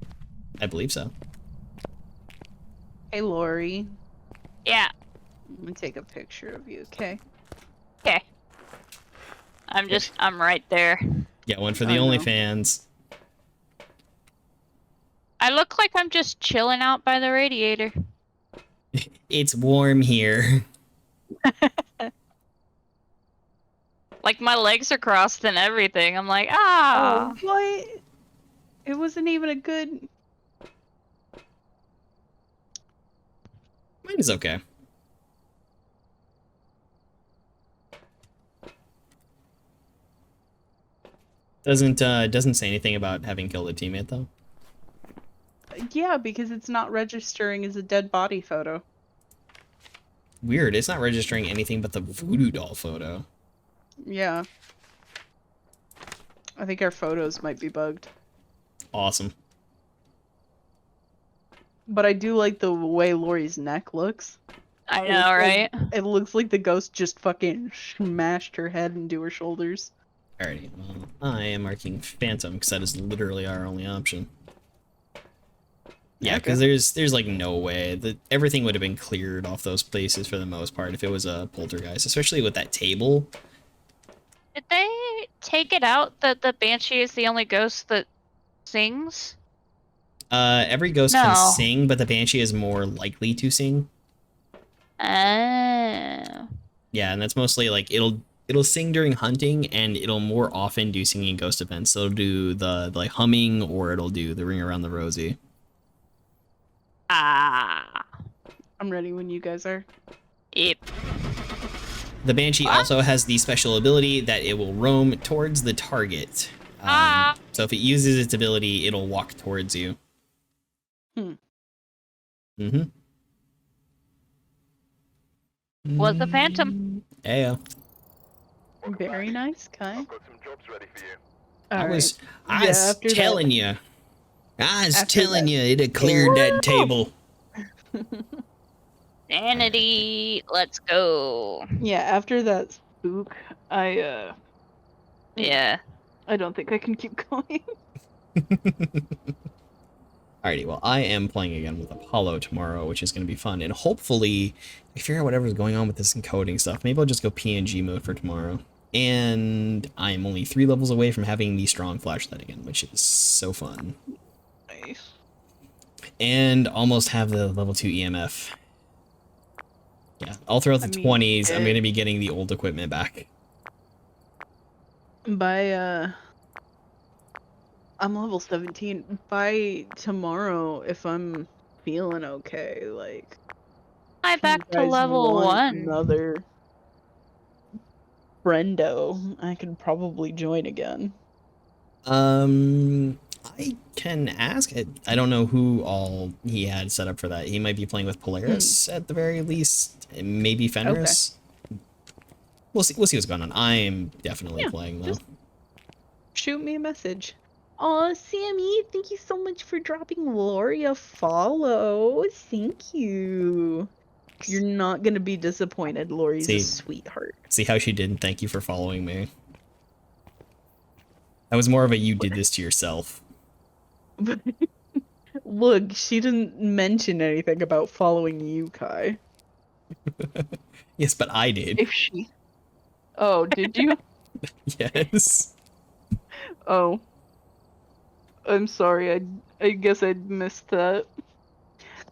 I believe so. Hey, Lori. Yeah, I'm gonna take a picture of you, okay? okay. I'm right there. Yeah, one for the I know. OnlyFans. I look like I'm just chilling out by the radiator. It's warm here. Like, my legs are crossed and everything. I'm like, ah. Oh, what? It wasn't even a good... Mine is okay. Doesn't say anything about having killed a teammate though. Yeah, because it's not registering as a dead body photo. Weird, it's not registering anything but the voodoo doll photo. Yeah. I think our photos might be bugged. Awesome. But I do like the way Lori's neck looks. I It know, looks like- right? It looks like the ghost just fucking smashed her head into her shoulders. Alrighty, well, I am marking phantom because that is literally our only option. Yeah, because there's like no way that everything would have been cleared off those places for the most part if it was a poltergeist, especially with that table. Did they take it out that the Banshee is the only ghost that sings? Every ghost No. can sing, but the banshee is more likely to sing. Oh. Yeah, and that's mostly like it'll sing during hunting, and it'll more often do singing ghost events. So it'll do the like humming, or it'll do the ring around the rosy. Ah. I'm ready when you guys are. Yep. The banshee also has the special ability that it will roam towards the target. So if it uses its ability, it'll walk towards you. Mm-hmm. Was the phantom. Ayo. Very nice, Kai. I've got some jobs ready for you. I Alright. was Yeah, after that- telling you. I was after telling that- you, it'd have cleared that table. Sanity. Let's go. Yeah, after that spook, Yeah. I don't think I can keep going. Alrighty, well, I am playing again with Apollo tomorrow, which is going to be fun, and hopefully I figure out whatever's going on with this encoding stuff. Maybe I'll just go PNG mode for tomorrow. And I'm only 3 levels away from having the strong flashlight again, which is so fun. Nice. And almost have the level 2 EMF. Yeah, all throughout the 20s, I'm going to be getting the old equipment back. By I'm level 17. By tomorrow, if I'm feeling okay, like I'm if back you to guys level want 1. another friendo, I can probably join again. I can ask. I don't know who all he had set up for that. He might be playing with Polaris at the very least. Maybe Fenris. We'll see what's going on. I am definitely playing though. Just shoot me a message. Aw, Sammy, thank you so much for dropping Lori a follow. Thank you. You're not gonna be disappointed. Lori's a sweetheart. See how she didn't thank you for following me? That was more of a you did this to yourself. Look, she didn't mention anything about following you, Kai. Yes, but I did. If she... Oh, did you? Yes. Oh. I'm sorry, I guess I missed that.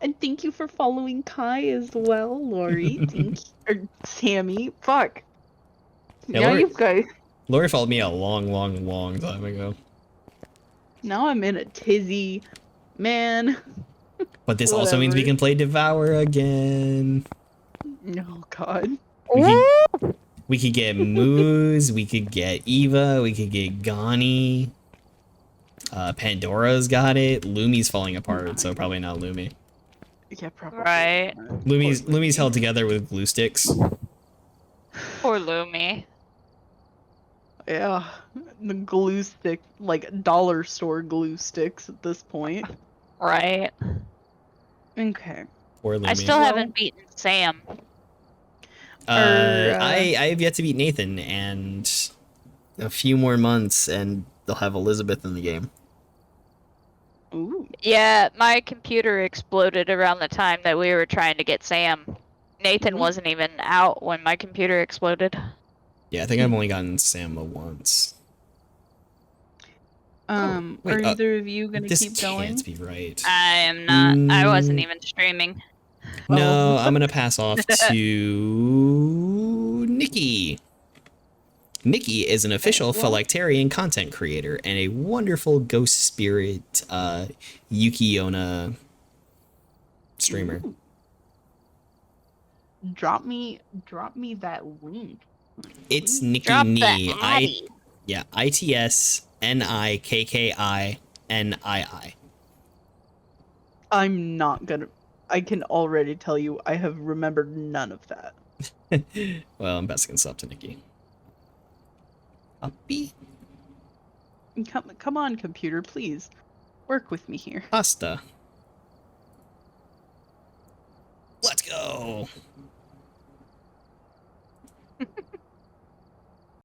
And thank you for following Kai as well, Lori. Thank you. Or Sammy. Fuck. Yeah, Now Lori, you guys... Lori followed me a long time ago. Now I'm in a tizzy. Man. But this also means we can play Devour again. Oh, God. We could get Moose, we could get Eva, we could get Gani. Pandora's got it. Lumi's falling apart, so probably not Lumi. Yeah, probably. Right. Lumi's held together with glue sticks. Poor Lumi. Yeah. The glue stick, like dollar store glue sticks at this point. Right. Okay. Poor Lumi. I still haven't beaten Sam. I have yet to beat Nathan, and a few more months, and they'll have Elizabeth in the game. Ooh. Yeah, my computer exploded around the time that we were trying to get Sam. Nathan wasn't even out when my computer exploded. Yeah, I think I've only gotten Sam once. Wait, are either of you gonna keep going? This can't be right. I am not. I wasn't even streaming. No, I'm gonna pass off to Nikki. Nikki is an official Phylacterian content creator and a wonderful ghost spirit Yuki-onna streamer. Ooh. Drop me that link. It's Nikki Drop the Nee. Addy. ITSNIKKINII. I'm not gonna. I can already tell you I have remembered none of that. Well, I'm passing this up to Nikki. Copy. Come on, computer, please. Work with me here. Pasta. Let's go.